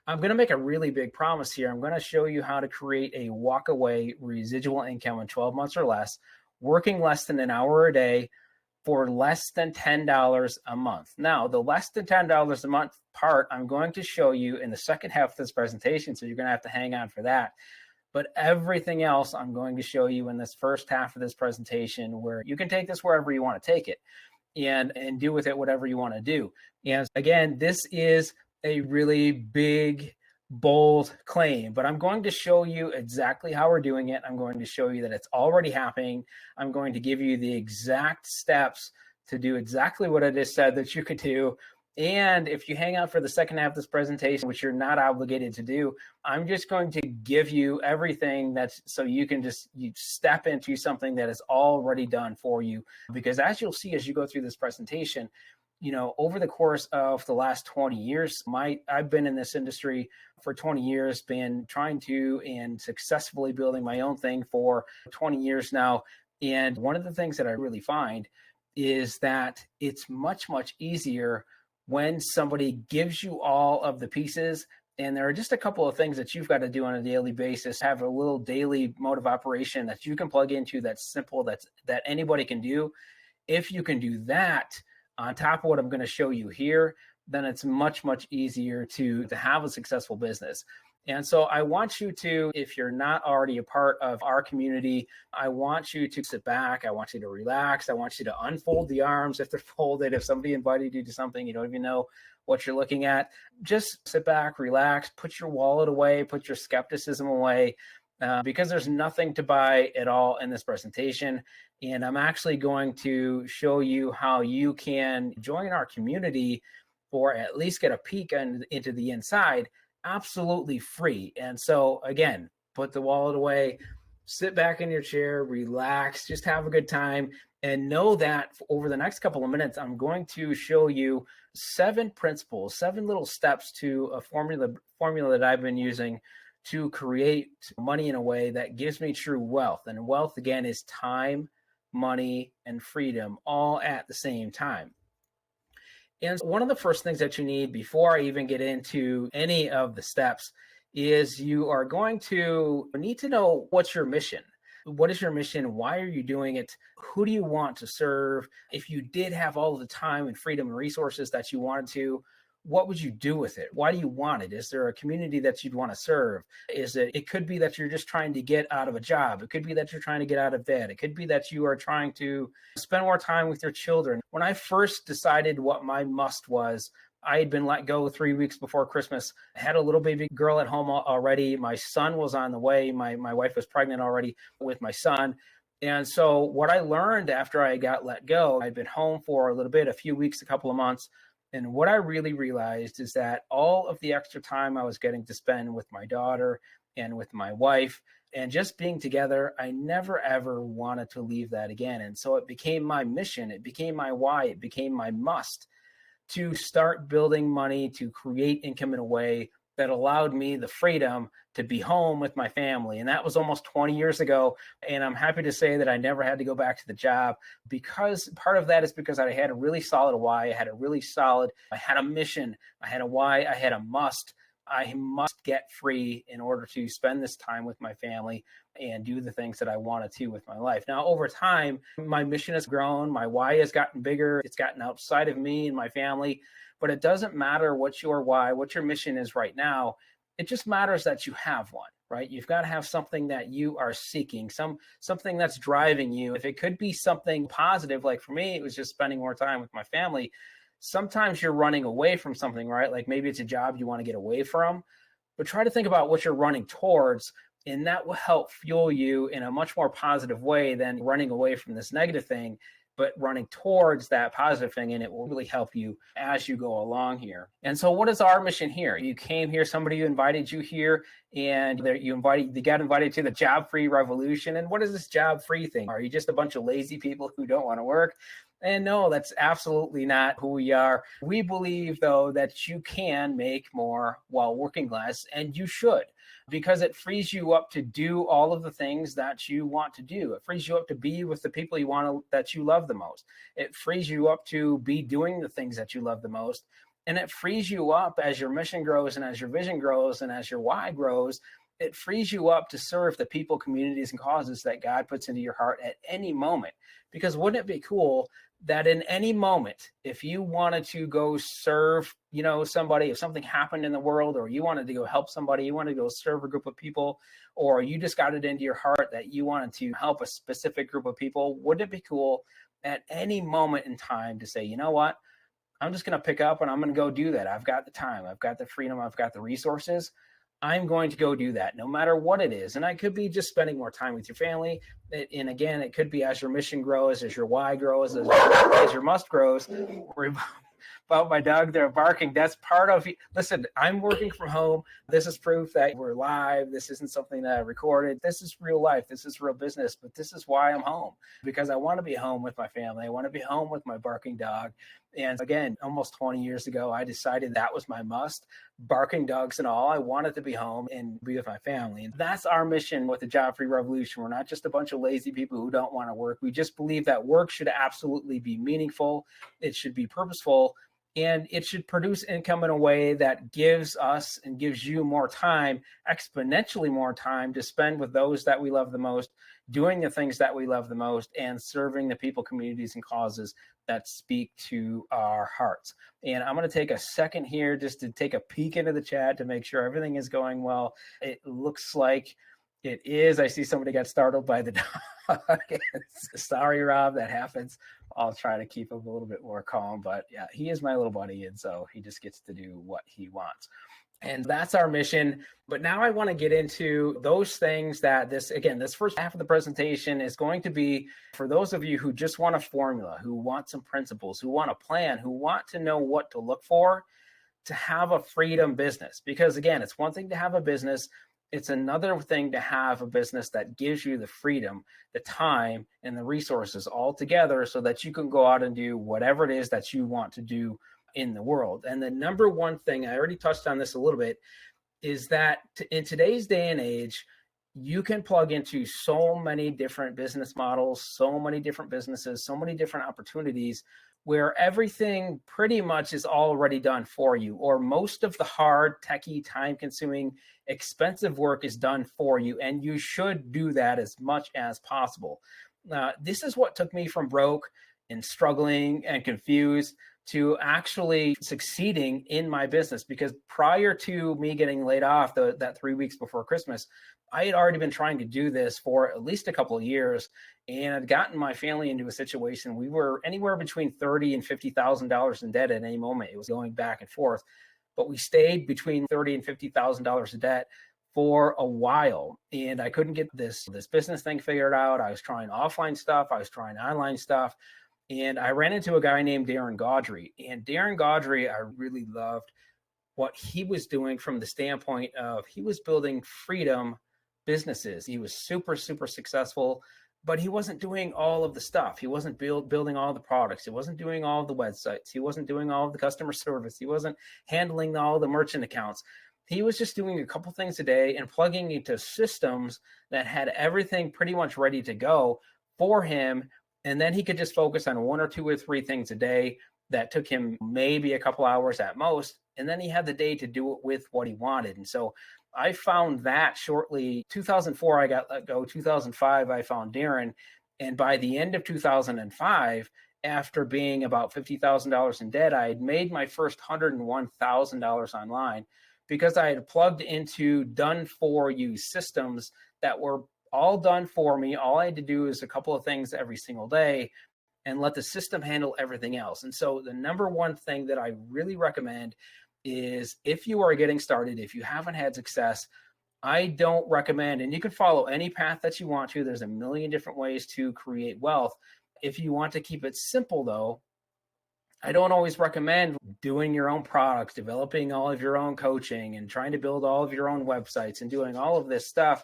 I'm going to make a really big promise here. I'm going to show you how to create a walk-away residual income in 12 months or less, working less than an hour a day for less than $10 a month. Now, the less than $10 a month part, I'm going to show you in the second half of this presentation, so you're going to have to hang on for that. But everything else I'm going to show you in this first half of this presentation, where you can take this wherever you want to take it and do with it whatever you want to do. And again, this is a really big, bold claim, but I'm going to show you exactly how we're doing it. I'm going to show you that it's already happening. I'm going to give you the exact steps to do exactly what I just said that you could do. And if you hang out for the second half of this presentation, which you're not obligated to do, I'm just going to give you everything that's so you can you step into something that is already done for you. Because as you'll see as you go through this presentation, you know, over the course of the last 20 years, I've been in this industry for 20 years, been trying to and successfully building my own thing for 20 years now. And one of the things that I really find is that it's much, much easier when somebody gives you all of the pieces. And there are just a couple of things that you've got to do on a daily basis. Have a little daily mode of operation that you can plug into that's simple, that anybody can do. If you can do that on top of what I'm going to show you here, then it's much, much easier to have a successful business. And so I want you to, if you're not already a part of our community, I want you to sit back. I want you to relax. I want you to unfold the arms if they're folded. If somebody invited you to something, you don't even know what you're looking at. Just sit back, relax, put your wallet away, put your skepticism away, because there's nothing to buy at all in this presentation. And I'm actually going to show you how you can join our community or at least get a peek into the inside absolutely free. And so again, put the wallet away, sit back in your chair, relax, just have a good time, and know that over the next couple of minutes, I'm going to show you 7 principles, 7 little steps to a formula that I've been using to create money in a way that gives me true wealth. And wealth, again, is time, money, and freedom all at the same time. And one of the first things that you need before I even get into any of the steps is you are going to need to know what's your mission. What is your mission? Why are you doing it? Who do you want to serve? If you did have all of the time and freedom and resources that you wanted to, what would you do with it? Why do you want it? Is there a community that you'd want to serve? It could be that you're just trying to get out of a job. It could be that you're trying to get out of bed. It could be that you are trying to spend more time with your children. When I first decided what my must was, I had been let go 3 weeks before Christmas. I had a little baby girl at home already. My son was on the way. My wife was pregnant already with my son. And so what I learned after I got let go, I'd been home for a little bit, a few weeks, a couple of months. And what I really realized is that all of the extra time I was getting to spend with my daughter and with my wife and just being together, I never, ever wanted to leave that again. And so it became my mission. It became my why. It became my must to start building money, to create income in a way that allowed me the freedom to be home with my family. And that was almost 20 years ago. And I'm happy to say that I never had to go back to the job, because part of that is because I had a really solid why. I had a mission, I had a why, I had a must. I must get free in order to spend this time with my family and do the things that I wanted to with my life. Now, over time, my mission has grown. My why has gotten bigger. It's gotten outside of me and my family. But it doesn't matter what your why, what your mission is right now. It just matters that you have one, right? You've got to have something that you are seeking, something that's driving you. If it could be something positive, like for me, it was just spending more time with my family. Sometimes you're running away from something, right? Like maybe it's a job you want to get away from, but try to think about what you're running towards, and that will help fuel you in a much more positive way than running away from this negative thing, but running towards that positive thing, and it will really help you as you go along here. And so what is our mission here? You came here, somebody invited you here, and you got invited to the job-free revolution. And what is this job-free thing? Are you just a bunch of lazy people who don't want to work? And no, that's absolutely not who we are. We believe, though, that you can make more while working less, and you should, because it frees you up to do all of the things that you want to do. It frees you up to be with the people that you love the most. It frees you up to be doing the things that you love the most. And it frees you up as your mission grows and as your vision grows and as your why grows. It frees you up to serve the people, communities, and causes that God puts into your heart at any moment. Because wouldn't it be cool that in any moment, if you wanted to go serve, somebody, if something happened in the world, or you wanted to go help somebody, you wanted to go serve a group of people, or you just got it into your heart that you wanted to help a specific group of people, wouldn't it be cool at any moment in time to say, you know what? I'm just going to pick up and I'm going to go do that. I've got the time. I've got the freedom. I've got the resources. I'm going to go do that no matter what it is. And I could be just spending more time with your family. And again, it could be as your mission grows, as your why grows, as your must grows. About my dog, they're barking. That's part of, listen, I'm working from home. This is proof that we're live. This isn't something that I recorded. This is real life. This is real business. But this is why I'm home, because I want to be home with my family. I want to be home with my barking dog. And again, almost 20 years ago, I decided that was my must. Barking dogs and all, I wanted to be home and be with my family. And that's our mission with the Job Free Revolution. We're not just a bunch of lazy people who don't want to work. We just believe that work should absolutely be meaningful. It should be purposeful. And it should produce income in a way that gives us and gives you more time, exponentially more time to spend with those that we love the most, doing the things that we love the most, and serving the people, communities, and causes that speak to our hearts. And I'm going to take a second here just to take a peek into the chat to make sure everything is going well. It looks like it is. I see somebody got startled by the dog. Sorry, Rob, that happens. I'll try to keep him a little bit more calm, but yeah, he is my little buddy. And so he just gets to do what he wants. And that's our mission. But now I want to get into those things that this first half of the presentation is going to be for those of you who just want a formula, who want some principles, who want a plan, who want to know what to look for to have a freedom business. Because again, it's one thing to have a business. It's another thing to have a business that gives you the freedom, the time, and the resources all together so that you can go out and do whatever it is that you want to do in the world. And the number one thing, I already touched on this a little bit, is that in today's day and age, you can plug into so many different business models, so many different businesses, so many different opportunities where everything pretty much is already done for you, or most of the hard, techie, time-consuming, expensive work is done for you, and you should do that as much as possible. This is what took me from broke and struggling and confused to actually succeeding in my business, because prior to me getting laid off that 3 weeks before Christmas, I had already been trying to do this for at least a couple of years, and I'd gotten my family into a situation. We were anywhere between $30,000 and $50,000 in debt at any moment. It was going back and forth, but we stayed between $30,000 and $50,000 in debt for a while, and I couldn't get this business thing figured out. I was trying offline stuff. I was trying online stuff. And I ran into a guy named Darren Gaudry. And Darren Gaudry, I really loved what he was doing from the standpoint of he was building freedom businesses. He was super, super successful, but he wasn't doing all of the stuff. He wasn't building all the products. He wasn't doing all of the websites. He wasn't doing all of the customer service. He wasn't handling all the merchant accounts. He was just doing a couple things a day and plugging into systems that had everything pretty much ready to go for him. And then he could just focus on one or two or three things a day that took him maybe a couple hours at most. And then he had the day to do it with what he wanted. And so I found that shortly. 2004, I got let go. 2005, I found Darren. And by the end of 2005, after being about $50,000 in debt, I had made my first $101,000 online because I had plugged into done for you systems that were all done for me. All I had to do is a couple of things every single day and let the system handle everything else. And so the number one thing that I really recommend is if you are getting started, if you haven't had success, I don't recommend, and you can follow any path that you want to. There's a million different ways to create wealth. If you want to keep it simple though, I don't always recommend doing your own products, developing all of your own coaching and trying to build all of your own websites and doing all of this stuff,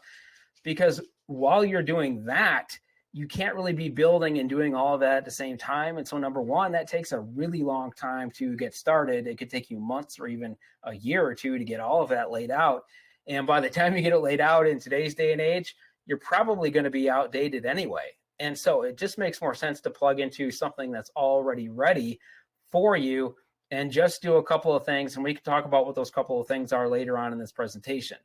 because while you're doing that, you can't really be building and doing all of that at the same time. And so number one, that takes a really long time to get started. It could take you months or even a year or two to get all of that laid out. And by the time you get it laid out in today's day and age, you're probably going to be outdated anyway. And so it just makes more sense to plug into something that's already ready for you and just do a couple of things. And we can talk about what those couple of things are later on in this presentation.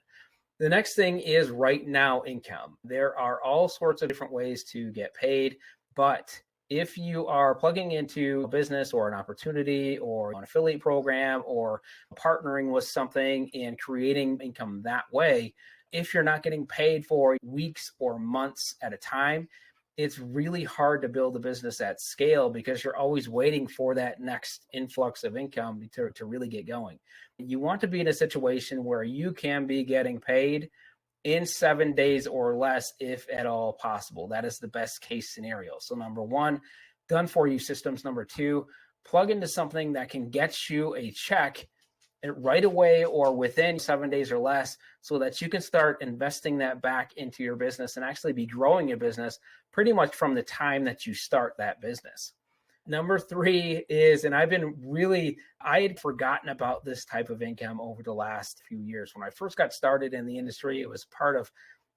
The next thing is right now income. There are all sorts of different ways to get paid, but if you are plugging into a business or an opportunity or an affiliate program or partnering with something and creating income that way, if you're not getting paid for weeks or months at a time, it's really hard to build a business at scale because you're always waiting for that next influx of income to really get going. You want to be in a situation where you can be getting paid in 7 days or less, if at all possible. That is the best case scenario. So number one, done for you systems. Number two, plug into something that can get you a check right away or within 7 days or less, so that you can start investing that back into your business and actually be growing your business pretty much from the time that you start that business. Number three is, and I had forgotten about this type of income over the last few years. When I first got started in the industry, it was part of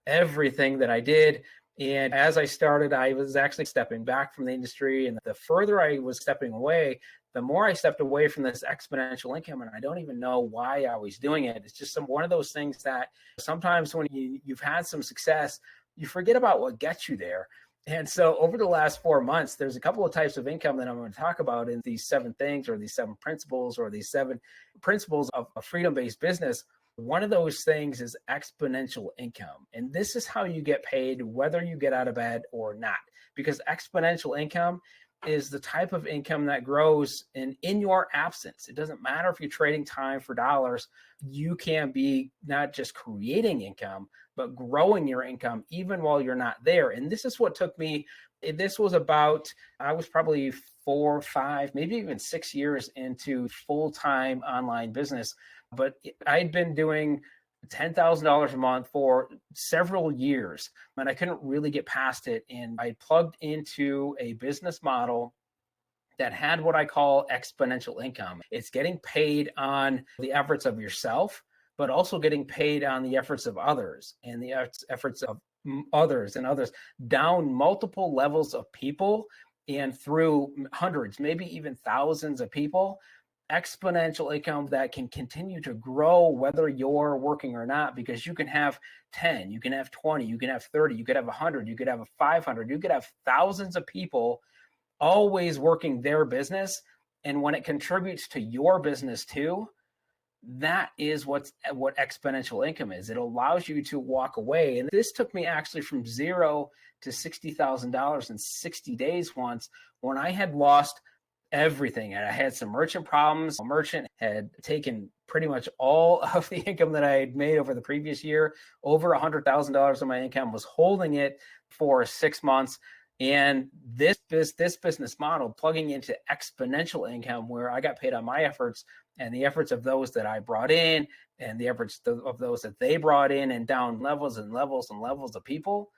everything that I did. And as I started, I was actually stepping back from the industry. And the further I was stepping away, the more I stepped away from this exponential income. And I don't even know why I was doing it. It's just one of those things that sometimes when you've had some success, you forget about what gets you there. And so over the last 4 months, there's a couple of types of income that I'm going to talk about in these 7 things, or these 7 principles, or these 7 principles of a freedom-based business. One of those things is exponential income. And this is how you get paid whether you get out of bed or not, because exponential income is the type of income that grows in your absence. It doesn't matter if you're trading time for dollars. You can be not just creating income, but growing your income even while you're not there. And this is what took me, this was about, I was probably 4, 5, maybe even 6 years into full-time online business. But I'd been doing $10,000 a month for several years, and I couldn't really get past it. And I plugged into a business model that had what I call exponential income. It's getting paid on the efforts of yourself, but also getting paid on the efforts of others and the efforts of others and others down multiple levels of people and through hundreds, maybe even thousands of people. Exponential income that can continue to grow whether you're working or not, because you can have 10, you can have 20, you can have 30, you could have 100, you could have 500, you could have thousands of people always working their business. And when it contributes to your business too, that is what exponential income is. It allows you to walk away. And this took me actually from $0 to $60,000 in 60 days once, when I had lost everything. And I had some merchant problems. A merchant had taken pretty much all of the income that I had made over the previous year. Over $100,000 of my income, was holding it for 6 months. And this business model, plugging into exponential income, where I got paid on my efforts and the efforts of those that I brought in and the efforts of those that they brought in, and down levels and levels and levels of people,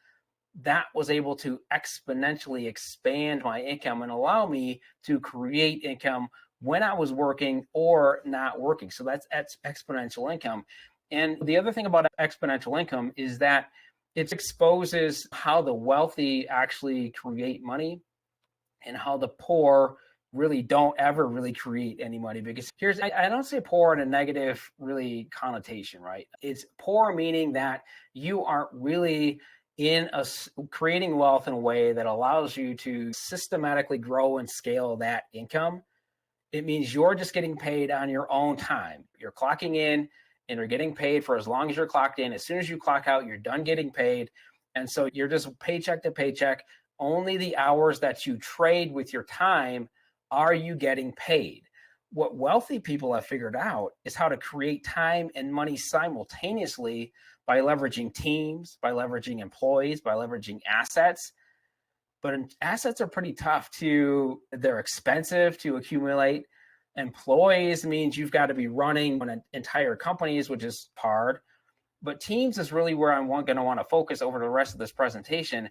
that was able to exponentially expand my income and allow me to create income when I was working or not working. So that's exponential income. And the other thing about exponential income is that it exposes how the wealthy actually create money and how the poor really don't ever really create any money. Because I don't say poor in a negative really connotation, right? It's poor meaning that you aren't really creating wealth in a way that allows you to systematically grow and scale that income. It means you're just getting paid on your own time. You're clocking in and you're getting paid for as long as you're clocked in. As soon as you clock out, you're done getting paid. And so you're just paycheck to paycheck. Only the hours that you trade with your time are you getting paid. What wealthy people have figured out is how to create time and money simultaneously by leveraging teams, by leveraging employees, by leveraging assets. But assets are pretty tough they're expensive to accumulate. Employees means you've got to be running entire companies, which is hard. But teams is really where I'm going to want to focus over the rest of this presentation.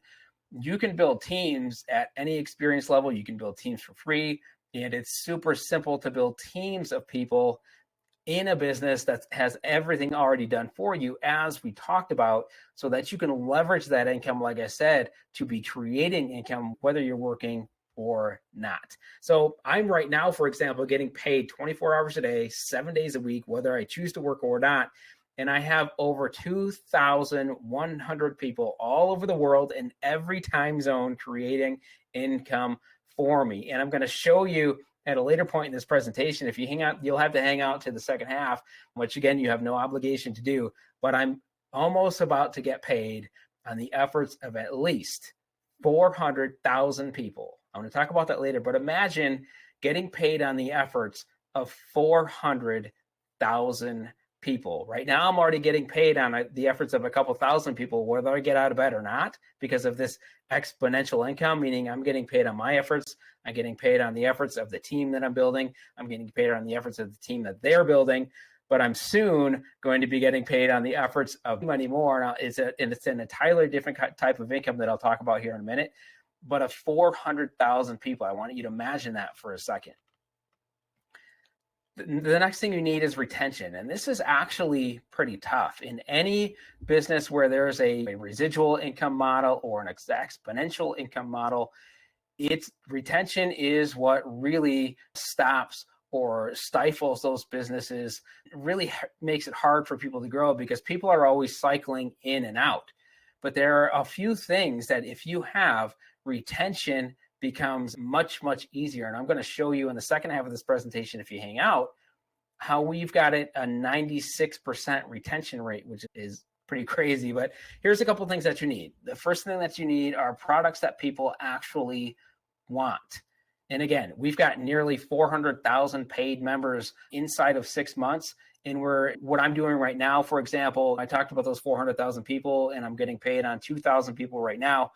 You can build teams at any experience level. You can build teams for free. And it's super simple to build teams of people in a business that has everything already done for you, as we talked about, so that you can leverage that income, like I said, to be creating income, whether you're working or not. So I'm right now, for example, getting paid 24 hours a day, 7 days a week, whether I choose to work or not. And I have over 2,100 people all over the world in every time zone creating income for me. And I'm going to show you at a later point in this presentation. If you hang out, you'll have to hang out to the second half, which again, you have no obligation to do. But I'm almost about to get paid on the efforts of at least 400,000 people. I'm going to talk about that later, but imagine getting paid on the efforts of 400,000 people. Right now, I'm already getting paid on the efforts of a couple thousand people, whether I get out of bed or not, because of this exponential income, meaning I'm getting paid on my efforts. I'm getting paid on the efforts of the team that I'm building. I'm getting paid on the efforts of the team that they're building. But I'm soon going to be getting paid on the efforts of many more. Now, it's an entirely different type of income that I'll talk about here in a minute. But of 400,000 people, I want you to imagine that for a second. The next thing you need is retention. And this is actually pretty tough. In any business where there's a residual income model or an exponential income model, retention is what really stops or stifles those businesses. It really makes it hard for people to grow because people are always cycling in and out. But there are a few things that if you have, retention becomes much, much easier. And I'm going to show you in the second half of this presentation, if you hang out, how we've got it a 96% retention rate, which is pretty crazy. But here's a couple things that you need. The first thing that you need are products that people actually want. And again, we've got nearly 400,000 paid members inside of 6 months. And what I'm doing right now, for example, I talked about those 400,000 people and I'm getting paid on 2,000 people right now,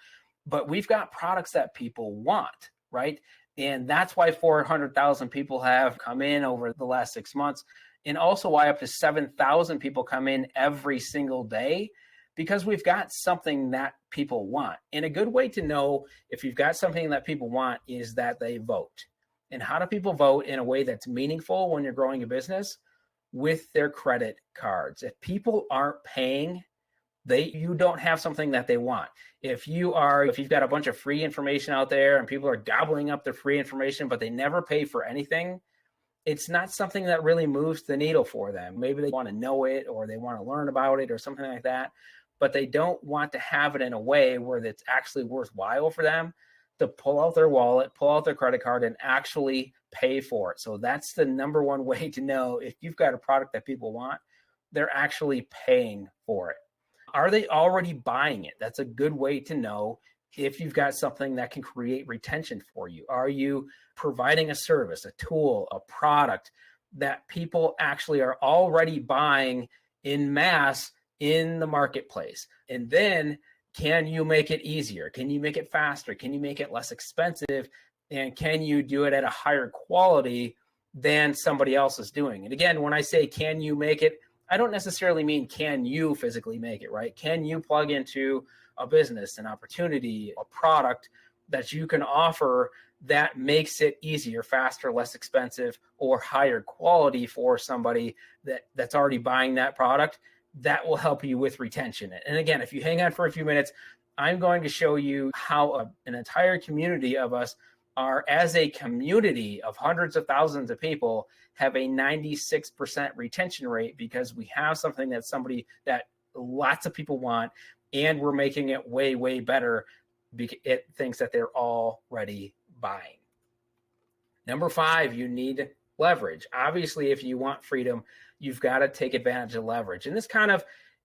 but we've got products that people want, right? And that's why 400,000 people have come in over the last 6 months. And also why up to 7,000 people come in every single day, because we've got something that people want. And a good way to know if you've got something that people want is that they vote. And how do people vote in a way that's meaningful when you're growing a business? With their credit cards. If people aren't paying, you don't have something that they want. If you've got a bunch of free information out there and people are gobbling up the free information, but they never pay for anything, it's not something that really moves the needle for them. Maybe they want to know it or they want to learn about it or something like that, but they don't want to have it in a way where it's actually worthwhile for them to pull out their wallet, pull out their credit card, and actually pay for it. So that's the number one way to know if you've got a product that people want, they're actually paying for it. Are they already buying it? That's a good way to know if you've got something that can create retention for you. Are you providing a service, a tool, a product that people actually are already buying in mass in the marketplace? And then can you make it easier? Can you make it faster? Can you make it less expensive? And can you do it at a higher quality than somebody else is doing? And again, when I say, can you make it, I don't necessarily mean, can you physically make it, right? Can you plug into a business, an opportunity, a product that you can offer that makes it easier, faster, less expensive, or higher quality for somebody that's already buying that product? That will help you with retention. And again, if you hang on for a few minutes, I'm going to show you how an entire community of us are, as a community of hundreds of thousands of people, have a 96% retention rate because we have something that lots of people want, and we're making it way, way better at things that they're already buying. Number 5, you need leverage. Obviously, if you want freedom, you've got to take advantage of leverage. And this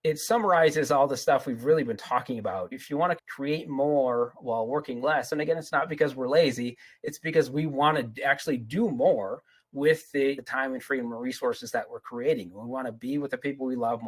it summarizes all the stuff we've really been talking about. If you want to create more while working less, and again, it's not because we're lazy, it's because we want to actually do more with the time and freedom and resources that we're creating. We want to be with the people we love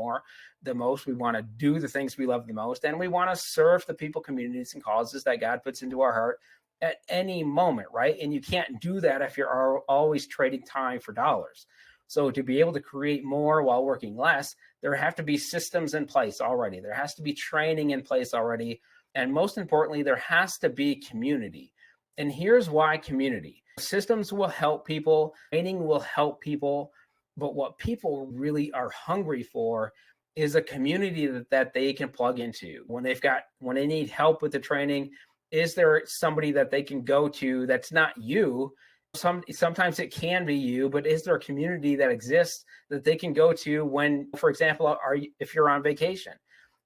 the most. We want to do the things we love the most, and we want to serve the people, communities, and causes that God puts into our heart at any moment, right? And you can't do that if you're always trading time for dollars. So to be able to create more while working less, there have to be systems in place already. There has to be training in place already. And most importantly, there has to be community. And here's why community. Systems will help people, training will help people, but what people really are hungry for is a community that they can plug into. When they need help with the training, Is there somebody that they can go to that's not you? Sometimes it can be you, but is there a community that exists that they can go to when, for example, if you're on vacation?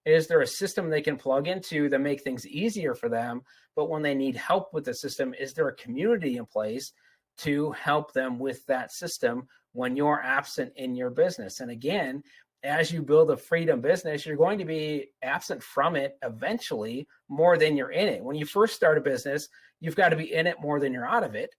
Is there a system they can plug into that make things easier for them? But when they need help with the system, is there a community in place to help them with that system when you're absent in your business? And again, as you build a freedom business, you're going to be absent from it eventually more than you're in it. When you first start a business, you've got to be in it more than you're out of it.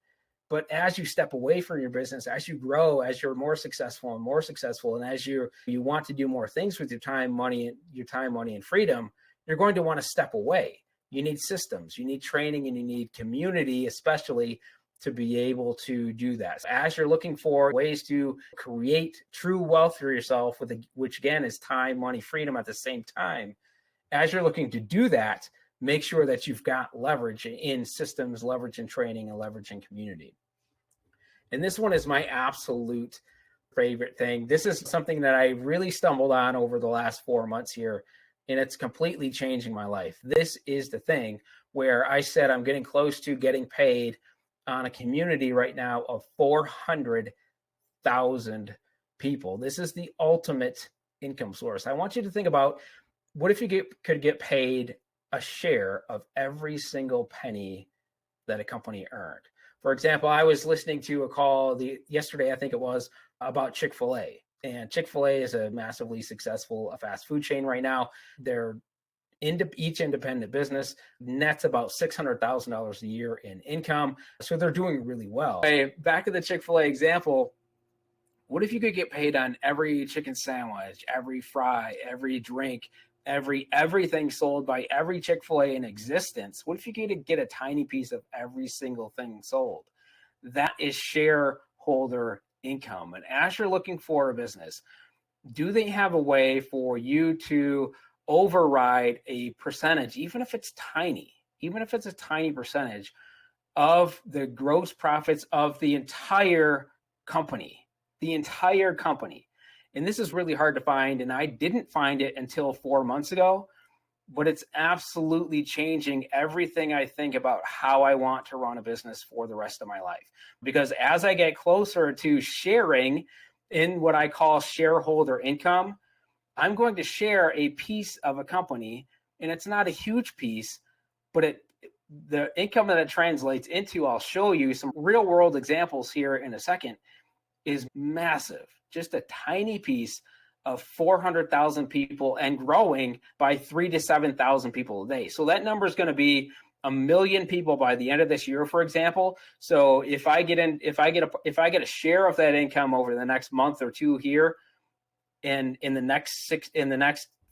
But as you step away from your business, as you grow, as you're more successful, and as you want to do more things with your time, money, and freedom, you're going to want to step away. You need systems, you need training, and you need community, especially to be able to do that. As you're looking for ways to create true wealth for yourself, which again is time, money, freedom at the same time, as you're looking to do that, make sure that you've got leverage in systems, leverage in training, and leverage in community. And this one is my absolute favorite thing. This is something that I really stumbled on over the last 4 months here, and it's completely changing my life. This is the thing where I said I'm getting close to getting paid on a community right now of 400,000 people. This is the ultimate income source. I want you to think about, what if you could get paid a share of every single penny that a company earned? For example, I was listening to a call yesterday, I think it was, about Chick-fil-A. And Chick-fil-A is a massively successful fast food chain right now. They're each independent business nets about $600,000 a year in income. So they're doing really well. Back to the Chick-fil-A example, what if you could get paid on every chicken sandwich, every fry, every drink, everything sold by every Chick-fil-A in existence? What if you could get a tiny piece of every single thing sold? That is shareholder income. And as you're looking for a business, do they have a way for you to override a percentage, even if it's tiny, even if it's a tiny percentage of the gross profits of the entire company? And this is really hard to find, and I didn't find it until 4 months ago, but it's absolutely changing everything I think about how I want to run a business for the rest of my life. Because as I get closer to sharing in what I call shareholder income, I'm going to share a piece of a company, and it's not a huge piece, but the income that it translates into, I'll show you some real world examples here in a second, is massive. Just a tiny piece of 400,000 people and growing by 3,000 to 7,000 people a day. So that number is going to be 1 million people by the end of this year, for example. So if I get a share of that income over the next month or two here, and in the next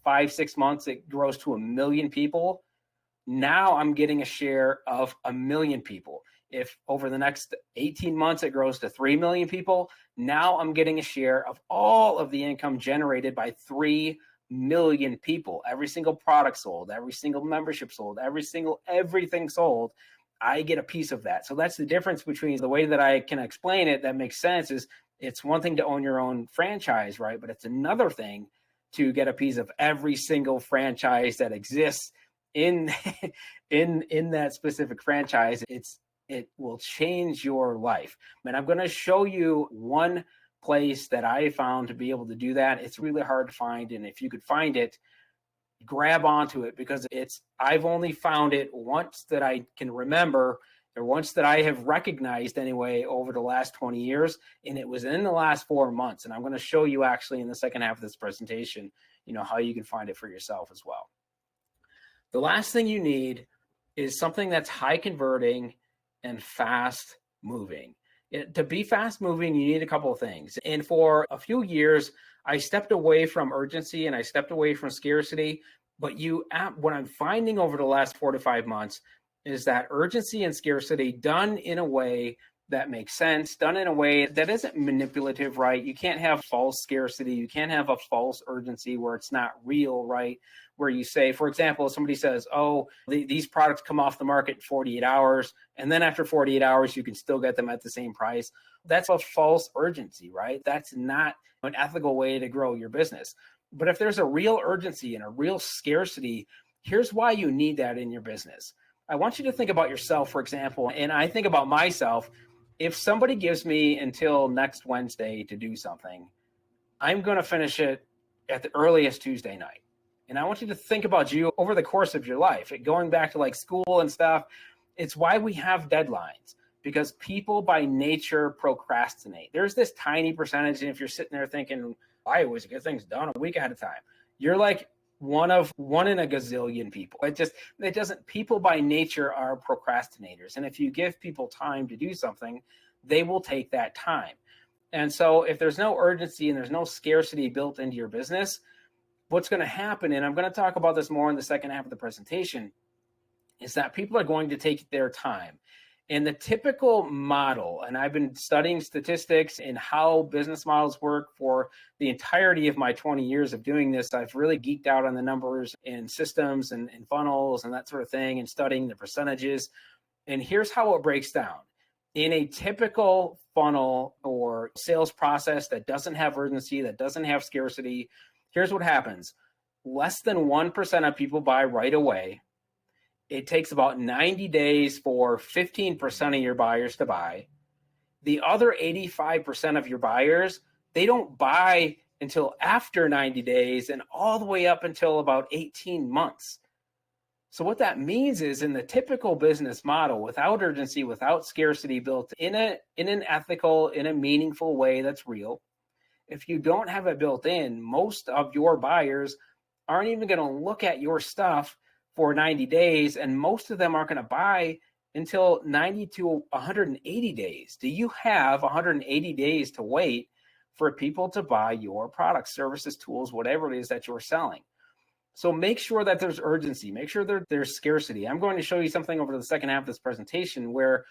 5-6 months it grows to 1 million people, now I'm getting a share of 1 million people. If over the next 18 months it grows to 3 million people, now I'm getting a share of all of the income generated by 3 million people. Every single product sold, every single membership sold, everything sold, I get a piece of that. So that's the difference between the way that I can explain it that makes sense is, it's one thing to own your own franchise, right? But it's another thing to get a piece of every single franchise that exists in that specific franchise. It will change your life. And I'm going to show you one place that I found to be able to do that. It's really hard to find, and if you could find it, grab onto it, because I've only found it once that I can remember, or once that I have recognized anyway over the last 20 years, and it was in the last 4 months. And I'm going to show you actually in the second half of this presentation, how you can find it for yourself as well. The last thing you need is something that's high converting and fast moving. To be fast moving, you need a couple of things. And for a few years, I stepped away from urgency and I stepped away from scarcity. But what I'm finding over the last 4 to 5 months is that urgency and scarcity done in a way that makes sense, done in a way that isn't manipulative, right? You can't have false scarcity. You can't have a false urgency where it's not real, right? Where you say, for example, somebody says, oh, these products come off the market in 48 hours, and then after 48 hours, you can still get them at the same price. That's a false urgency, right? That's not an ethical way to grow your business. But if there's a real urgency and a real scarcity, here's why you need that in your business. I want you to think about yourself, for example, and I think about myself. If somebody gives me until next Wednesday to do something, I'm going to finish it at the earliest Tuesday night. And I want you to think about you over the course of your life, going back to like school and stuff. It's why we have deadlines, because people by nature procrastinate. There's this tiny percentage. And if you're sitting there thinking, I always get things done a week ahead of time, you're like one in a gazillion people. It doesn't, people by nature are procrastinators. And if you give people time to do something, they will take that time. And so if there's no urgency and there's no scarcity built into your business, what's going to happen, and I'm going to talk about this more in the second half of the presentation, is that people are going to take their time. And the typical model, and I've been studying statistics and how business models work for the entirety of my 20 years of doing this. I've really geeked out on the numbers and systems and funnels and that sort of thing, and studying the percentages. And here's how it breaks down. In a typical funnel or sales process that doesn't have urgency, that doesn't have scarcity, here's what happens. Less than 1% of people buy right away. It takes about 90 days for 15% of your buyers to buy. The other 85% of your buyers, they don't buy until after 90 days and all the way up until about 18 months. So what that means is, in the typical business model, without urgency, without scarcity built in an ethical, in a meaningful way that's real, if you don't have it built in, most of your buyers aren't even going to look at your stuff for 90 days, and most of them aren't going to buy until 90 to 180 days. Do you have 180 days to wait for people to buy your products, services, tools, whatever it is that you're selling? So make sure that there's urgency. Make sure there's scarcity. I'm going to show you something over the second half of this presentation where,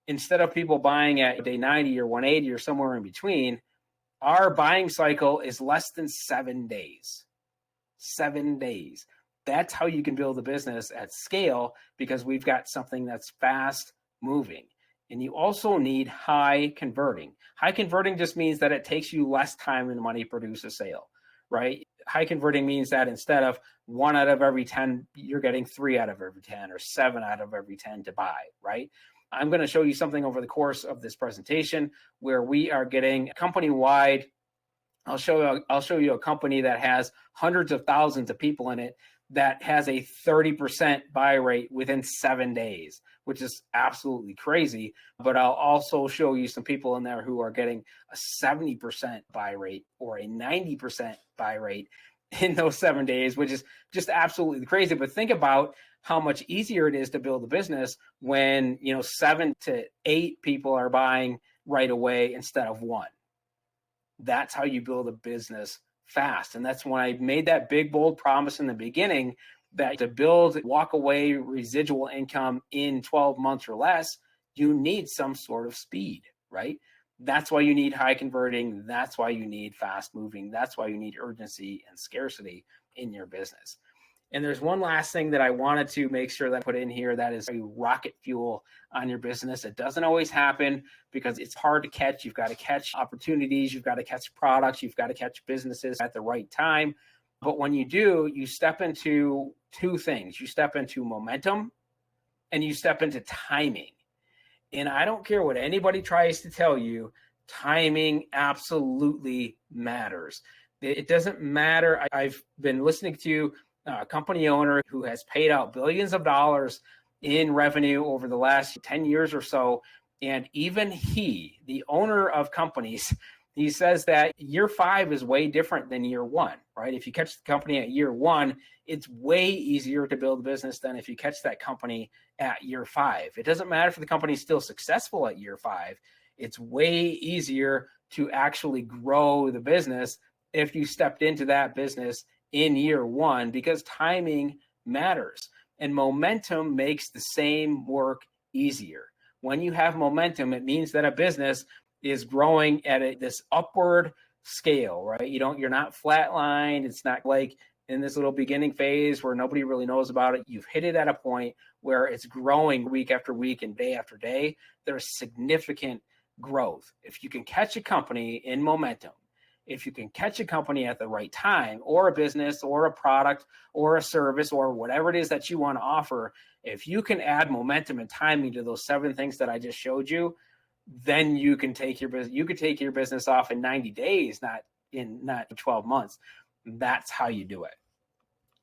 instead of people buying at day 90 or 180 or somewhere in between, our buying cycle is less than 7 days. 7 days. That's how you can build a business at scale, because we've got something that's fast moving. And you also need high converting. High converting just means that it takes you less time and money to produce a sale, right? High converting means that instead of 1 out of every 10, you're getting 3 out of every 10 or 7 out of every 10 to buy, right? I'm going to show you something over the course of this presentation where we are getting company-wide. I'll show you a company that has hundreds of thousands of people in it that has a 30% buy rate within 7 days, which is absolutely crazy. But I'll also show you some people in there who are getting a 70% buy rate or a 90% buy rate in those 7 days, which is just absolutely crazy. But think about how much easier it is to build a business when 7 to 8 people are buying right away instead of 1. That's how you build a business fast. And that's when I made that big, bold promise in the beginning that to build walk away residual income in 12 months or less, you need some sort of speed, right? That's why you need high converting. That's why you need fast moving. That's why you need urgency and scarcity in your business. And there's one last thing that I wanted to make sure that I put in here that is a rocket fuel on your business. It doesn't always happen because it's hard to catch. You've got to catch opportunities. You've got to catch products. You've got to catch businesses at the right time. But when you do, you step into 2 things. You step into momentum and you step into timing. And I don't care what anybody tries to tell you, timing absolutely matters. It doesn't matter. I've been listening to a company owner who has paid out billions of dollars in revenue over the last 10 years or so. And even he, the owner of companies, he says that year 5 is way different than year 1, right? If you catch the company at year 1, it's way easier to build a business than if you catch that company at year 5. It doesn't matter if the company is still successful at year 5. It's way easier to actually grow the business if you stepped into that business in year 1, because timing matters and momentum makes the same work easier. When you have momentum, it means that a business is growing at this upward scale, right? You're not flatlined. It's not like in this little beginning phase where nobody really knows about it. You've hit it at a point where it's growing week after week and day after day. There's significant growth. If you can catch a company in momentum, if you can catch a company at the right time, or a business or a product or a service or whatever it is that you want to offer, if you can add momentum and timing to those 7 things that I just showed you, then you can take your business, off in 90 days, not 12 months. That's how you do it.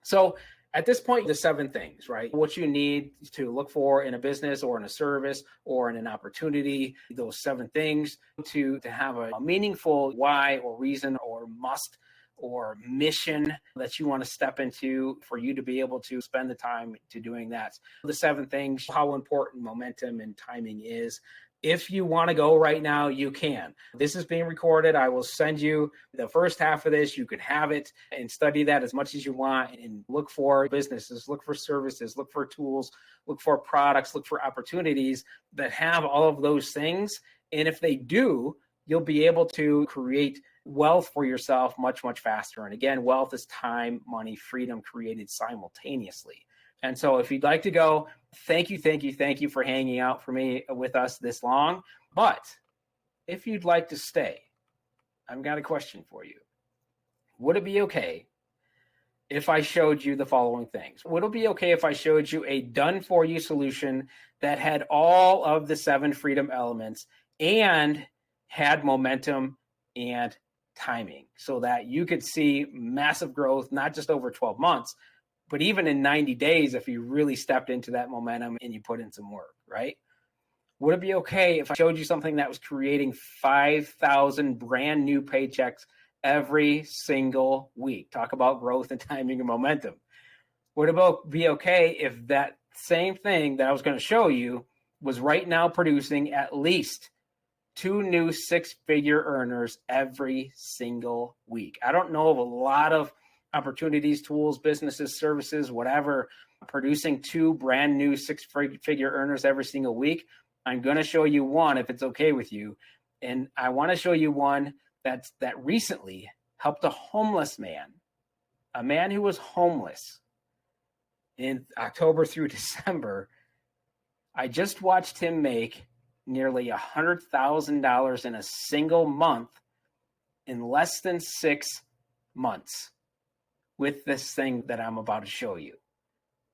So at this point, the 7 things, right? What you need to look for in a business or in a service or in an opportunity, those 7 things to have a meaningful why or reason or must or mission that you want to step into for you to be able to spend the time to doing that. The 7 things, how important momentum and timing is. If you want to go right now, you can. This is being recorded. I will send you the first half of this. You can have it and study that as much as you want and look for businesses, look for services, look for tools, look for products, look for opportunities that have all of those things. And if they do, you'll be able to create wealth for yourself much, much faster. And again, wealth is time, money, freedom created simultaneously. And so if you'd like to go, thank you for hanging out with us this long. But if you'd like to stay, I've got a question for you. Would it be okay if I showed you the following things? Would it be okay if I showed you a done-for-you solution that had all of the 7 freedom elements and had momentum and timing so that you could see massive growth, not just over 12 months, but even in 90 days, if you really stepped into that momentum and you put in some work, right? Would it be okay if I showed you something that was creating 5,000 brand new paychecks every single week? Talk about growth and timing and momentum. Would it be okay if that same thing that I was going to show you was right now producing at least 2 new 6-figure earners every single week? I don't know of a lot of opportunities, tools, businesses, services, whatever, producing 2 brand new 6-figure earners every single week. I'm going to show you one if it's okay with you. And I want to show you one that recently helped a homeless man, a man who was homeless in October through December. I just watched him make nearly $100,000 in a single month in less than 6 months. With this thing that I'm about to show you.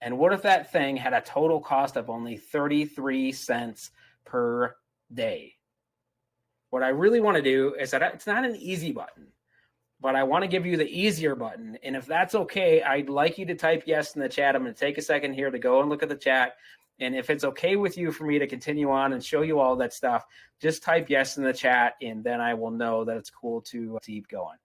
And what if that thing had a total cost of only 33 cents per day? What I really want to do is that it's not an easy button, but I want to give you the easier button. And if that's okay, I'd like you to type yes in the chat. I'm going to take a second here to go and look at the chat. And if it's okay with you for me to continue on and show you all that stuff, just type yes in the chat, and then I will know that it's cool to keep going.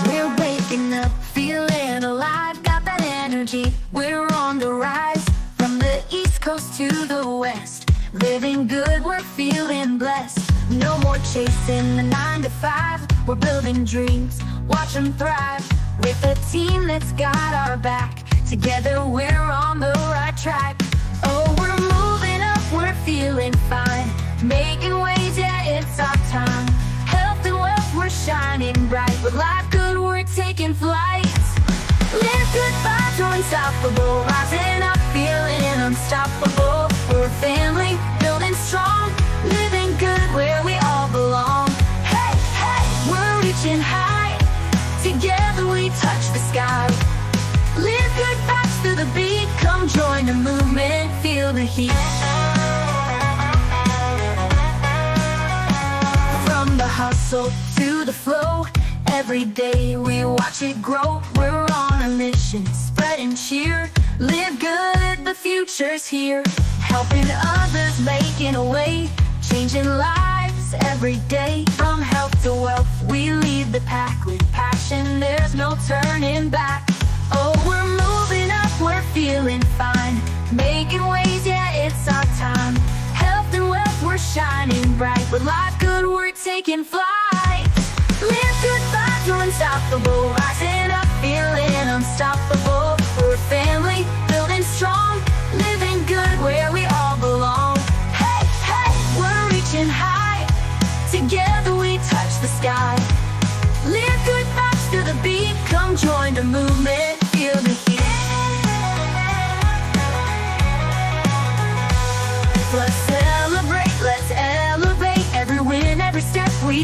We're waking up, feeling alive, got that energy. We're on the rise, from the East Coast to the West. Living good, we're feeling blessed. No more chasing the 9 to 5. We're building dreams, watch them thrive. With a team that's got our back, together we're on the right track. Oh, we're moving up, we're feeling fine, making waves, yeah, it's our time. Health and wealth, we're shining bright. With LiveGOOD, we're taking flight. Live good vibes, we're unstoppable. Rising up, feeling unstoppable. We're a family, building strong. Living good where we all belong. Hey, hey, we're reaching high. Together we touch the sky. Live good vibes through the beat. Come join the movement, feel the heat. From the hustle to the flow, every day we watch it grow. We're on a mission, spreading cheer. Live good, the future's here. Helping others, making a way. Changing lives every day. From health to wealth, we lead the pack. With passion, there's no turning back. Oh, we're moving up, we're feeling fine. Making waves, yeah, it's our time. Health and wealth, we're shining bright. With LiveGOOD, we're taking flight. Live good vibes, we're unstoppable. Rising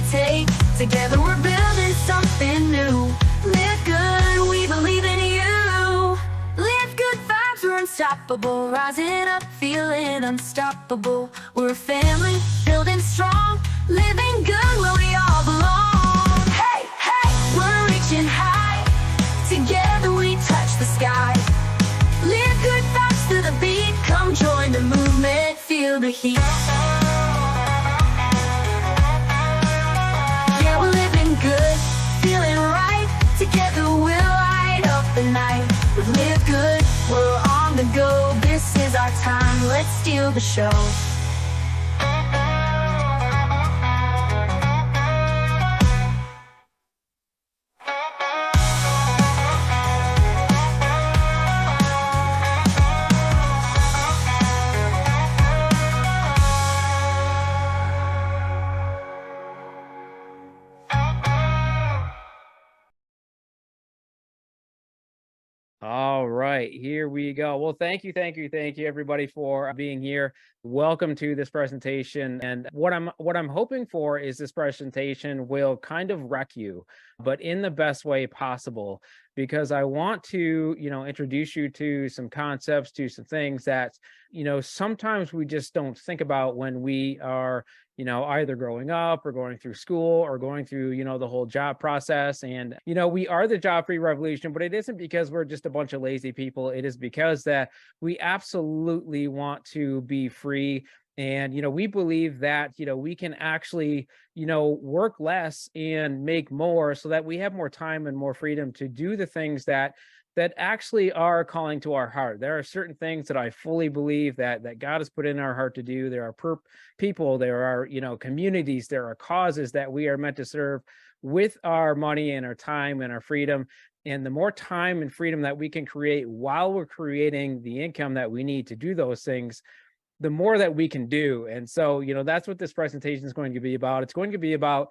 take. Together we're building something new. Live good, we believe in you. Live good vibes, we're unstoppable. Rising up, feeling unstoppable. We're a family, building strong. Living good where we all belong. Hey, hey, we're reaching high. Together we touch the sky. Live good vibes to the beat. Come join the movement, feel the heat. Yeah, we're living good, feeling right. Together we'll light up the night. We live good, we're on the go. This is our time, let's steal the show. All right, here we go. Well, thank you, everybody, for being here. Welcome to this presentation. And what I'm hoping for is this presentation will kind of wreck you, but in the best way possible, because I want to, introduce you to some concepts, to some things that, sometimes we just don't think about when we are, either growing up or going through school or going through, the whole job process. And, we are the job-free revolution, but it isn't because we're just a bunch of lazy people. It is because that we absolutely want to be free. And, we believe that, we can actually, work less and make more so that we have more time and more freedom to do the things that actually are calling to our heart. There are certain things that I fully believe that God has put in our heart to do. There are people, there are, communities, there are causes that we are meant to serve with our money and our time and our freedom. And the more time and freedom that we can create while we're creating the income that we need to do those things, the more that we can do. And so, that's what this presentation is going to be about. It's going to be about,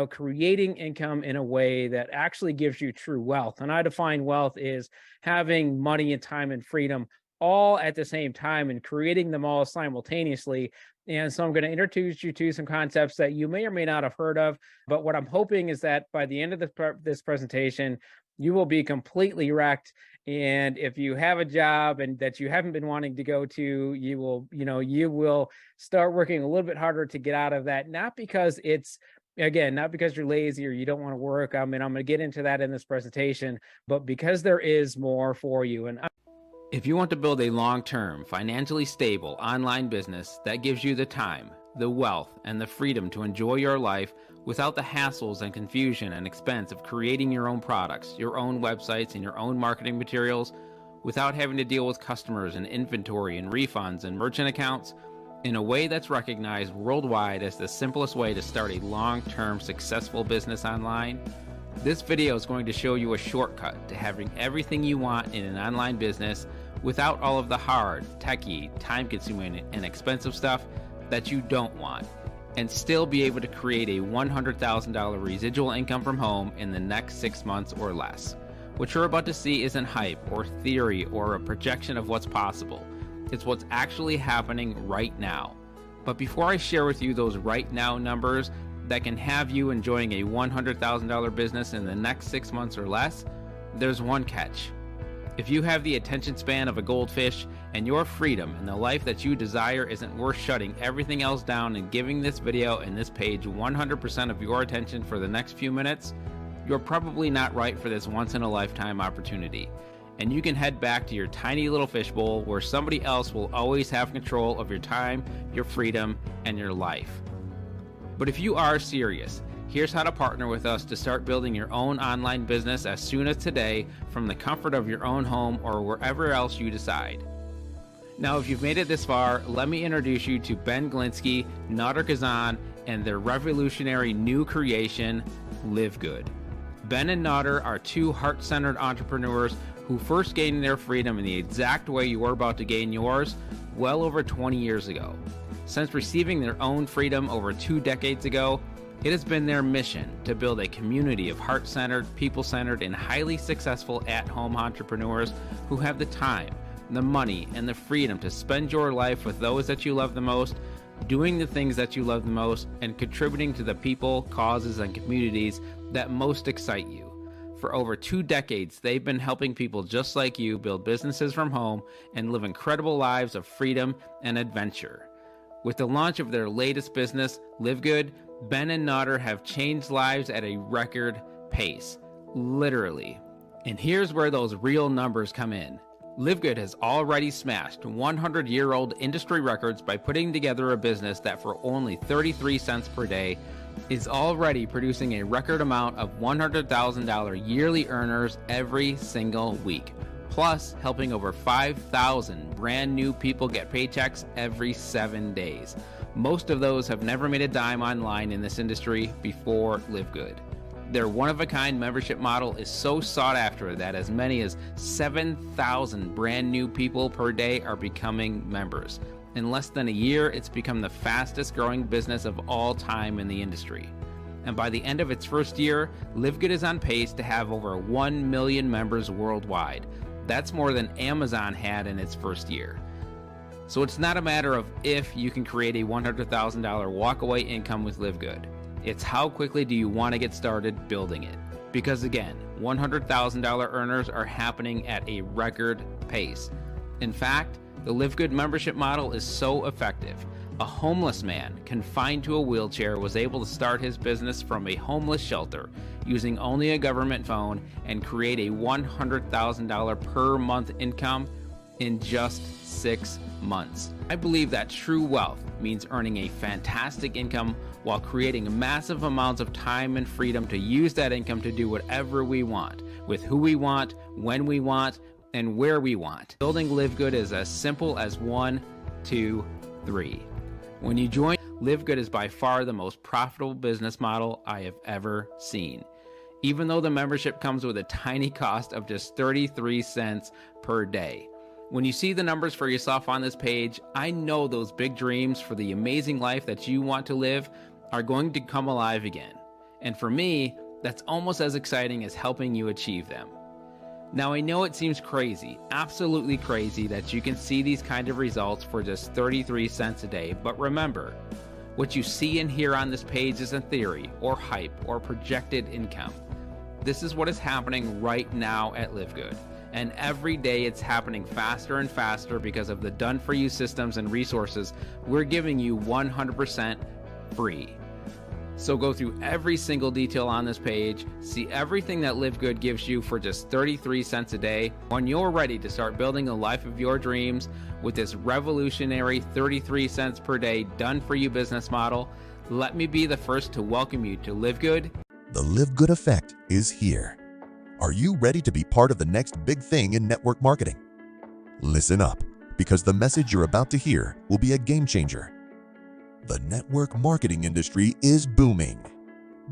creating income in a way that actually gives you true wealth. And I define wealth is having money and time and freedom all at the same time and creating them all simultaneously. And so I'm going to introduce you to some concepts that you may or may not have heard of. But what I'm hoping is that by the end of this presentation, you will be completely wrecked. And if you have a job and that you haven't been wanting to go to, you will start working a little bit harder to get out of that. Not because not because you're lazy or you don't want to work. I mean, I'm going to get into that in this presentation, but because there is more for you. And if you want to build a long-term, financially stable online business that gives you the time, the wealth, and the freedom to enjoy your life without the hassles and confusion and expense of creating your own products, your own websites, and your own marketing materials, without having to deal with customers and inventory and refunds and merchant accounts, in a way that's recognized worldwide as the simplest way to start a long-term successful business online, this video is going to show you a shortcut to having everything you want in an online business without all of the hard, techy, time-consuming, and expensive stuff that you don't want, and still be able to create a $100,000 residual income from home in the next 6 months or less. What you're about to see isn't hype or theory or a projection of what's possible. It's what's actually happening right now. But before I share with you those right now numbers that can have you enjoying a $100,000 business in the next 6 months or less, there's one catch. If you have the attention span of a goldfish and your freedom and the life that you desire isn't worth shutting everything else down and giving this video and this page 100% of your attention for the next few minutes, you're probably not right for this once-in-a-lifetime opportunity. And you can head back to your tiny little fishbowl where somebody else will always have control of your time, your freedom, and your life. But if you are serious, here's how to partner with us to start building your own online business as soon as today from the comfort of your own home or wherever else you decide. Now, if you've made it this far, let me introduce you to Ben Glinsky, Nader Kazan, and their revolutionary new creation, LiveGOOD. Ben and Nader are two heart-centered entrepreneurs who first gained their freedom in the exact way you are about to gain yours well over 20 years ago. Since receiving their own freedom over 2 decades ago, it has been their mission to build a community of heart-centered, people-centered, and highly successful at-home entrepreneurs who have the time, the money, and the freedom to spend your life with those that you love the most, doing the things that you love the most, and contributing to the people, causes, and communities that most excite you. For over 2 decades, they've been helping people just like you build businesses from home and live incredible lives of freedom and adventure. With the launch of their latest business, LiveGOOD, Ben and Nodder have changed lives at a record pace, literally. And here's where those real numbers come in. LiveGOOD has already smashed 100-year-old industry records by putting together a business that for only 33 cents per day is already producing a record amount of $100,000 yearly earners every single week, plus helping over 5,000 brand new people get paychecks every 7 days. Most of those have never made a dime online in this industry before LiveGOOD. Their one-of-a-kind membership model is so sought after that as many as 7,000 brand new people per day are becoming members. In less than a year, it's become the fastest growing business of all time in the industry. And by the end of its first year, LiveGOOD is on pace to have over 1 million members worldwide. That's more than Amazon had in its first year. So it's not a matter of if you can create a $100,000 walkaway income with LiveGOOD. It's how quickly do you want to get started building it. Because again, $100,000 earners are happening at a record pace. In fact, the LiveGOOD membership model is so effective. A homeless man confined to a wheelchair was able to start his business from a homeless shelter using only a government phone and create a $100,000 per month income in just 6 months. I believe that true wealth means earning a fantastic income while creating massive amounts of time and freedom to use that income to do whatever we want, with who we want, when we want, and where we want. Building LiveGOOD is as simple as 1, 2, 3. When you join, LiveGOOD is by far the most profitable business model I have ever seen. Even though the membership comes with a tiny cost of just 33 cents per day. When you see the numbers for yourself on this page, I know those big dreams for the amazing life that you want to live are going to come alive again. And for me, that's almost as exciting as helping you achieve them. Now I know it seems crazy, absolutely crazy, that you can see these kind of results for just 33 cents a day, but remember, what you see and hear on this page isn't theory or hype or projected income. This is what is happening right now at LiveGOOD. And every day it's happening faster and faster because of the done-for-you systems and resources we're giving you 100% free. So go through every single detail on this page, see everything that LiveGOOD gives you for just 33 cents a day. When you're ready to start building the life of your dreams with this revolutionary 33 cents per day done-for-you business model, let me be the first to welcome you to LiveGOOD. The LiveGOOD effect is here. Are you ready to be part of the next big thing in network marketing? Listen up, because the message you're about to hear will be a game changer. The network marketing industry is booming.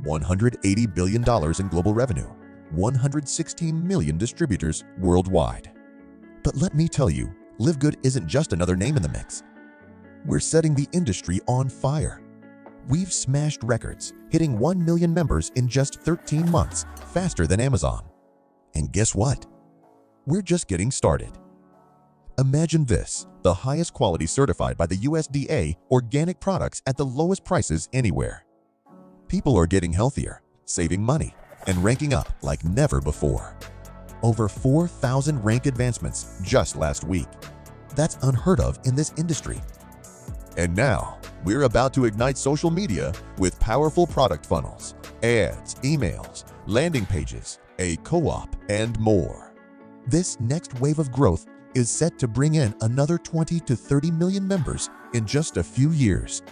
$180 billion in global revenue, 116 million distributors worldwide. But let me tell you, LiveGOOD isn't just another name in the mix. We're setting the industry on fire. We've smashed records, hitting 1 million members in just 13 months, faster than Amazon. And guess what? We're just getting started. Imagine this, the highest quality certified by the USDA organic products at the lowest prices anywhere. People are getting healthier, saving money, and ranking up like never before. Over 4,000 rank advancements just last week. That's unheard of in this industry. And now, we're about to ignite social media with powerful product funnels, ads, emails, landing pages, a co-op, and more. This next wave of growth is set to bring in another 20 to 30 million members in just a few years.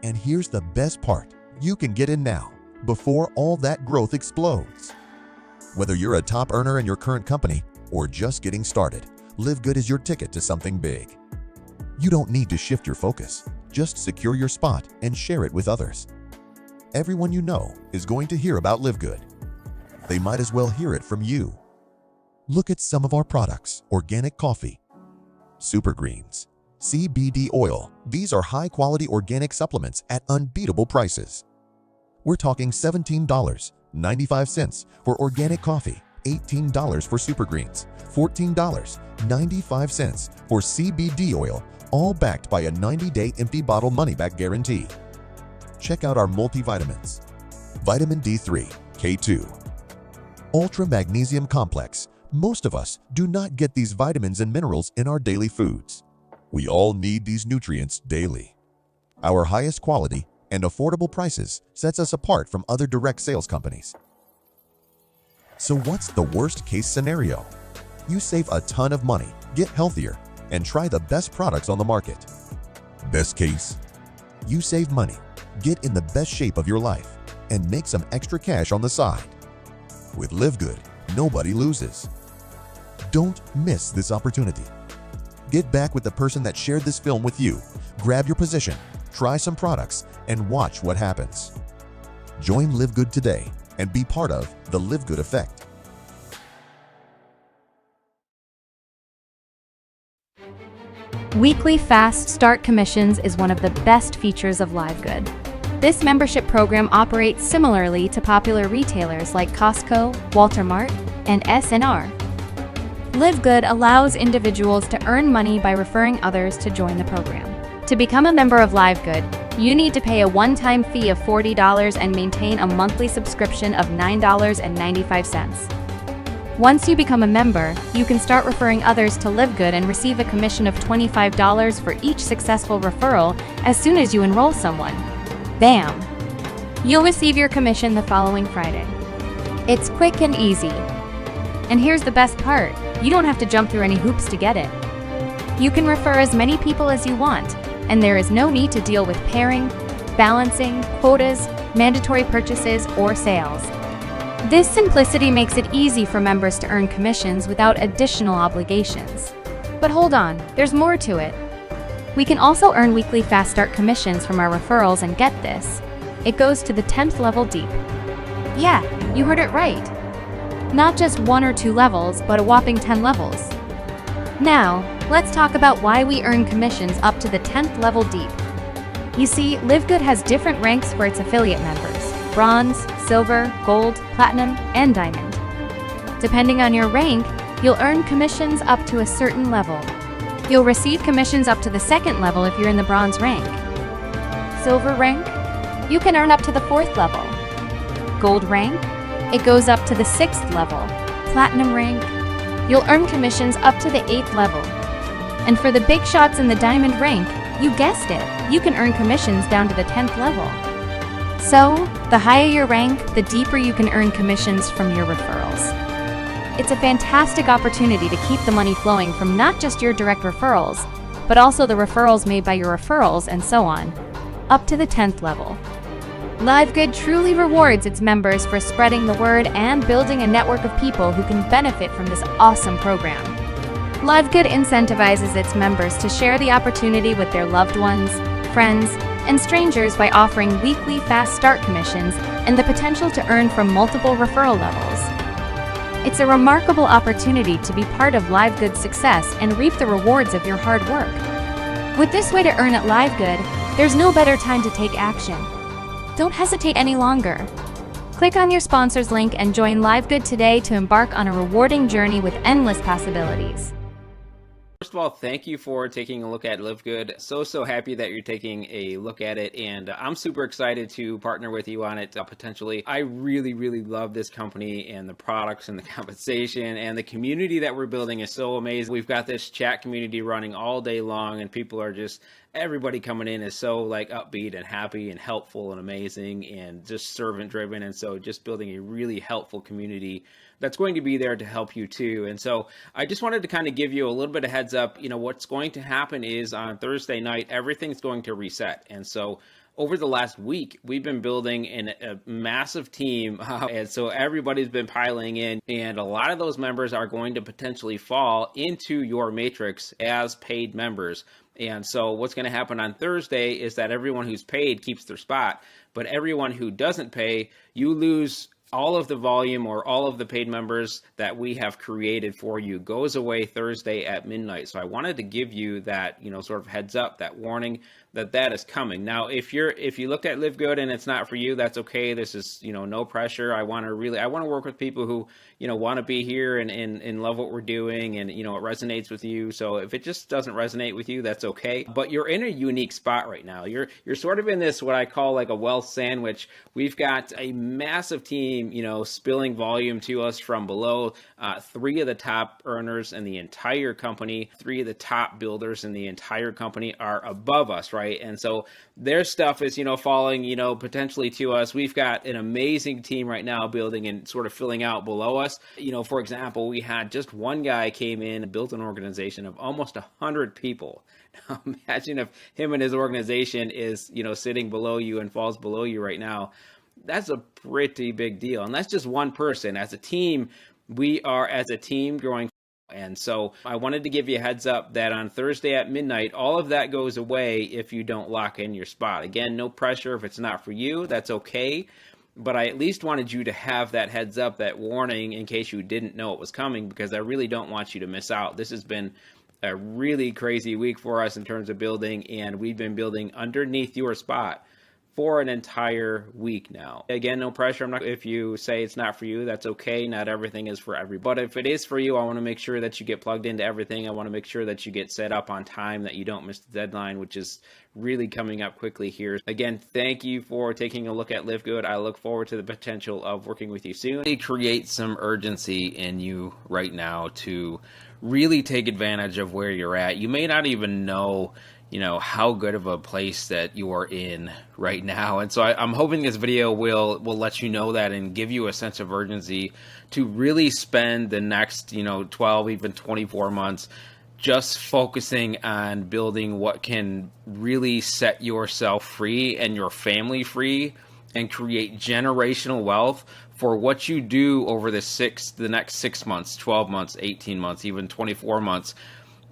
And here's the best part. You can get in now, before all that growth explodes. Whether you're a top earner in your current company or just getting started, LiveGOOD is your ticket to something big. You don't need to shift your focus. Just secure your spot and share it with others. Everyone you know is going to hear about LiveGOOD. They might as well hear it from you. Look at some of our products: organic coffee, super greens, CBD oil. These are high-quality organic supplements at unbeatable prices. We're talking $17.95 for organic coffee, $18 for super greens, $14.95 for CBD oil, all backed by a 90-day empty bottle money-back guarantee. Check out our multivitamins. Vitamin D3, K2, Ultra Magnesium Complex. Most of us do not get these vitamins and minerals in our daily foods. We all need these nutrients daily. Our highest quality and affordable prices sets us apart from other direct sales companies. So what's the worst case scenario? You save a ton of money, get healthier, and try the best products on the market. Best case, you save money, get in the best shape of your life, and make some extra cash on the side. With LiveGOOD, nobody loses. Don't miss this opportunity. Get back with the person that shared this film with you, grab your position, try some products, and watch what happens. Join LiveGOOD today and be part of the LiveGOOD effect. Weekly fast start commissions is one of the best features of LiveGOOD. This membership program operates similarly to popular retailers like Costco, Walter Mart, and S&R. LiveGOOD allows individuals to earn money by referring others to join the program. To become a member of LiveGOOD, you need to pay a one-time fee of $40 and maintain a monthly subscription of $9.95. Once you become a member, you can start referring others to LiveGOOD and receive a commission of $25 for each successful referral as soon as you enroll someone. Bam! You'll receive your commission the following Friday. It's quick and easy. And here's the best part, you don't have to jump through any hoops to get it. You can refer as many people as you want, and there is no need to deal with pairing, balancing, quotas, mandatory purchases, or sales. This simplicity makes it easy for members to earn commissions without additional obligations. But hold on, there's more to it. We can also earn weekly fast start commissions from our referrals, and get this, it goes to the 10th level deep. Yeah, you heard it right. Not just 1 or 2 levels, but a whopping 10 levels. Now, let's talk about why we earn commissions up to the 10th level deep. You see, LiveGOOD has different ranks for its affiliate members: bronze, silver, gold, platinum, and diamond. Depending on your rank, you'll earn commissions up to a certain level. You'll receive commissions up to the 2nd level if you're in the bronze rank. Silver rank, you can earn up to the 4th level. Gold rank, it goes up to the 6th level. Platinum rank, you'll earn commissions up to the 8th level. And for the big shots in the diamond rank, you guessed it, you can earn commissions down to the 10th level. So, the higher your rank, the deeper you can earn commissions from your referrals. It's a fantastic opportunity to keep the money flowing from not just your direct referrals, but also the referrals made by your referrals, and so on, up to the 10th level. LiveGOOD truly rewards its members for spreading the word and building a network of people who can benefit from this awesome program. LiveGOOD incentivizes its members to share the opportunity with their loved ones, friends, and strangers by offering weekly fast start commissions and the potential to earn from multiple referral levels. It's a remarkable opportunity to be part of LiveGOOD's success and reap the rewards of your hard work. With this way to earn at LiveGOOD, there's no better time to take action. Don't hesitate any longer. Click on your sponsor's link and join LiveGOOD today to embark on a rewarding journey with endless possibilities. First of all, thank you for taking a look at LiveGOOD. So happy that you're taking a look at it, and I'm super excited to partner with you on it potentially. I really love this company, and the products and the compensation and the community that we're building is so amazing. We've got this chat community running all day long, and people are just, everybody coming in is so like upbeat and happy and helpful and amazing and just servant driven. And so just building a really helpful community that's going to be there to help you too. And so I just wanted to kind of give you a little bit of heads up. You know, what's going to happen is on Thursday night, everything's going to reset. And so over the last week, we've been building a massive team. And so everybody's been piling in, and a lot of those members are going to potentially fall into your matrix as paid members. And so what's going to happen on Thursday is that everyone who's paid keeps their spot, but everyone who doesn't pay, you lose all of the volume or all of the paid members that we have created for you goes away Thursday at midnight. So I wanted to give you that, sort of heads up, that warning that that is coming. Now, if you looked at Live Good and it's not for you, that's okay. This is, no pressure. I want to work with people who, want to be here and love what we're doing, and, it resonates with you. So if it just doesn't resonate with you, that's okay. But you're in a unique spot right now. You're sort of in this, what I call like a wealth sandwich. We've got a massive team, spilling volume to us from below. 3 of the top earners in the entire company, 3 of the top builders in the entire company are above us, right? And so their stuff is, falling, potentially to us. We've got an amazing team right now building and sort of filling out below us. For example, we had just one guy came in and built an organization of almost 100 people. Now, imagine if him and his organization is, sitting below you and falls below you right now. That's a pretty big deal. And that's just one person. As a team, we are, as a team, growing. And so I wanted to give you a heads up that on Thursday at midnight, all of that goes away if you don't lock in your spot. Again, no pressure. If it's not for you, that's okay. But I at least wanted you to have that heads up, that warning, in case you didn't know it was coming, because I really don't want you to miss out. This has been a really crazy week for us in terms of building, and we've been building underneath your spot for an entire week now. Again, no pressure. If you say it's not for you, that's okay. Not everything is for everybody. But if it is for you, I want to make sure that you get plugged into everything. I want to make sure that you get set up on time, that you don't miss the deadline, which is really coming up quickly here. Again, thank you for taking a look at Live Good. I look forward to the potential of working with you soon. It creates some urgency in you right now to really take advantage of where you're at. You may not even know how good of a place that you are in right now. And so I'm hoping this video will let you know that and give you a sense of urgency to really spend the next, 12, even 24 months just focusing on building what can really set yourself free and your family free and create generational wealth for what you do over the next 6 months, 12 months, 18 months, even 24 months.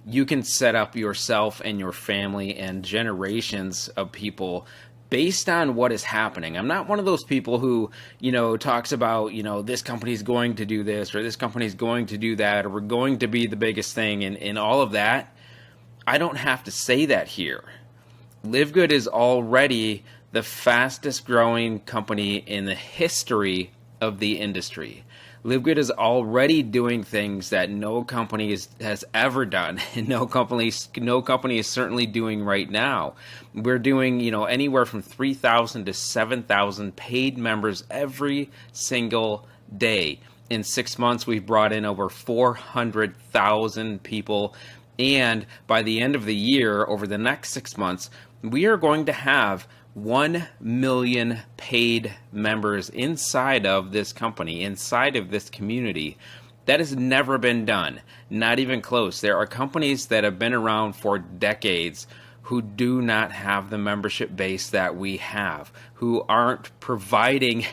You can set up yourself and your family and generations of people based on what is happening. I'm not one of those people who, talks about, this company is going to do this or this company is going to do that or we're going to be the biggest thing and all of that. I don't have to say that here. LiveGood is already the fastest growing company in the history of the industry. LiveGood is already doing things that no company has ever done, and no company is certainly doing right now. We're doing, anywhere from 3,000 to 7,000 paid members every single day. In 6 months, we've brought in over 400,000 people, and by the end of the year, over the next 6 months, we are going to have 1 million paid members inside of this company, inside of this community. That has never been done, not even close. There are companies that have been around for decades who do not have the membership base that we have, who aren't providing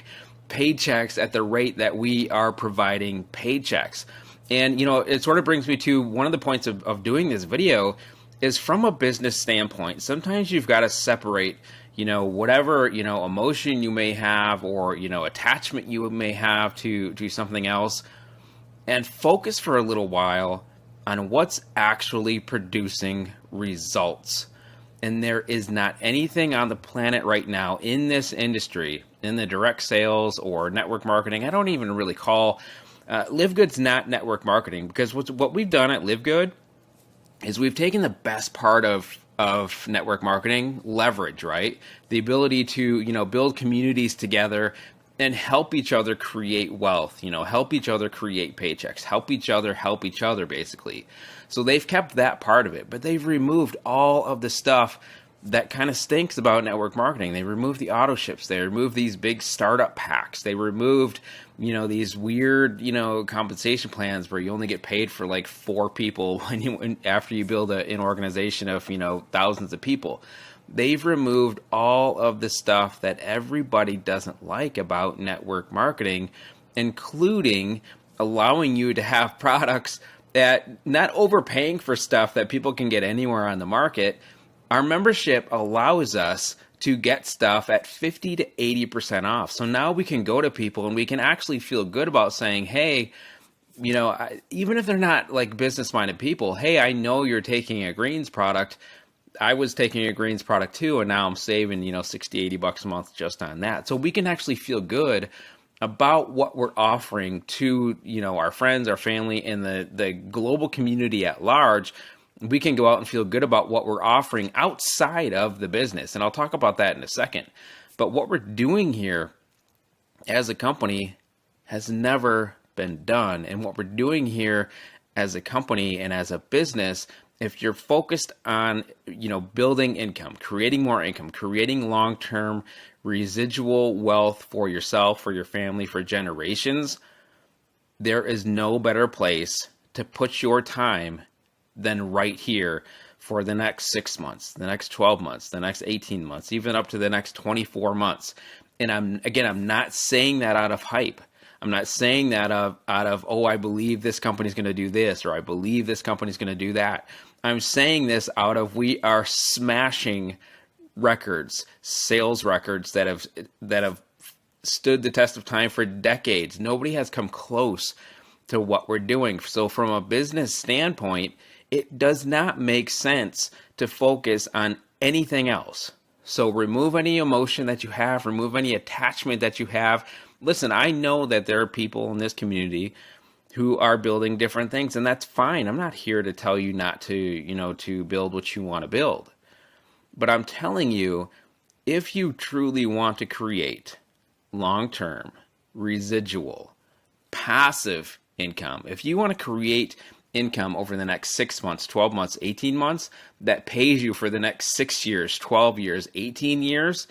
paychecks at the rate that we are providing paychecks. And, it sort of brings me to one of the points of doing this video is from a business standpoint. Sometimes you've got to separate whatever, emotion you may have or, attachment you may have to something else and focus for a little while on what's actually producing results. And there is not anything on the planet right now in this industry, in the direct sales or network marketing. I don't even really call LiveGood's not network marketing, because what we've done at LiveGood is we've taken the best part of network marketing, leverage, right? The ability to, build communities together and help each other create wealth, help each other create paychecks, help each other basically. So they've kept that part of it, but they've removed all of the stuff that kind of stinks about network marketing. They removed the auto ships. They removed these big startup packs. They removed, these weird, compensation plans where you only get paid for like 4 people after you build an organization of, thousands of people. They've removed all of the stuff that everybody doesn't like about network marketing, including allowing you to have products that not overpaying for stuff that people can get anywhere on the market. Our membership allows us to get stuff at 50 to 80% off. So now we can go to people and we can actually feel good about saying, hey, you know, even if they're not like business-minded people, hey, I know you're taking a greens product. I was taking a greens product too, and now I'm saving, you know, 60, 80 bucks a month just on that. So we can actually feel good about what we're offering to, you know, our friends, our family, and the global community at large. We can go out and feel good about what we're offering outside of the business. And I'll talk about that in a second. But what we're doing here as a company has never been done. And what we're doing here as a company and as a business, if you're focused on, you know, building income, creating more income, creating long-term residual wealth for yourself, for your family, for generations, there is no better place to put your time than right here for the next 6 months, the next 12 months, the next 18 months, even up to the next 24 months. And I'm not saying that out of hype. I'm not saying that out of, oh, I believe this company's going to do this, or I believe this company's going to do that. I'm saying this out of, we are smashing records, sales records that have stood the test of time for decades. Nobody has come close to what we're doing. So from a business standpoint, it does not make sense to focus on anything else. So remove any emotion that you have, remove any attachment that you have. Listen, I know that there are people in this community who are building different things, and that's fine. I'm not here to tell you not to, you know, to build what you want to build. But I'm telling you, if you truly want to create long-term, residual, passive income, if you want to create income over the next 6 months, 12 months, 18 months, that pays you for the next 6 years, 12 years, 18 years,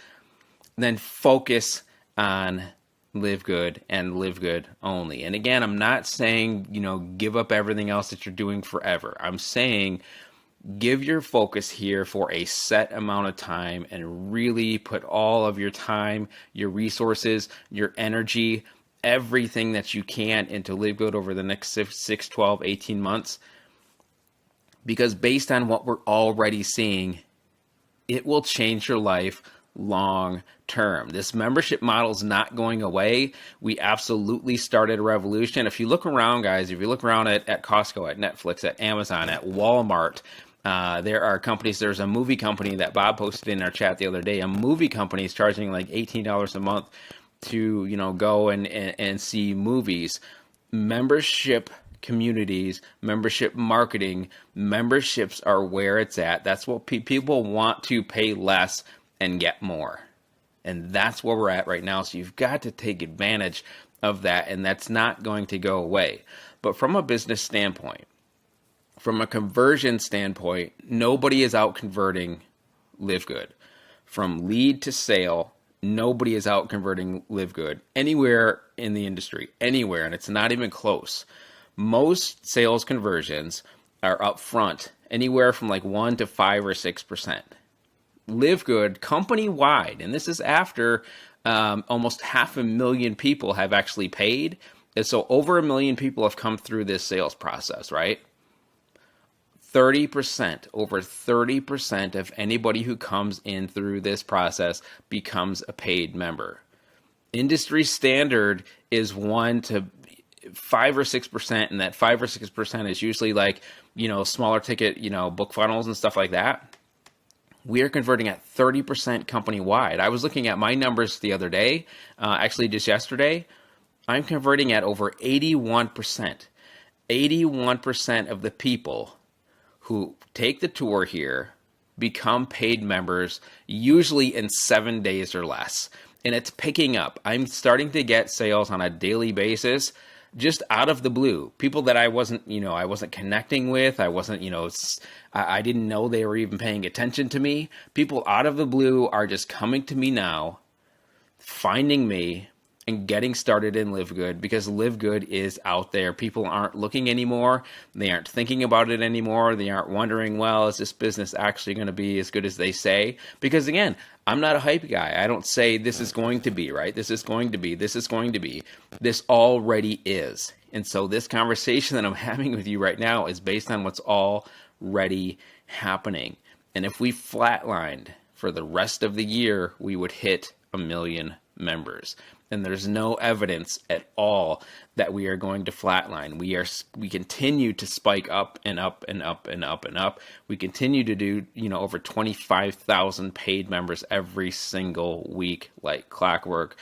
then focus on LiveGOOD and LiveGOOD only. And again, I'm not saying, you know, give up everything else that you're doing forever. I'm saying give your focus here for a set amount of time and really put all of your time, your resources, your energy, everything that you can into LiveGOOD over the next 6, 12, 18 months. Because based on what we're already seeing, it will change your life long term. This membership model is not going away. We absolutely started a revolution. If you look around, guys, if you look around at Costco, at Netflix, at Amazon, at Walmart, there are companies. There's a movie company that Bob posted in our chat the other day. A movie company is charging like $18 a month to, you know, go and see movies. Membership communities, membership marketing, memberships are where it's at. That's what people want, to pay less and get more. And that's where we're at right now. So you've got to take advantage of that, and that's not going to go away. But from a business standpoint, from a conversion standpoint, nobody is out converting LiveGOOD. From lead to sale, nobody is out converting LiveGOOD anywhere in the industry, anywhere, and it's not even close. Most sales conversions are up front, anywhere from like 1 to 5 or 6%. LiveGOOD company-wide, and this is after almost 500,000 people have actually paid. And so over 1 million people have come through this sales process, right? 30%, over 30% of anybody who comes in through this process becomes a paid member. Industry standard is 1 to 5 or 6%, and that 5 or 6% is usually like, you know, smaller ticket, you know, book funnels and stuff like that. We are converting at 30% company-wide. I was looking at my numbers the other day, actually just yesterday. I'm converting at over 81%. 81% of the people who take the tour here become paid members, usually in 7 days or less. And it's picking up. I'm starting to get sales on a daily basis, just out of the blue. People that I wasn't connecting with. I wasn't, I didn't know they were even paying attention to me. People out of the blue are just coming to me now, finding me, and getting started in LiveGOOD, because LiveGOOD is out there. People aren't looking anymore. They aren't thinking about it anymore. They aren't wondering, well, is this business actually going to be as good as they say? Because again, I'm not a hype guy. I don't say this is going to be, right? This is going to be, this is going to be. This already is. And so this conversation that I'm having with you right now is based on what's already happening. And if we flatlined for the rest of the year, we would hit 1 million members. And there's no evidence at all that we are going to flatline. We continue to spike up and up and up and up and up. We continue to do, over 25,000 paid members every single week, like clockwork,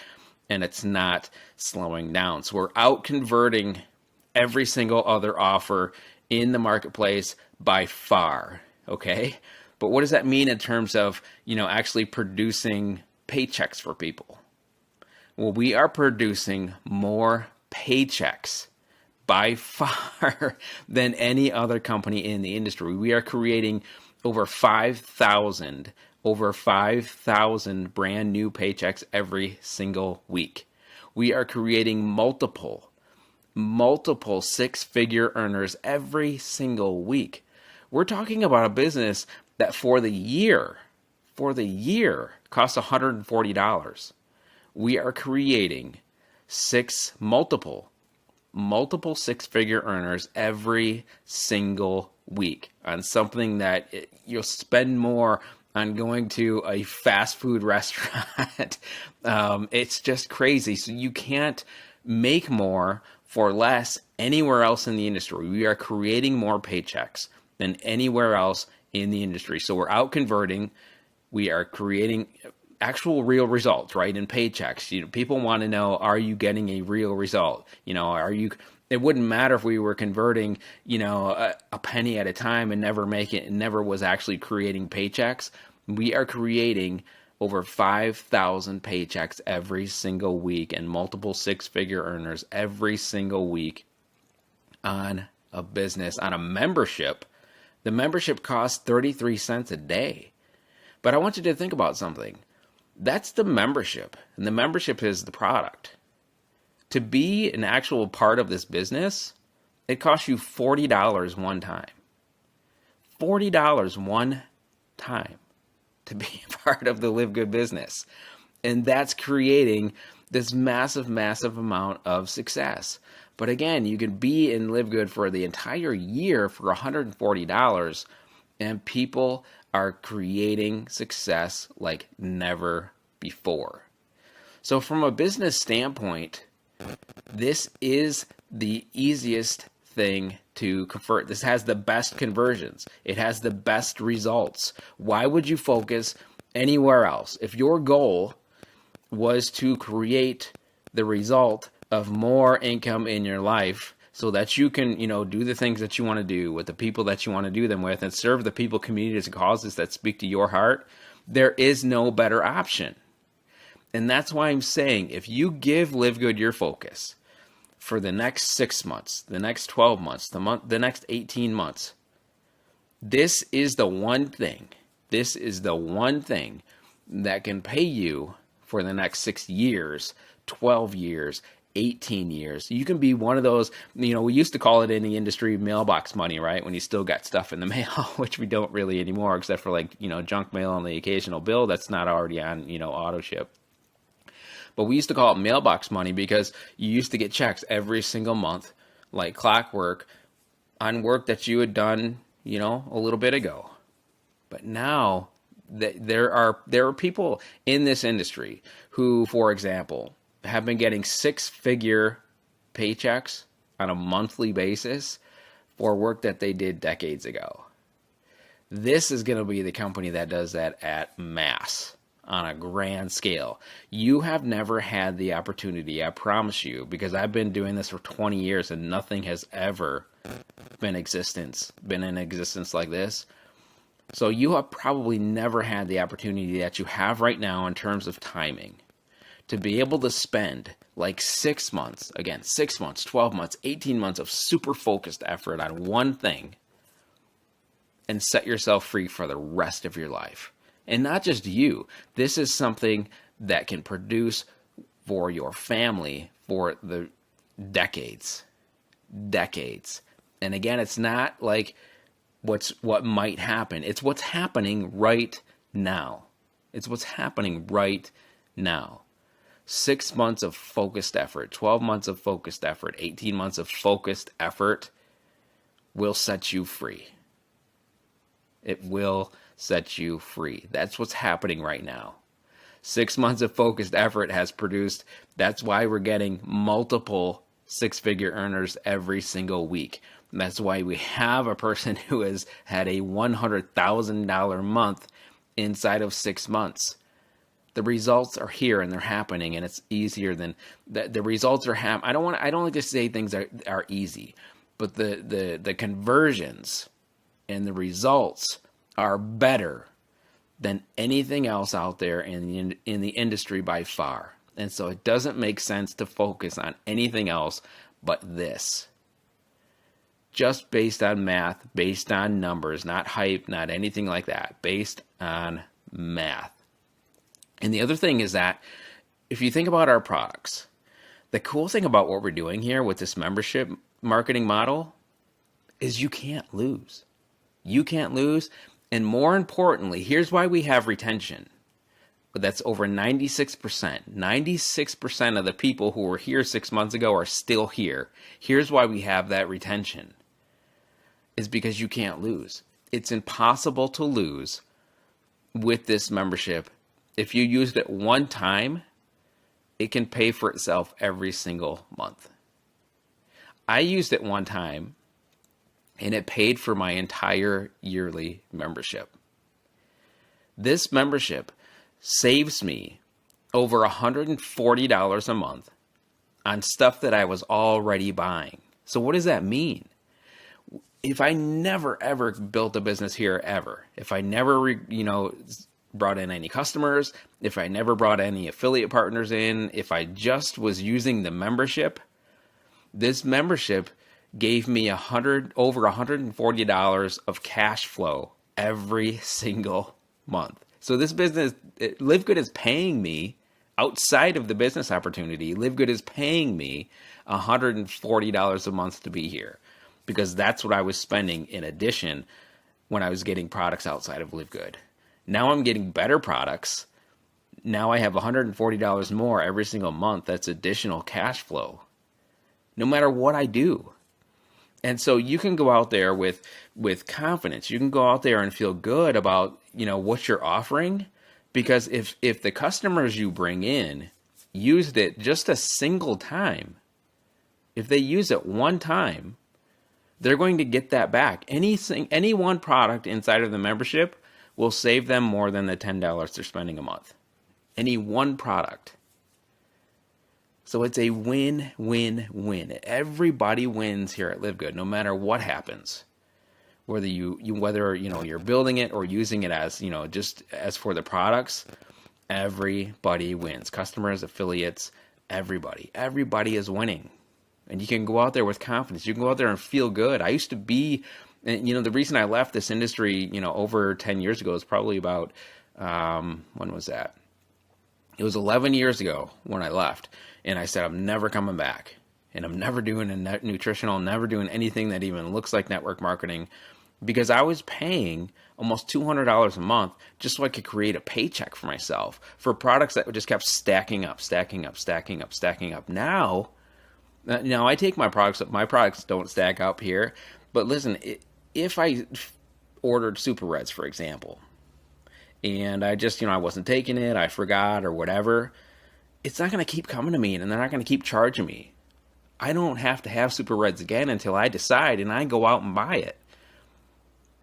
and it's not slowing down. So we're out converting every single other offer in the marketplace by far, okay? But what does that mean in terms of, actually producing paychecks for people? Well, we are producing more paychecks by far than any other company in the industry. We are creating over 5,000 brand new paychecks every single week. We are creating multiple six-figure earners every single week. We're talking about a business that for the year costs $140. We are creating multiple six-figure earners every single week on something that you'll spend more on going to a fast food restaurant. It's just crazy. So you can't make more for less anywhere else in the industry. We are creating more paychecks than anywhere else in the industry. So we're out converting. We are creating actual real results, right? In paychecks, people want to know, are you getting a real result? It wouldn't matter if we were converting, a penny at a time and never was actually creating paychecks. We are creating over 5,000 paychecks every single week and multiple six-figure earners every single week on a business, on a membership. The membership costs 33 cents a day. But I want you to think about something. That's the membership, and the membership is the product. To be an actual part of this business, it costs you $40 one time. $40 one time to be a part of the Live Good business. And that's creating this massive, massive amount of success. But again, you can be in Live Good for the entire year for $140, and people are creating success like never before. So from a business standpoint, this is the easiest thing to convert. This has the best conversions. It has the best results. Why would you focus anywhere else? If your goal was to create the result of more income in your life so that you can, do the things that you want to do with the people that you want to do them with and serve the people, communities, and causes that speak to your heart, there is no better option. And that's why I'm saying, if you give Live Good your focus for the next 6 months, the next 12 months, the next 18 months, this is the one thing that can pay you for the next 6 years, 12 years, 18 years. You can be one of those, we used to call it in the industry mailbox money, right? When you still got stuff in the mail, which we don't really anymore, except for junk mail and the occasional bill that's not already on, auto ship. But we used to call it mailbox money because you used to get checks every single month, like clockwork, on work that you had done, a little bit ago. But now there are people in this industry who, for example, have been getting six-figure paychecks on a monthly basis for work that they did decades ago. This is going to be the company that does that at mass on a grand scale. You have never had the opportunity, I promise you, because I've been doing this for 20 years and nothing has ever been in existence like this. So you have probably never had the opportunity that you have right now in terms of timing to be able to spend like 6 months, 12 months, 18 months of super focused effort on one thing and set yourself free for the rest of your life. And not just you. This is something that can produce for your family for the decades. And again, it's not like what might happen. It's what's happening right now. 6 months of focused effort, 12 months of focused effort, 18 months of focused effort will set you free. It will set you free. That's what's happening right now. 6 months of focused effort has produced. That's why we're getting multiple six-figure earners every single week. And that's why we have a person who has had a $100,000 month inside of 6 months. The results are here and they're happening, and it's easier than the results are I don't like to say things are easy, but the conversions and the results are better than anything else out there in the industry by far. And so it doesn't make sense to focus on anything else but this. Just based on math, based on numbers, not hype, not anything like that, based on math. And the other thing is that if you think about our products, the cool thing about what we're doing here with this membership marketing model is you can't lose. You can't lose. And more importantly, here's why we have retention. That's over 96%. 96% of the people who were here 6 months ago are still here. Here's why we have that retention. Is because you can't lose. It's impossible to lose with this membership. If you used it one time, it can pay for itself every single month. I used it one time, and it paid for my entire yearly membership. This membership saves me over $140 a month on stuff that I was already buying. So what does that mean? If I never ever built a business here ever, if I never brought in any customers, if I never brought any affiliate partners in, if I just was using the membership, this membership gave me over $140 of cash flow every single month. So this business, LiveGood is paying me outside of the business opportunity. LiveGood is paying me $140 a month to be here because that's what I was spending in addition when I was getting products outside of LiveGood. Now I'm getting better products. Now I have $140 more every single month. That's additional cash flow, no matter what I do. And so you can go out there with confidence. You can go out there and feel good about, what you're offering, because if the customers you bring in used it just a single time, if they use it one time, they're going to get that back. Any one product inside of the membership will save them more than the $10 they're spending a month. Any one product. So it's a win-win-win. Everybody wins here at LiveGood, no matter what happens. Whether you're building it or using it as, just as for the products, everybody wins. Customers, affiliates, everybody. Everybody is winning. And you can go out there with confidence. You can go out there and feel good. I used to be, the reason I left this industry, over 10 years ago is probably about, when was that? It was 11 years ago when I left. And I said, I'm never coming back. And I'm never doing a nutritional, never doing anything that even looks like network marketing, because I was paying almost $200 a month just so I could create a paycheck for myself for products that just kept stacking up. Now I take my products up. My products don't stack up here. But listen, if I ordered Super Reds, for example, and I just, I wasn't taking it, I forgot or whatever, it's not going to keep coming to me, and they're not going to keep charging me. I don't have to have Super Reds again until I decide and I go out and buy it.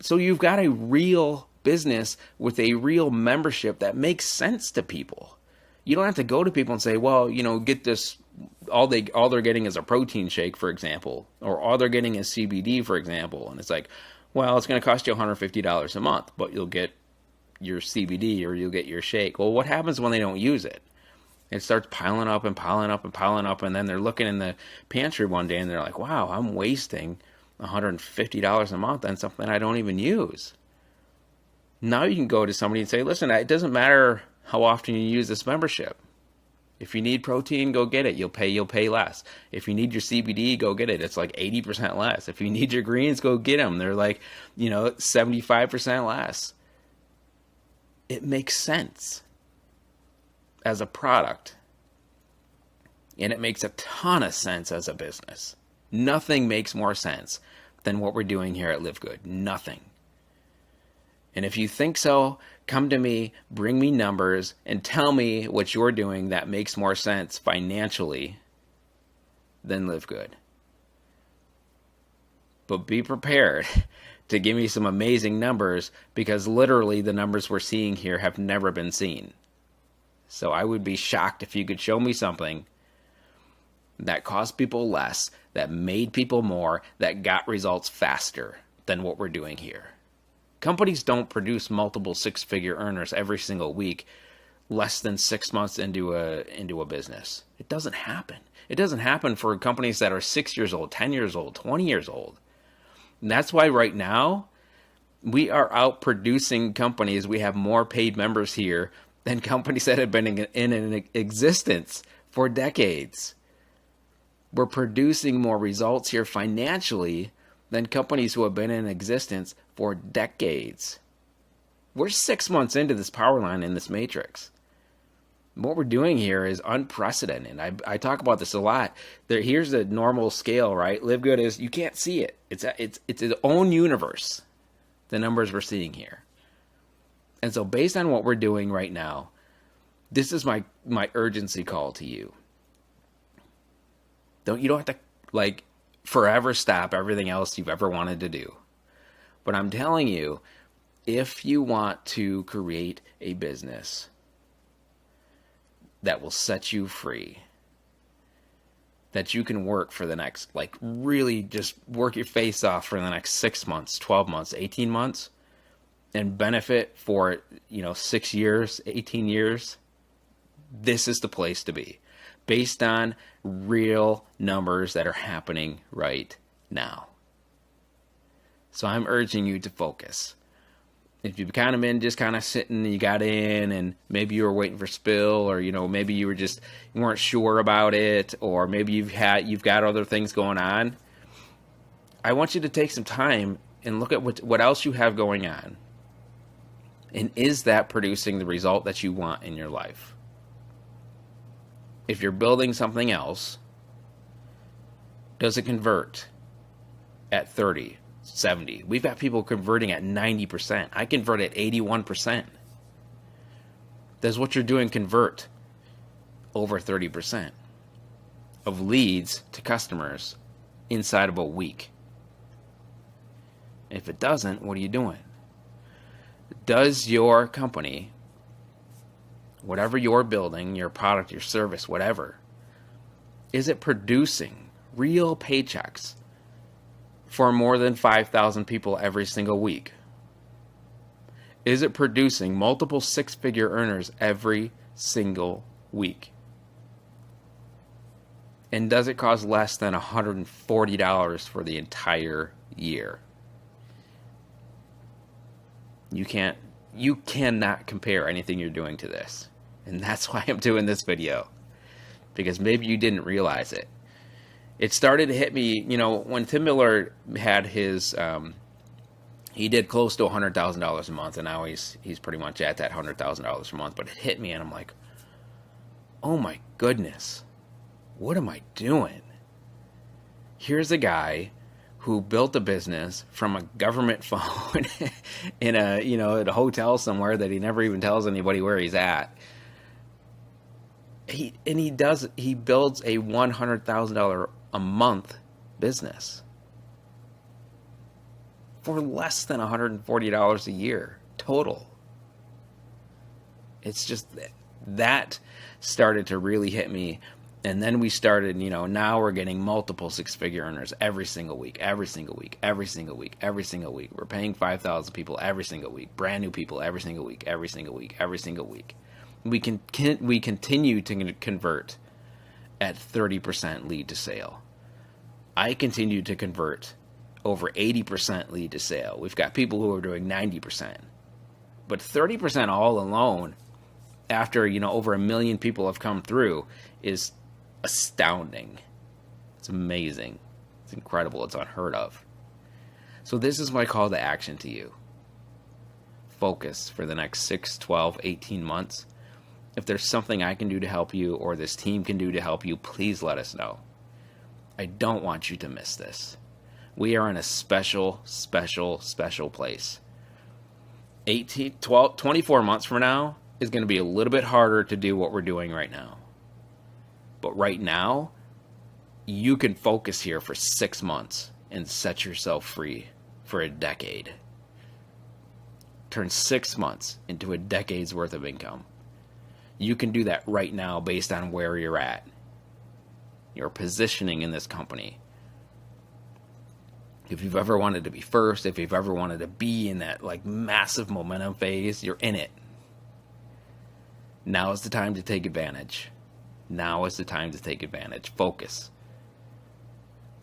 So you've got a real business with a real membership that makes sense to people. You don't have to go to people and say, well, get this. All they're getting is a protein shake, for example, or all they're getting is CBD, for example. And it's like, well, it's going to cost you $150 a month, but you'll get your CBD or you'll get your shake. Well, what happens when they don't use it? It starts piling up and piling up and piling up, and then they're looking in the pantry one day and they're like, wow, I'm wasting $150 a month on something I don't even use. Now you can go to somebody and say, listen, it doesn't matter how often you use this membership. If you need protein, go get it. You'll pay less. If you need your CBD, go get it. It's like 80% less. If you need your greens, go get them. They're like, 75% less. It makes sense as a product. And it makes a ton of sense as a business. Nothing makes more sense than what we're doing here at LiveGood. Nothing. And if you think so, come to me, bring me numbers, and tell me what you're doing that makes more sense financially than LiveGOOD. But be prepared to give me some amazing numbers, because literally the numbers we're seeing here have never been seen. So I would be shocked if you could show me something that cost people less, that made people more, that got results faster than what we're doing here. Companies don't produce multiple six-figure earners every single week less than 6 months into a business. It doesn't happen. It doesn't happen for companies that are 6 years old, 10 years old, 20 years old. And that's why right now we are out producing companies. We have more paid members here than companies that have been in existence for decades. We're producing more results here financially than companies who have been in existence for decades. We're 6 months into this power line in this matrix. What we're doing here is unprecedented. I talk about this a lot. Here's the normal scale, right? LiveGOOD is, you can't see it. It's its own universe, the numbers we're seeing here. And so based on what we're doing right now, this is my urgency call to you. You don't have to like forever stop everything else you've ever wanted to do. But I'm telling you, if you want to create a business that will set you free, that you can work for the next, like really just work your face off for the next 6 months, 12 months, 18 months, and benefit for, 6 years, 18 years, this is the place to be, based on real numbers that are happening right now. So I'm urging you to focus. If you've kind of been just kind of sitting, you got in, and maybe you were waiting for spill, or maybe you weren't sure about it, or maybe you've got other things going on, I want you to take some time and look at what else you have going on. And is that producing the result that you want in your life? If you're building something else, does it convert at 30, 70? We've got people converting at 90%. I convert at 81%. Does what you're doing convert over 30% of leads to customers inside of a week? If it doesn't, what are you doing? Does your company, whatever you're building, your product, your service, whatever, is it producing real paychecks for more than 5,000 people every single week? Is it producing multiple six-figure earners every single week? And does it cost less than $140 for the entire year? You cannot compare anything you're doing to this. And that's why I'm doing this video, because maybe you didn't realize it. It started to hit me, when Tim Miller had his, he did close to $100,000 a month, and now he's pretty much at that $100,000 a month. But it hit me, and I'm like, oh my goodness, what am I doing? Here's a guy who built a business from a government phone in at a hotel somewhere that he never even tells anybody where he's at. He builds a $100,000 a month business for less than $140 a year total. It's just that started to really hit me. And then we started, now we're getting multiple six-figure earners every single week. We're paying 5,000 people every single week. Brand new people every single week. We continue to convert at 30% lead to sale. I continue to convert over 80% lead to sale. We've got people who are doing 90%. But 30% all alone, after, over 1 million people have come through, is astounding. It's amazing. It's incredible. It's unheard of. So this is my call to action to you. Focus for the next 6, 12, 18 months. If there's something I can do to help you, or this team can do to help you, please let us know. I don't want you to miss this. We are in a special, special, special place. 18, 12, 24 months from now is going to be a little bit harder to do what we're doing right now. But right now, you can focus here for 6 months and set yourself free for a decade. Turn 6 months into a decade's worth of income. You can do that right now based on where you're at. Your positioning in this company. If you've ever wanted to be first, if you've ever wanted to be in that like massive momentum phase, you're in it. Now is the time to take advantage. Now is the time to take advantage. Focus.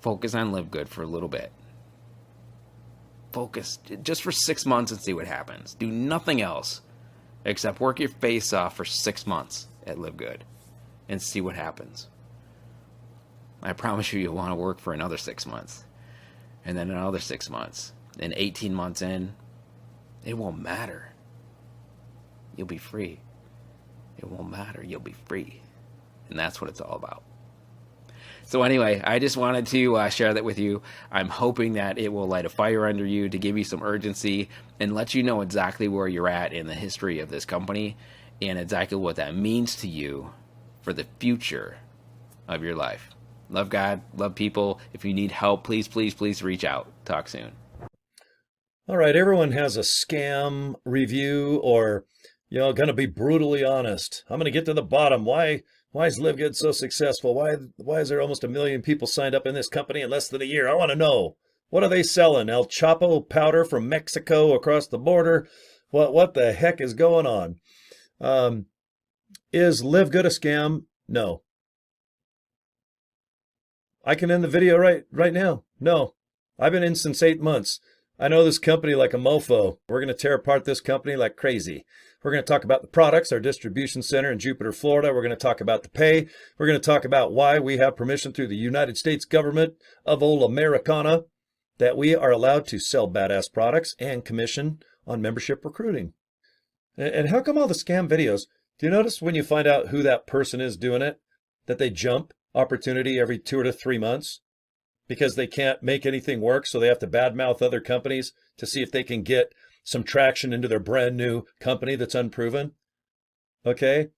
Focus on LiveGOOD for a little bit. Focus just for 6 months and see what happens. Do nothing else except work your face off for 6 months at LiveGOOD and see what happens. I promise you, you'll want to work for another 6 months. And then another 6 months. And 18 months in, it won't matter. You'll be free. It won't matter. You'll be free. And that's what it's all about. So anyway, I just wanted to share that with you. I'm hoping that it will light a fire under you to give you some urgency and let you know exactly where you're at in the history of this company and exactly what that means to you for the future of your life. Love God, love people. If you need help, please, please, please reach out. Talk soon. All right, everyone has a scam review or, going to be brutally honest. I'm going to get to the bottom. Why is LiveGOOD so successful? Why is there almost 1 million people signed up in this company in less than a year? I want to know. What are they selling? El Chapo powder from Mexico across the border? What the heck is going on? Is LiveGOOD a scam? No. I can end the video right now. No. I've been in since 8 months. I know this company like a mofo. We're going to tear apart this company like crazy. We're going to talk about the products, our distribution center in Jupiter, Florida. We're going to talk about the pay. We're going to talk about why we have permission through the United States government of old Americana that we are allowed to sell badass products and commission on membership recruiting. And how come all the scam videos, do you notice when you find out who that person is doing it, that they jump opportunity every 2 to 3 months because they can't make anything work, so they have to badmouth other companies to see if they can get some traction into their brand new company that's unproven? Okay,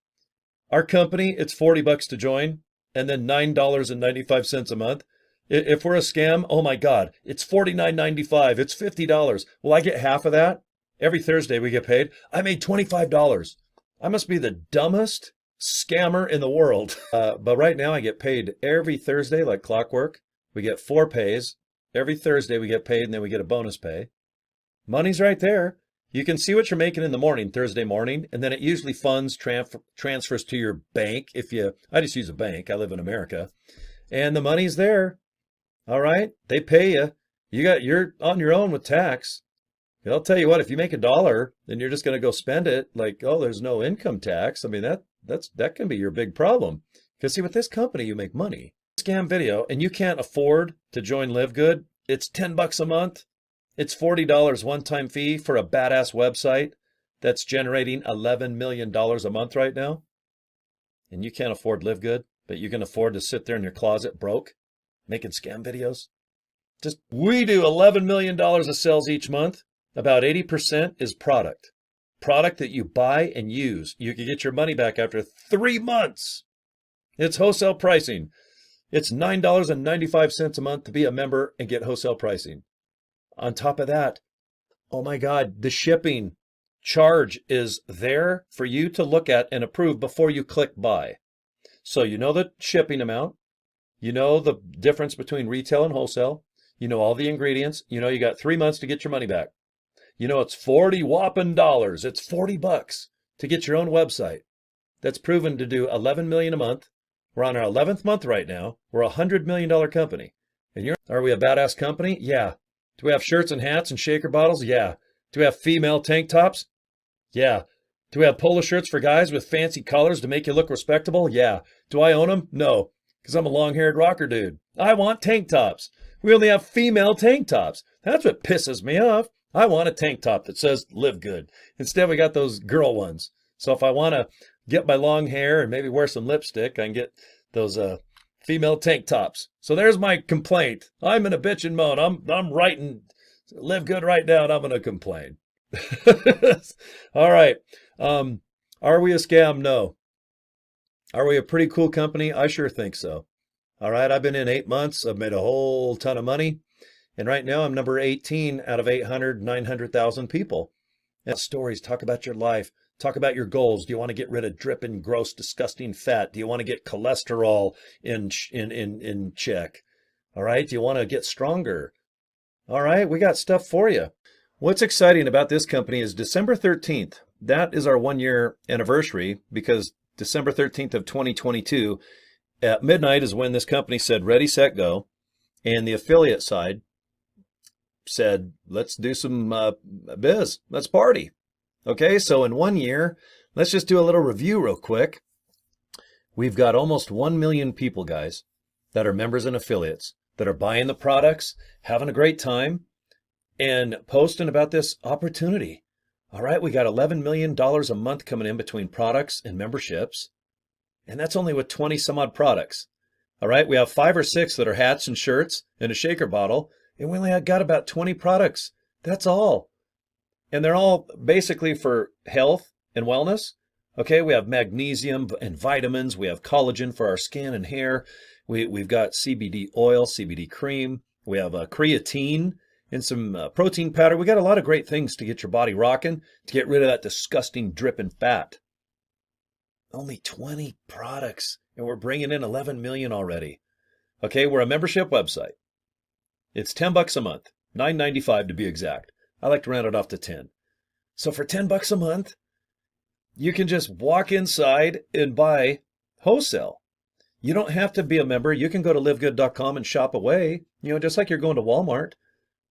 our company, it's $40 to join and then $9.95 a month. If we're a scam, oh my God, it's $49.95, it's $50. Well, I get half of that. Every Thursday we get paid. I made $25. I must be the dumbest scammer in the world. But right now I get paid every Thursday like clockwork. We get 4 pays. Every Thursday we get paid and then we get a bonus pay. Money's right there. You can see what you're making in the morning, Thursday morning, and then it usually funds transfers to your bank. I just use a bank. I live in America. And the money's there. All right. They pay you. You're on your own with tax. I'll tell you what, if you make $1, then you're just going to go spend it like, oh, there's no income tax. I mean, that can be your big problem. Because see, with this company, you make money. Scam video, and you can't afford to join LiveGOOD. It's $10 a month. It's $40 one-time fee for a badass website that's generating $11 million a month right now. And you can't afford LiveGOOD, but you can afford to sit there in your closet broke, making scam videos. We do $11 million of sales each month. About 80% is product that you buy and use. You can get your money back after 3 months. It's wholesale pricing. It's $9.95 a month to be a member and get wholesale pricing. On top of that, oh my God, the shipping charge is there for you to look at and approve before you click buy. So you know the shipping amount. You know the difference between retail and wholesale. You know all the ingredients. You know you got 3 months to get your money back. You know, it's $40 whopping dollars. It's $40 to get your own website. That's proven to do 11 million a month. We're on our 11th month right now. We're a $100 million company. And are we a badass company? Yeah. Do we have shirts and hats and shaker bottles? Yeah. Do we have female tank tops? Yeah. Do we have polo shirts for guys with fancy colors to make you look respectable? Yeah. Do I own them? No, because I'm a long-haired rocker dude. I want tank tops. We only have female tank tops. That's what pisses me off. I want a tank top that says LiveGOOD. Instead, we got those girl ones. So if I want to get my long hair and maybe wear some lipstick, I can get those female tank tops. So there's my complaint. I'm in a bitch and moan. I'm writing LiveGOOD right now, and I'm going to complain. All right. Are we a scam? No. Are we a pretty cool company? I sure think so. All right. I've been in 8 months. I've made a whole ton of money. And right now I'm number 18 out of 800, 900,000 people. And stories, talk about your life. Talk about your goals. Do you want to get rid of dripping, gross, disgusting fat? Do you want to get cholesterol in check? All right. Do you want to get stronger? All right. We got stuff for you. What's exciting about this company is December 13th. That is our 1 year anniversary, because December 13th of 2022 at midnight is when this company said, ready, set, go. And the affiliate side said, let's do some biz. Let's party. Okay, so in 1 year, let's just do a little review real quick. We've got almost 1 million people, guys, that are members and affiliates, that are buying the products, having a great time, and posting about this opportunity. All right, we got $11 million a month coming in between products and memberships, and that's only with 20 some odd products. All right, we have 5 or 6 that are hats and shirts and a shaker bottle, and we only got about 20 products. That's all. And they're all basically for health and wellness. Okay, we have magnesium and vitamins. We have collagen for our skin and hair. We've got CBD oil, CBD cream. We have creatine and some protein powder. We got a lot of great things to get your body rocking, to get rid of that disgusting dripping fat. Only 20 products, and we're bringing in 11 million already. Okay, we're a membership website. It's $10 a month, $9.95 to be exact. I like to round it off to 10. So for $10 a month, you can just walk inside and buy wholesale. You don't have to be a member. You can go to livegood.com and shop away, just like you're going to Walmart.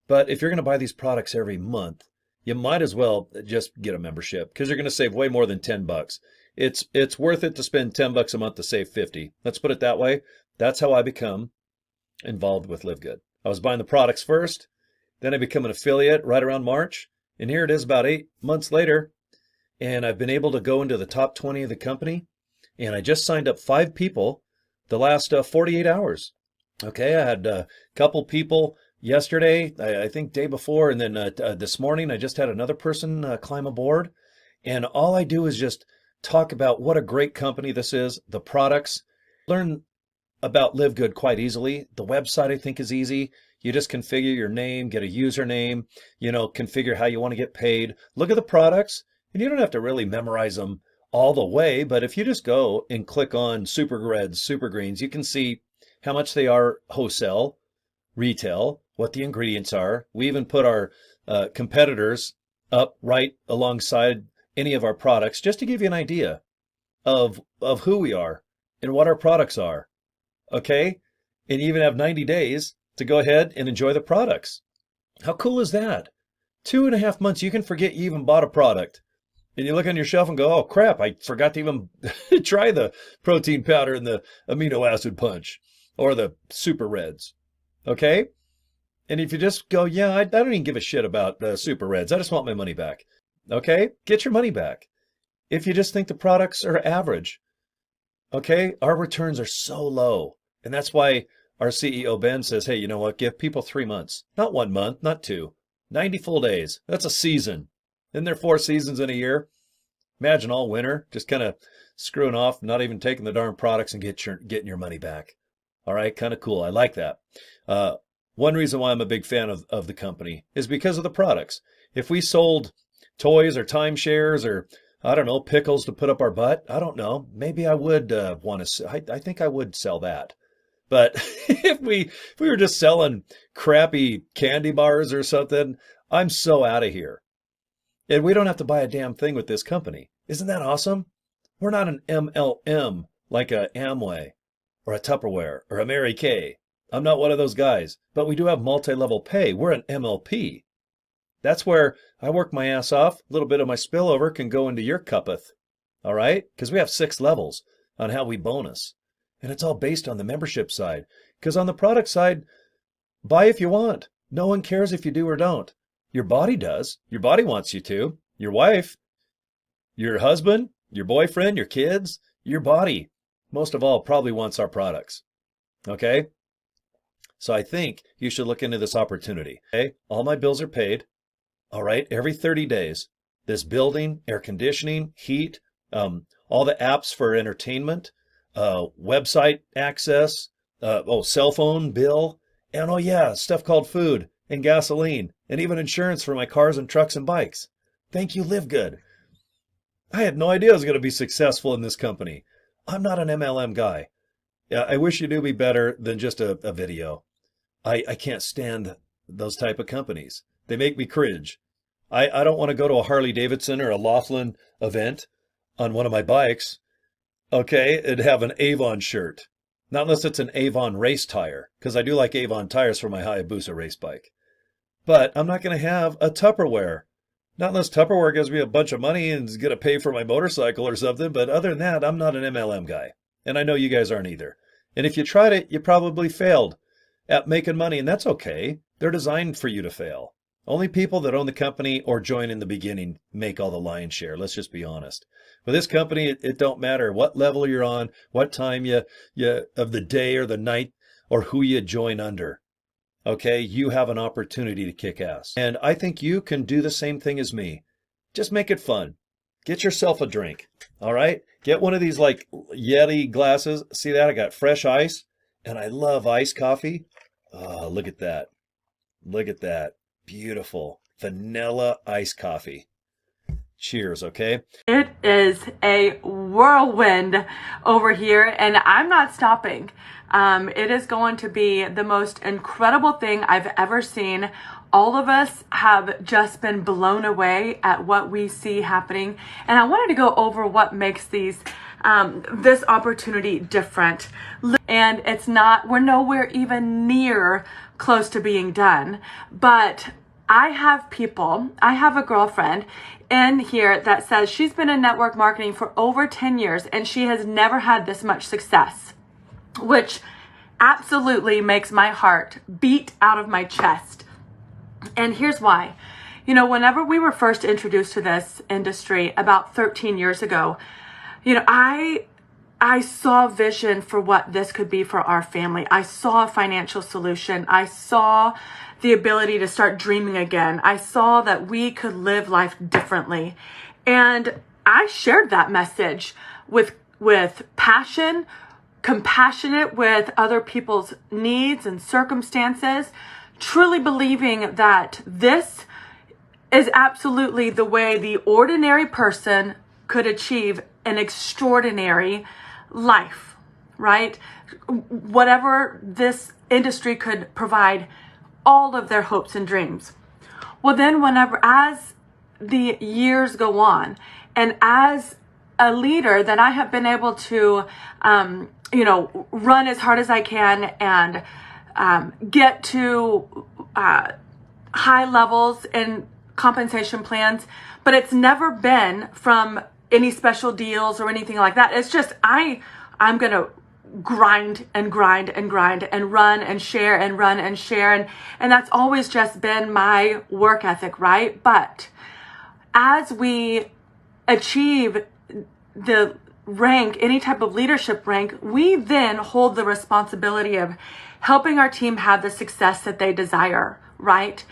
But if you're going to buy these products every month, you might as well just get a membership, because you're going to save way more than $10. It's worth it to spend $10 a month to save 50. Let's put it that way. That's how I become involved with LiveGood. I was buying the products first, then I become an affiliate right around March, and here it is about 8 months later, and I've been able to go into the top 20 of the company, and I just signed up 5 people the last 48 hours. Okay, I had a couple people yesterday, I think day before, and then this morning I just had another person climb aboard, and all I do is just talk about what a great company this is, the products, learn about LiveGood quite easily. The website, I think, is easy. You just configure your name, get a username, configure how you want to get paid. Look at the products, and you don't have to really memorize them all the way, but if you just go and click on Super Reds, Super Greens, you can see how much they are wholesale, retail, what the ingredients are. We even put our competitors up right alongside any of our products, just to give you an idea of who we are and what our products are. Okay? And you even have 90 days to go ahead and enjoy the products. How cool is that? 2.5 months, you can forget you even bought a product. And you look on your shelf and go, oh crap, I forgot to even try the protein powder and the amino acid punch or the Super Reds. Okay? And if you just go, yeah, I don't even give a shit about Super Reds. I just want my money back. Okay? Get your money back. If you just think the products are average. Okay? Our returns are so low. And that's why our CEO, Ben, says, hey, you know what? Give people 3 months. Not 1 month, not 2. 90 full days. That's a season. Isn't there 4 seasons in a year? Imagine all winter, just kind of screwing off, not even taking the darn products and getting your money back. All right, kind of cool. I like that. One reason why I'm a big fan of the company is because of the products. If we sold toys or timeshares or, I don't know, pickles to put up our butt, I don't know. Maybe I would want to, I think I would sell that. But if we were just selling crappy candy bars or something, I'm so out of here. And we don't have to buy a damn thing with this company. Isn't that awesome? We're not an MLM like a Amway or a Tupperware or a Mary Kay. I'm not one of those guys, but we do have multi-level pay. We're an MLP. That's where I work my ass off. A little bit of my spillover can go into your cuppeth. All right? Because we have 6 levels on how we bonus. And it's all based on the membership side. Because on the product side, buy if you want. No one cares if you do or don't. Your body does. Your body wants you to. Your wife, your husband, your boyfriend, your kids, your body, most of all, probably wants our products. Okay? So I think you should look into this opportunity. Okay? All my bills are paid. All right, every 30 days, this building, air conditioning, heat, all the apps for entertainment, website access, cell phone bill, and oh yeah, stuff called food and gasoline, and even insurance for my cars and trucks and bikes. Thank you, LiveGOOD. I had no idea I was going to be successful in this company. I'm not an MLM guy. Yeah, I wish you knew me better than just a video. I can't stand those type of companies. They make me cringe. I don't want to go to a Harley Davidson or a Laughlin event on one of my bikes, okay, and have an Avon shirt. Not unless it's an Avon race tire, because I do like Avon tires for my Hayabusa race bike. But I'm not going to have a Tupperware. Not unless Tupperware gives me a bunch of money and is going to pay for my motorcycle or something. But other than that, I'm not an MLM guy. And I know you guys aren't either. And if you tried it, you probably failed at making money. And that's okay. They're designed for you to fail. Only people that own the company or join in the beginning make all the lion's share. Let's just be honest. With this company, it don't matter what level you're on, what time you of the day or the night, or who you join under. Okay, you have an opportunity to kick ass. And I think you can do the same thing as me. Just make it fun. Get yourself a drink. All right? Get one of these like Yeti glasses. See that? I got fresh ice. And I love iced coffee. Oh, look at that. Look at that. Beautiful. Vanilla iced coffee. Cheers, okay? It is a whirlwind over here, and I'm not stopping. It is going to be the most incredible thing I've ever seen. All of us have just been blown away at what we see happening, and I wanted to go over what makes these this opportunity different. And we're nowhere even near close to being done, but I have a girlfriend in here that says she's been in network marketing for over 10 years and she has never had this much success, which absolutely makes my heart beat out of my chest. And here's why. You know, whenever we were first introduced to this industry about 13 years ago, you know, I saw vision for what this could be for our family. I saw a financial solution. I saw the ability to start dreaming again. I saw that we could live life differently. And I shared that message with passion, compassionate with other people's needs and circumstances, truly believing that this is absolutely the way the ordinary person could achieve an extraordinary life, right? Whatever this industry could provide all of their hopes and dreams. Well, then as the years go on, and as a leader that I have been able to, run as hard as I can and get to high levels in compensation plans, but it's never been from any special deals or anything like that. It's just, I'm going to grind and grind and grind and run and share and run and share. And that's always just been my work ethic, right? But as we achieve the rank, any type of leadership rank, we then hold the responsibility of helping our team have the success that they desire, right?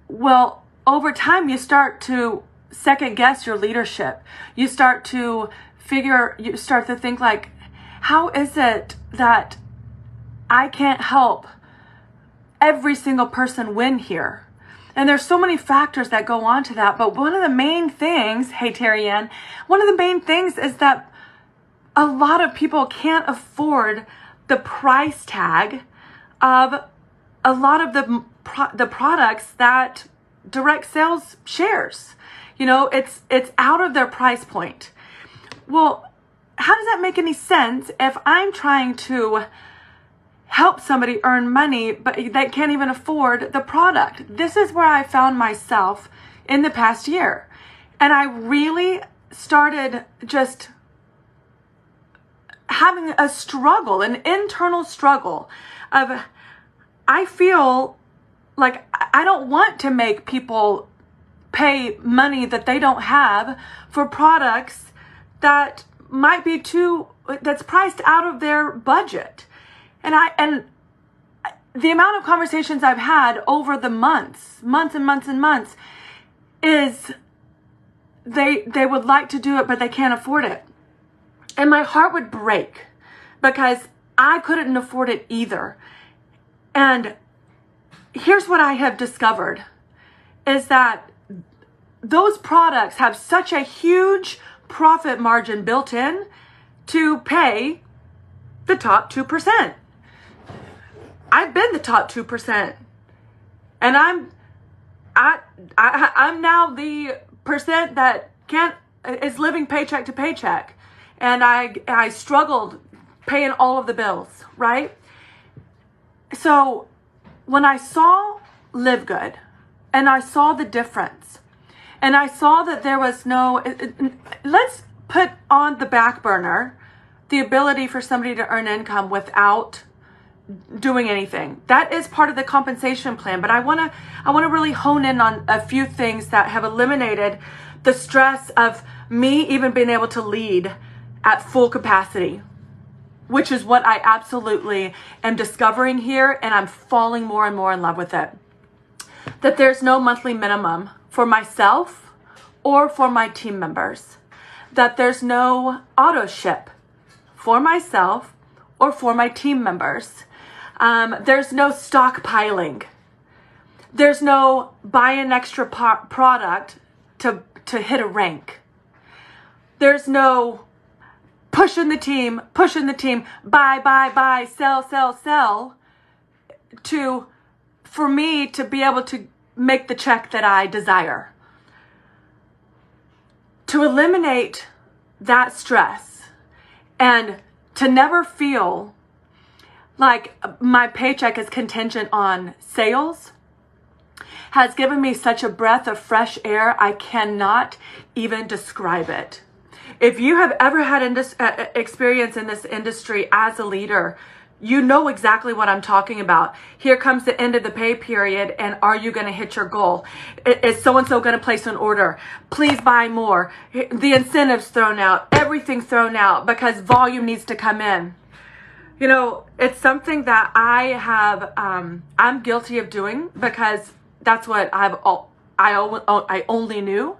Well, over time, you start to second guess your leadership. You start to think like, how is it that I can't help every single person win here? And there's so many factors that go on to that. But one of the main things, hey, Terry Ann, one of the main things is that a lot of people can't afford the price tag of a lot of the products that direct sales shares. You know, it's out of their price point. Well, how does that make any sense if I'm trying to help somebody earn money, but they can't even afford the product? This is where I found myself in the past year. And I really started just having a struggle, an internal struggle of, I feel like I don't want to make people pay money that they don't have for products that might be that's priced out of their budget. And the amount of conversations I've had over the months and months, is they would like to do it, but they can't afford it. And my heart would break because I couldn't afford it either. And here's what I have discovered is that those products have such a huge profit margin built in to pay the top 2%. I've been the top 2%. And I'm now the percent that is living paycheck to paycheck. And I struggled paying all of the bills, right? So when I saw LiveGOOD and I saw the difference and I saw that there was no, let's put on the back burner the ability for somebody to earn income without doing anything. That is part of the compensation plan, but I want to really hone in on a few things that have eliminated the stress of me even being able to lead at full capacity, which is what I absolutely am discovering here, and I'm falling more and more in love with it. That there's no monthly minimum for myself or for my team members. That there's no auto ship for myself or for my team members. There's no stockpiling. There's no buy an extra product to hit a rank. There's no pushing the team, buy, sell, for me to be able to make the check that I desire. To eliminate that stress and to never feel like my paycheck is contingent on sales has given me such a breath of fresh air, I cannot even describe it. If you have ever had experience in this industry as a leader, you know exactly what I'm talking about. Here comes the end of the pay period, and are you going to hit your goal? Is so-and-so going to place an order? Please buy more. The incentives thrown out, everything's thrown out because volume needs to come in. You know, it's something that I'm guilty of doing because that's what I only knew.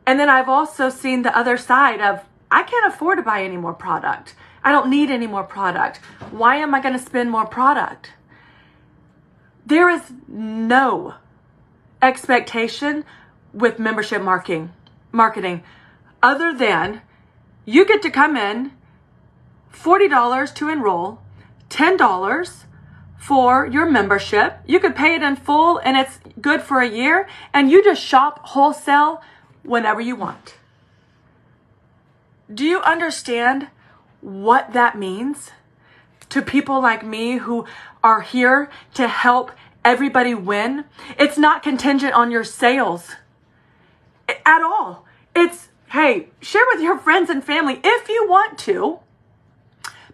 And then I've also seen the other side of, I can't afford to buy any more product. I don't need any more product. Why am I going to spend more product? There is no expectation with membership marketing other than you get to come in, $40 to enroll, $10 for your membership. You could pay it in full and it's good for a year, and you just shop wholesale whenever you want. Do you understand what that means to people like me who are here to help everybody win? It's not contingent on your sales at all. It's, hey, share with your friends and family if you want to,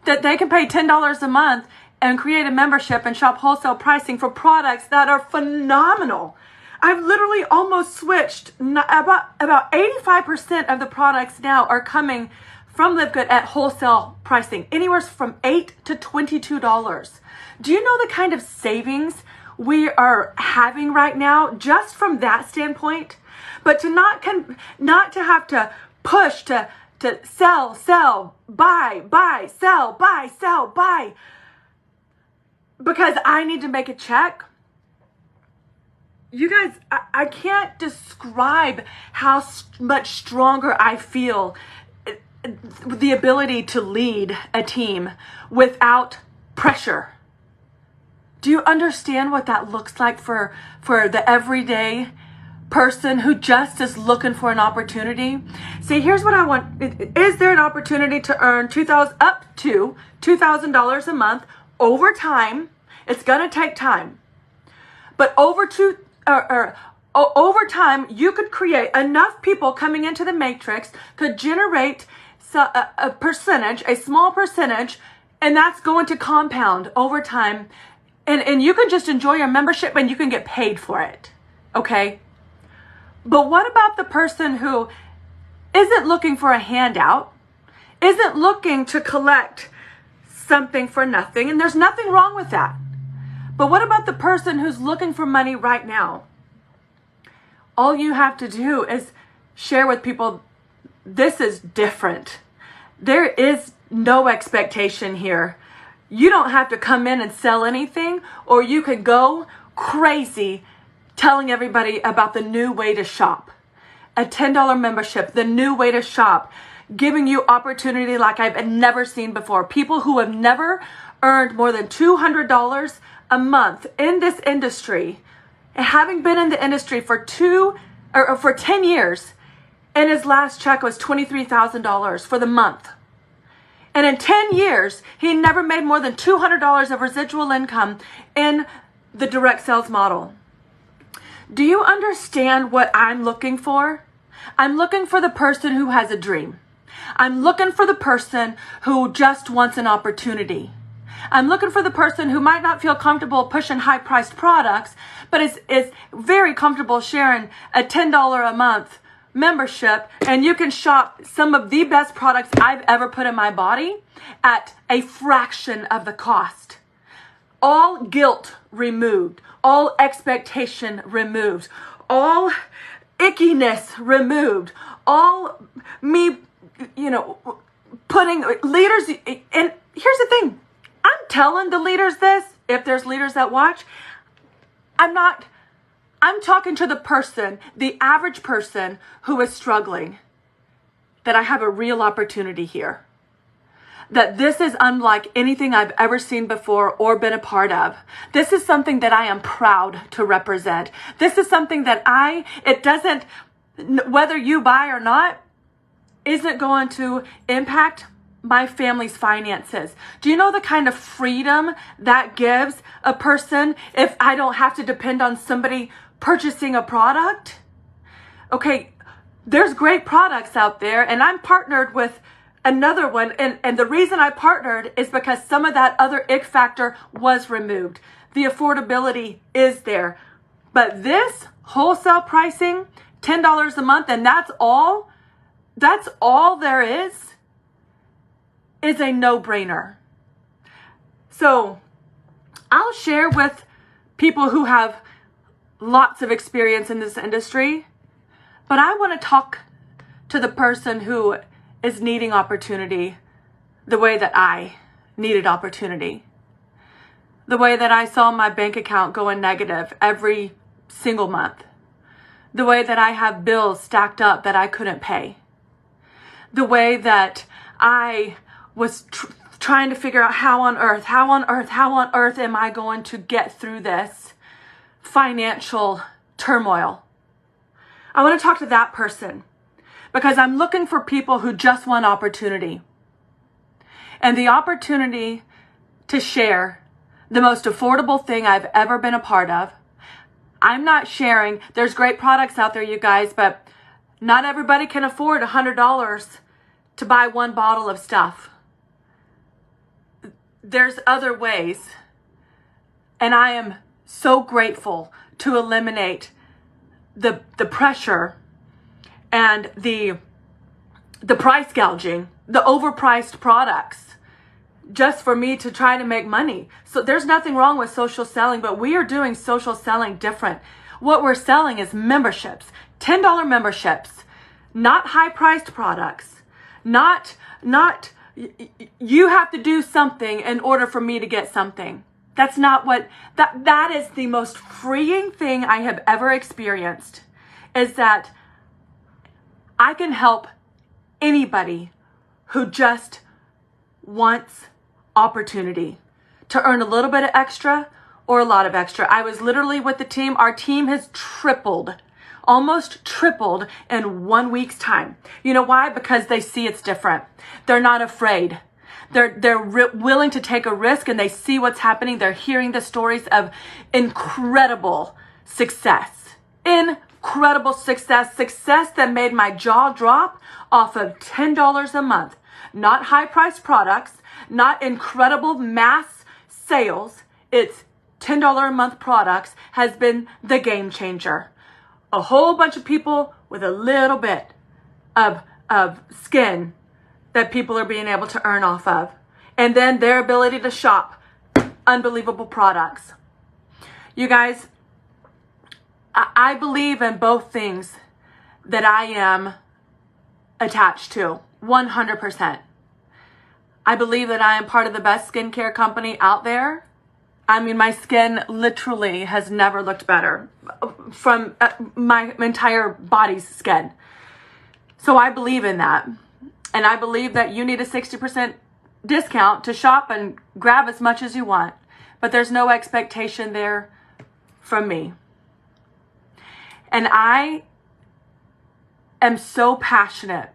that they can pay $10 a month and create a membership and shop wholesale pricing for products that are phenomenal. I've literally almost switched. About 85% of the products now are coming from LiveGOOD at wholesale pricing, anywhere from $8 to $22. Do you know the kind of savings we are having right now just from that standpoint? But to not to have to push to sell, buy, sell, buy, because I need to make a check. You guys, I can't describe how much stronger I feel the ability to lead a team without pressure. Do you understand what that looks like for the everyday person who just is looking for an opportunity? See, here's what I want. Is there an opportunity to earn up to $2,000 a month over time? It's going to take time. But over time, you could create enough people coming into the matrix could generate a percentage, a small percentage, and that's going to compound over time. And you can just enjoy your membership and you can get paid for it. Okay? But what about the person who isn't looking for a handout, isn't looking to collect something for nothing? And there's nothing wrong with that. But what about the person who's looking for money right now? all you have to do is share with people, this is different. There is no expectation here. You don't have to come in and sell anything, or you could go crazy telling everybody about the new way to shop. A $10 membership, the new way to shop, giving you opportunity like I've never seen before. People who have never earned more than $200 a month in this industry, having been in the industry for 10 years, and his last check was $23,000 for the month. And in 10 years, he never made more than $200 of residual income in the direct sales model. Do you understand what I'm looking for? I'm looking for the person who has a dream. I'm looking for the person who just wants an opportunity. I'm looking for the person who might not feel comfortable pushing high-priced products, but is very comfortable sharing a $10 a month membership, and you can shop some of the best products I've ever put in my body at a fraction of the cost. All guilt removed, all expectation removed, all ickiness removed, all me, putting leaders, and here's the thing, I'm telling the leaders this, if there's leaders that watch, I'm talking to the person, the average person who is struggling, that I have a real opportunity here. That this is unlike anything I've ever seen before or been a part of. This is something that I am proud to represent. This is something that it doesn't, whether you buy or not, isn't going to impact my family's finances. Do you know the kind of freedom that gives a person if I don't have to depend on somebody purchasing a product? Okay, there's great products out there, and I'm partnered with another one, and the reason I partnered is because some of that other ick factor was removed. The affordability is there. But this wholesale pricing, $10 a month, and that's all there is a no-brainer. So I'll share with people who have lots of experience in this industry, but I want to talk to the person who is needing opportunity the way that I needed opportunity. The way that I saw my bank account going negative every single month. The way that I have bills stacked up that I couldn't pay. The way that I was trying to figure out how on earth am I going to get through this financial turmoil. I want to talk to that person because I'm looking for people who just want opportunity. And the opportunity to share the most affordable thing I've ever been a part of. I'm not sharing, there's great products out there, you guys, but not everybody can afford $100 to buy one bottle of stuff. There's other ways. And I am so grateful to eliminate the pressure and the price gouging, the overpriced products, just for me to try to make money. So there's nothing wrong with social selling, but we are doing social selling different. What we're selling is memberships, $10 memberships, not high-priced products, not you have to do something in order for me to get something. That's not what, that is the most freeing thing I have ever experienced, is that I can help anybody who just wants opportunity to earn a little bit of extra or a lot of extra. I was literally with the team. Our team has tripled, almost tripled in 1 week's time. You know why? Because they see it's different. They're not afraid. They're willing to take a risk, and they see what's happening. They're hearing the stories of incredible success. Incredible success. Success that made my jaw drop off of $10 a month. Not high-priced products, not incredible mass sales. It's $10 a month products has been the game changer. A whole bunch of people with a little bit of skin that people are being able to earn off of. And then their ability to shop unbelievable products. You guys, I believe in both things that I am attached to 100%. I believe that I am part of the best skincare company out there. I mean, my skin literally has never looked better from my entire body's skin. So I believe in that. And I believe that you need a 60% discount to shop and grab as much as you want. But there's no expectation there from me. And I am so passionate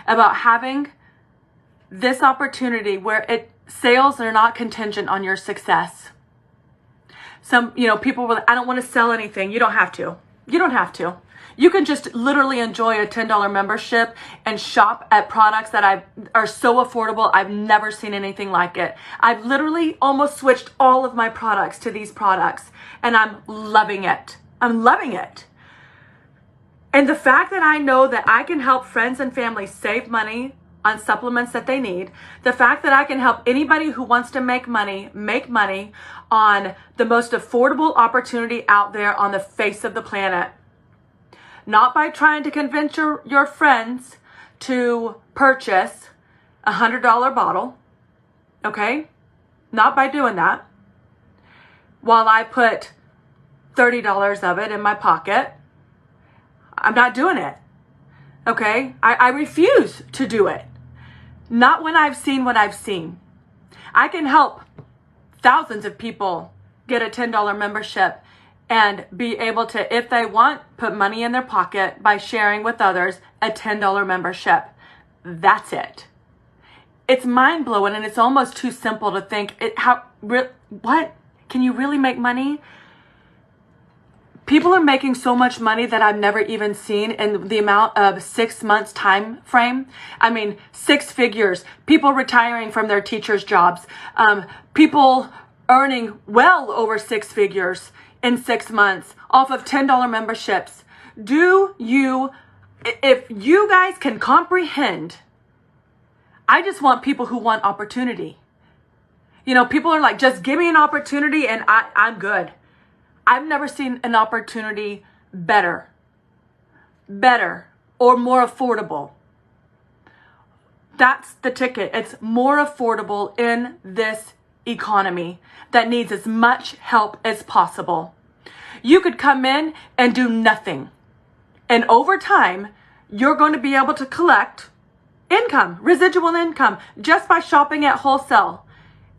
about having this opportunity where sales are not contingent on your success. Some, people will, I don't want to sell anything. You don't have to. You don't have to. You can just literally enjoy a $10 membership and shop at products that are so affordable. I've never seen anything like it. I've literally almost switched all of my products to these products, and I'm loving it. I'm loving it. And the fact that I know that I can help friends and family save money on supplements that they need, the fact that I can help anybody who wants to make money on the most affordable opportunity out there on the face of the planet. Not by trying to convince your friends to purchase a $100 bottle, okay? Not by doing that. While I put $30 of it in my pocket, I'm not doing it, okay? I refuse to do it. Not when I've seen what I've seen. I can help thousands of people get a $10 membership and be able to, if they want, put money in their pocket by sharing with others a $10 membership. That's it. It's mind-blowing, and it's almost too simple to think, what? Can you really make money? People are making so much money that I've never even seen in the amount of 6 months time frame. I mean, 6 figures, people retiring from their teachers' jobs, people earning well over 6 figures in 6 months off of $10 memberships. If you guys can comprehend, I just want people who want opportunity. People are like, just give me an opportunity and I'm good. I've never seen an opportunity better or more affordable. That's the ticket. It's more affordable in this economy that needs as much help as possible. You could come in and do nothing. And over time, you're going to be able to collect income, residual income, just by shopping at wholesale.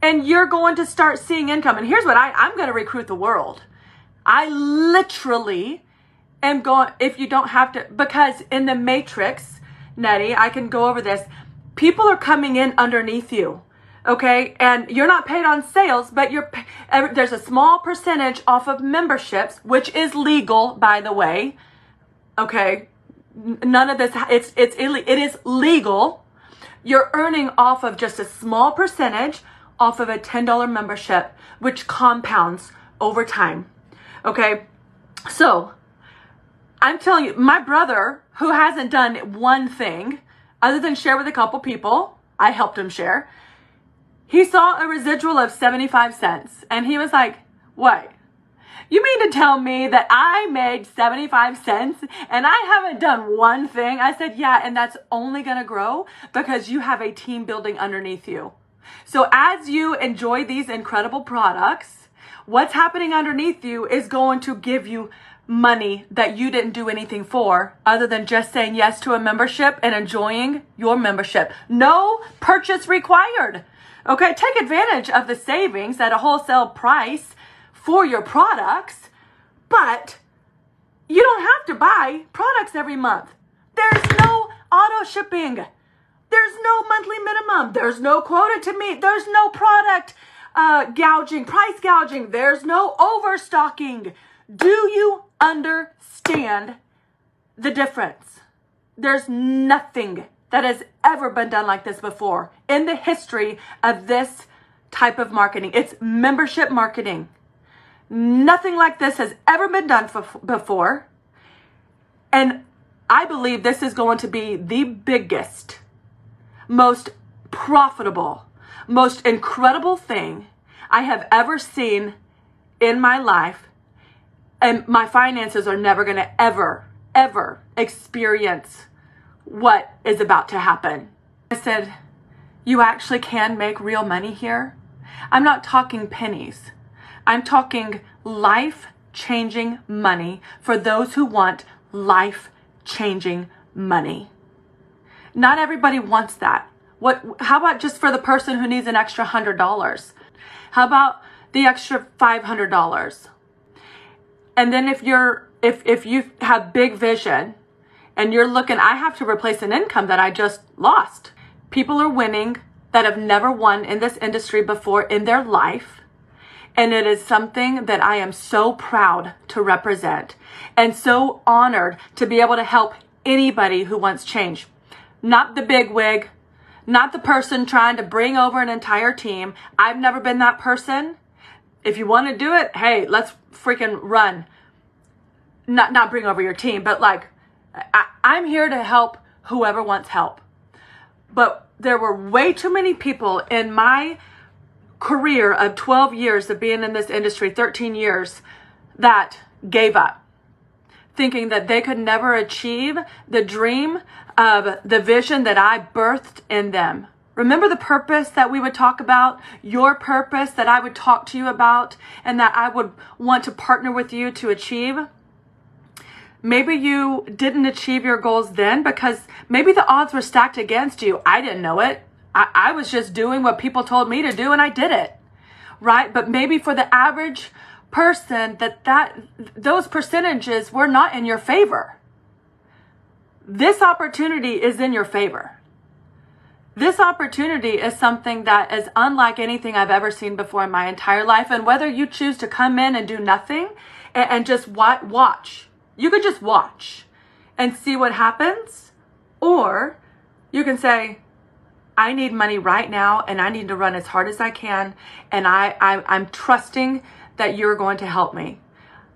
And you're going to start seeing income. And here's what I'm going to recruit the world. I literally am going, if you don't have to, because in the matrix, Nettie, I can go over this. People are coming in underneath you, okay? And you're not paid on sales, but there's a small percentage off of memberships, which is legal, by the way, okay? None of this, it is legal. You're earning off of just a small percentage off of a $10 membership, which compounds over time. Okay, so I'm telling you, my brother, who hasn't done one thing other than share with a couple people, I helped him share, he saw a residual of 75 cents. And he was like, what? You mean to tell me that I made 75 cents and I haven't done one thing? I said, yeah, and that's only going to grow because you have a team building underneath you. So as you enjoy these incredible products, what's happening underneath you is going to give you money that you didn't do anything for other than just saying yes to a membership and enjoying your membership. No purchase required. Okay, take advantage of the savings at a wholesale price for your products, but you don't have to buy products every month. There's no auto shipping. There's no monthly minimum. There's no quota to meet. There's no product price gouging. There's no overstocking. Do you understand the difference? There's nothing that has ever been done like this before in the history of this type of marketing. It's membership marketing. Nothing like this has ever been done before. And I believe this is going to be the biggest, most profitable, most incredible thing I have ever seen in my life and my finances are never going to ever experience what is about to happen. I said, you actually can make real money here. I'm not talking pennies. I'm talking life-changing money for those who want life-changing money. Not everybody wants that. How about just for the person who needs an extra $100? How about the extra $500? And then if you have big vision and you're looking, I have to replace an income that I just lost. People are winning that have never won in this industry before in their life. And it is something that I am so proud to represent and so honored to be able to help anybody who wants change. Not the big wig, not the person trying to bring over an entire team. I've never been that person. If you want to do it, hey, let's freaking run. Not bring over your team, but like, I'm here to help whoever wants help. But there were way too many people in my career of 12 years of being in this industry, 13 years, that gave up, thinking that they could never achieve the dream of the vision that I birthed in them. Remember the purpose that we would talk about, your purpose that I would talk to you about, and that I would want to partner with you to achieve? Maybe you didn't achieve your goals then because maybe the odds were stacked against you. I didn't know it. I was just doing what people told me to do and I did it, right? But maybe for the average person those percentages were not in your favor. This opportunity is in your favor. This opportunity is something that is unlike anything I've ever seen before in my entire life. And whether you choose to come in and do nothing and just watch, you could just watch and see what happens. Or you can say, I need money right now and I need to run as hard as I can. And I'm trusting that you're going to help me.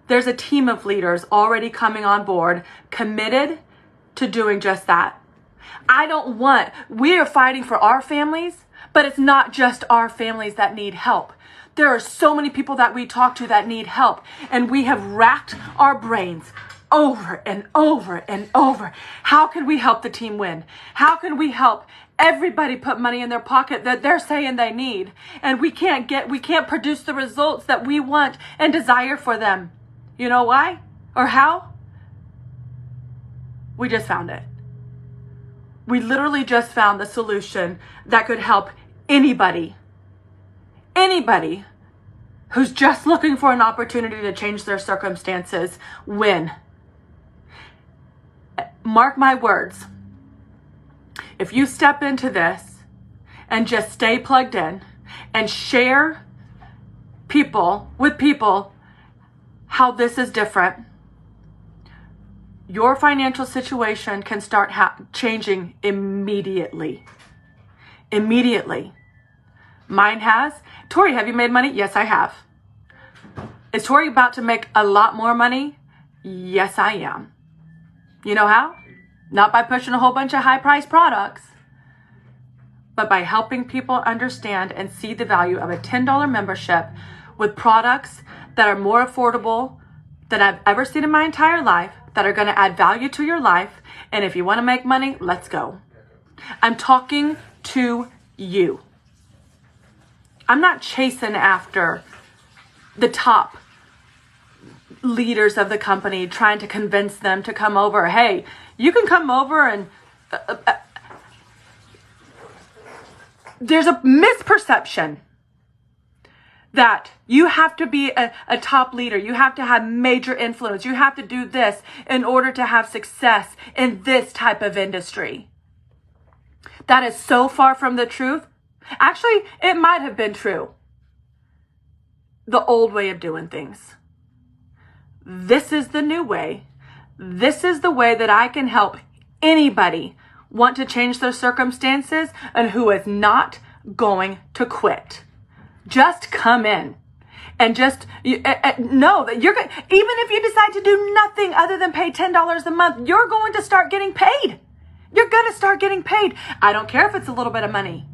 There's a team of leaders already coming on board, committed to doing just that. We are fighting for our families, but it's not just our families that need help. There are so many people that we talk to that need help, and we have racked our brains over and over and over. How can we help the team win? How can we help everybody put money in their pocket that they're saying they need? And we can't produce the results that we want and desire for them. You know why? Or how? We just found it. We literally just found the solution that could help anybody who's just looking for an opportunity to change their circumstances win. Mark my words. If you step into this and just stay plugged in and share with people how this is different, your financial situation can start changing immediately. Immediately. Mine has. Tori, have you made money? Yes, I have. Is Tori about to make a lot more money? Yes, I am. You know how? Not by pushing a whole bunch of high-priced products, but by helping people understand and see the value of a $10 membership with products that are more affordable than I've ever seen in my entire life, that are going to add value to your life. And if you want to make money, let's go. I'm talking to you. I'm not chasing after the top leaders of the company, trying to convince them to come over. Hey, you can come over and there's a misperception that you have to be a top leader. You have to have major influence. You have to do this in order to have success in this type of industry. That is so far from the truth. Actually, it might have been true. The old way of doing things. This is the new way. This is the way that I can help anybody want to change their circumstances and who is not going to quit. Just come in and just know that you're going, even if you decide to do nothing other than pay $10 a month, you're going to start getting paid. You're going to start getting paid. I don't care if it's a little bit of money.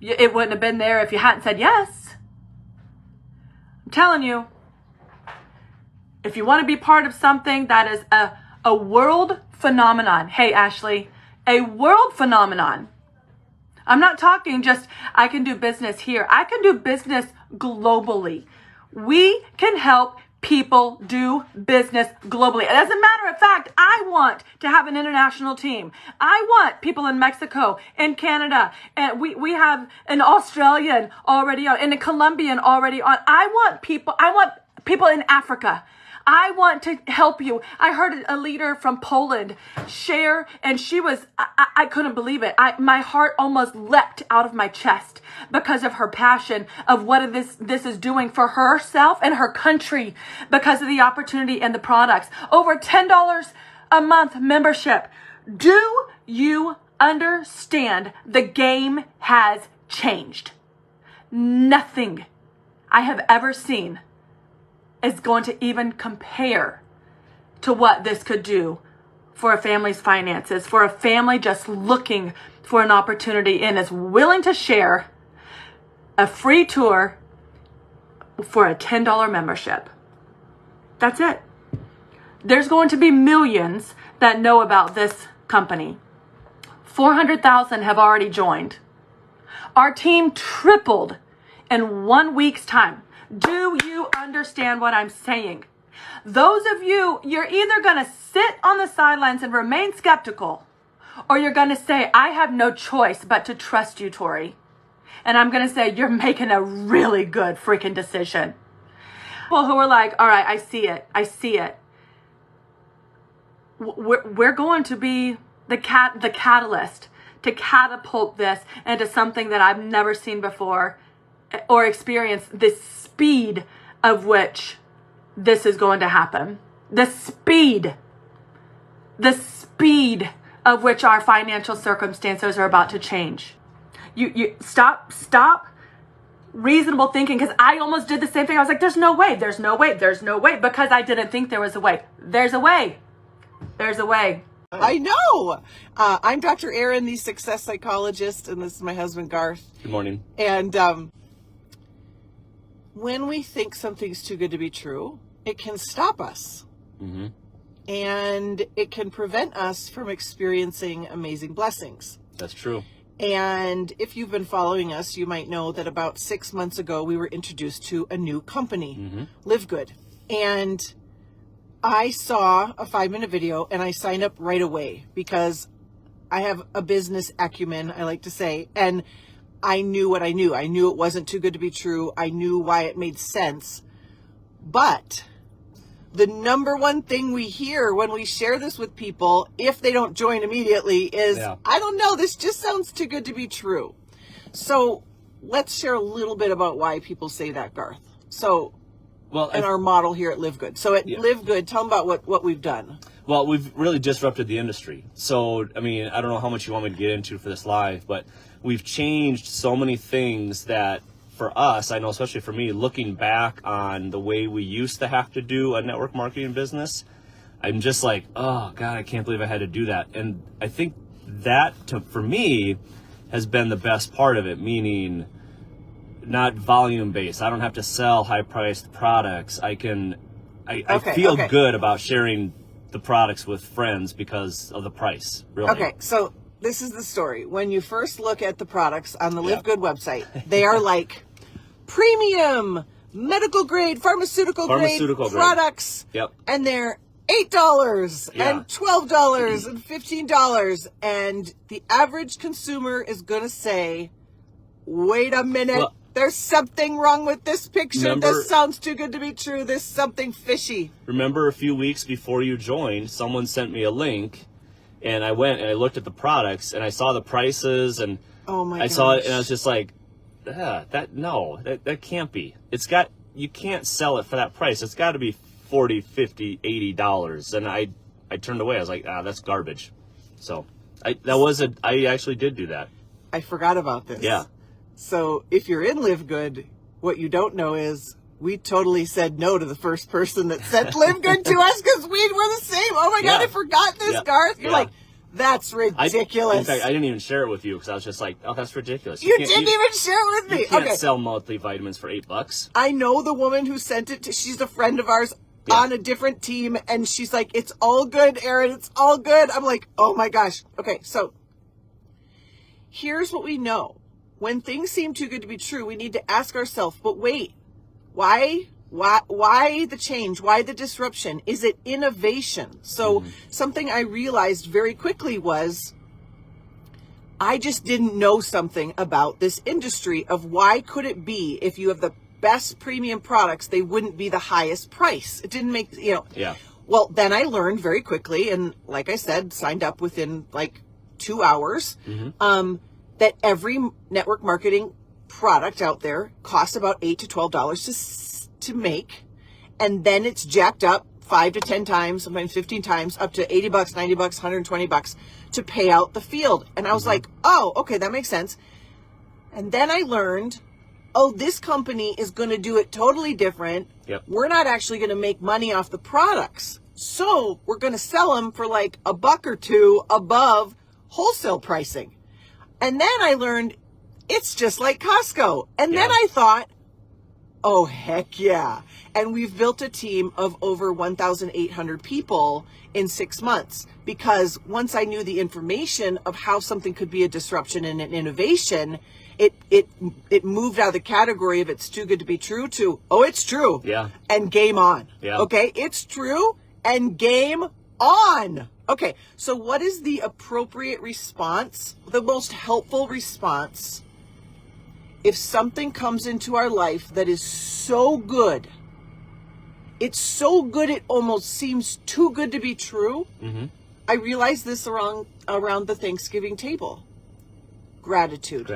It wouldn't have been there if you hadn't said yes. I'm telling you, If you want to be part of something that is a world phenomenon. Hey, Ashley, a world phenomenon. I'm not talking just I can do business here. I can do business globally. We can help people do business globally. As a matter of fact, I want to have an international team. I want people in Mexico, in Canada, and we have an Australian already on, and a Colombian already on. I want people in Africa. I want to help you. I heard a leader from Poland share, and she was, I couldn't believe it. My heart almost leapt out of my chest because of her passion of what this is doing for herself and her country because of the opportunity and the products. Over $10 a month membership. Do you understand the game has changed? Nothing I have ever seen is going to even compare to what this could do for a family's finances, for a family just looking for an opportunity and is willing to share a free tour for a $10 membership. That's it. There's going to be millions that know about this company. 400,000 have already joined. Our team tripled in 1 week's time. Do you understand what I'm saying? Those of you, you're either going to sit on the sidelines and remain skeptical, or you're going to say, I have no choice but to trust you, Tori. And I'm going to say, you're making a really good freaking decision. People who are like, all right, I see it. I see it. We're going to be the catalyst to catapult this into something that I've never seen before or experienced this speed of which this is going to happen. The speed of which our financial circumstances are about to change. You stop reasonable thinking, because I almost did the same thing. I was like, there's no way, because I didn't think there was a way. There's a way. There's a way. I know. I'm Dr. Erin, the success psychologist, and this is my husband, Garth. Good morning. And when we think something's too good to be true, it can stop us. Mm-hmm. And it can prevent us from experiencing amazing blessings. That's true. And if you've been following us, you might know that about 6 months ago, we were introduced to a new company, LiveGOOD. And I saw a 5-minute video and I signed up right away because I have a business acumen, I like to say, and I knew what I knew. I knew it wasn't too good to be true. I knew why it made sense. But the number one thing we hear when we share this with people, if they don't join immediately, is, I don't know, this just sounds too good to be true. So let's share a little bit about why people say that, Garth. So, in our model here at LiveGOOD. So at LiveGOOD, tell them about what we've done. Well, we've really disrupted the industry. So, I mean, I don't know how much you want me to get into for this live, but we've changed so many things that for us, I know especially for me, looking back on the way we used to have to do a network marketing business, I'm just like, oh God, I can't believe I had to do that. And I think that for me has been the best part of it, meaning not volume based. I don't have to sell high priced products. I feel good about sharing the products with friends because of the price. Really. Okay, so this is the story. When you first look at the products on the LiveGOOD website, they are like premium, medical grade, pharmaceutical grade products. Yep. And they're $8 and $12 and $15. And the average consumer is going to say, wait a minute, there's something wrong with this picture. This sounds too good to be true. There's something fishy. Remember a few weeks before you joined, someone sent me a link. And I went and I looked at the products and I saw the prices and I saw it and I was just like, that can't be. You can't sell it for that price. It's got to be $40, $50, $80. And I turned away. I was like, that's garbage. So I actually did do that. I forgot about this. Yeah. So if you're in LiveGOOD, what you don't know is we totally said no to the first person that sent LiveGOOD to us because we were the same. Oh my God, I forgot this, Garth. You're like, that's ridiculous. In fact, I didn't even share it with you because I was just like, oh, that's ridiculous. You didn't even share it with me. You can't sell multivitamins for $8. I know the woman who sent it. She's a friend of ours. on a different team. And she's like, it's all good, Erin. It's all good. I'm like, oh my gosh. Okay. So here's what we know. When things seem too good to be true, we need to ask ourselves, but wait, why the change? Why the disruption? Is it innovation? So something I realized very quickly was I just didn't know something about this industry of why could it be if you have the best premium products, they wouldn't be the highest price. It didn't make, Yeah. Well, then I learned very quickly, and like I said, signed up within like 2 hours, that every network marketing product out there costs about $8 to $12 to make. And then it's jacked up 5 to 10 times, sometimes 15 times, up to $80, $90, $120 to pay out the field. And I was like, oh, okay, that makes sense. And then I learned, oh, this company is going to do it totally different. Yep. We're not actually going to make money off the products. So we're going to sell them for like $1 or $2 above wholesale pricing. And then I learned it's just like Costco. And then I thought, oh, heck yeah. And we've built a team of over 1,800 people in 6 months, because once I knew the information of how something could be a disruption and an innovation, it moved out of the category of it's too good to be true to, oh, it's true. Yeah. And game on. Yeah. Okay. It's true and game on. Okay. So what is the appropriate response? The most helpful response if something comes into our life that is so good, it's so good it almost seems too good to be true. I realized this around the Thanksgiving table. Gratitude.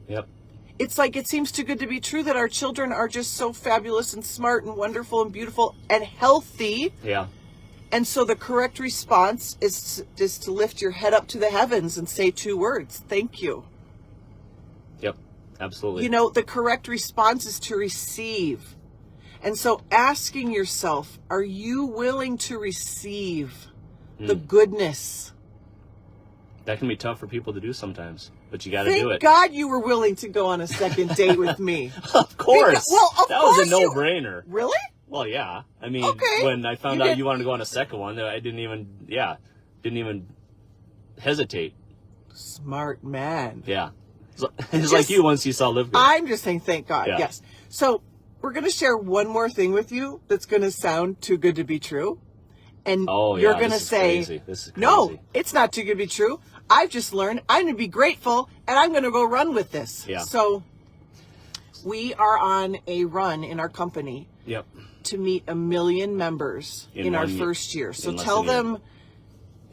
Yep. It's like it seems too good to be true that our children are just so fabulous and smart and wonderful and beautiful and healthy. Yeah. And so the correct response is to lift your head up to the heavens and say 2 words. Thank you. Yep. Absolutely. The correct response is to receive. And so asking yourself, are you willing to receive the goodness? That can be tough for people to do sometimes, but you got to do Thank it. God you were willing to go on a second date with me. Of course. That was a course no-brainer. Really? Well, yeah. I mean, Okay. when I found out you wanted to go on a second one, I didn't even hesitate. Smart man. Yeah. It's like you once you saw LiveGOOD. I'm just saying thank God. Yeah. Yes. So we're going to share one more thing with you that's going to sound too good to be true. And you're going to say, this is crazy. no, it's not too good to be true. I've just learned I'm going to be grateful and I'm going to go run with this. Yeah. So we are on a run in our company Yep. to meet 1 million members in our first year. So tell them,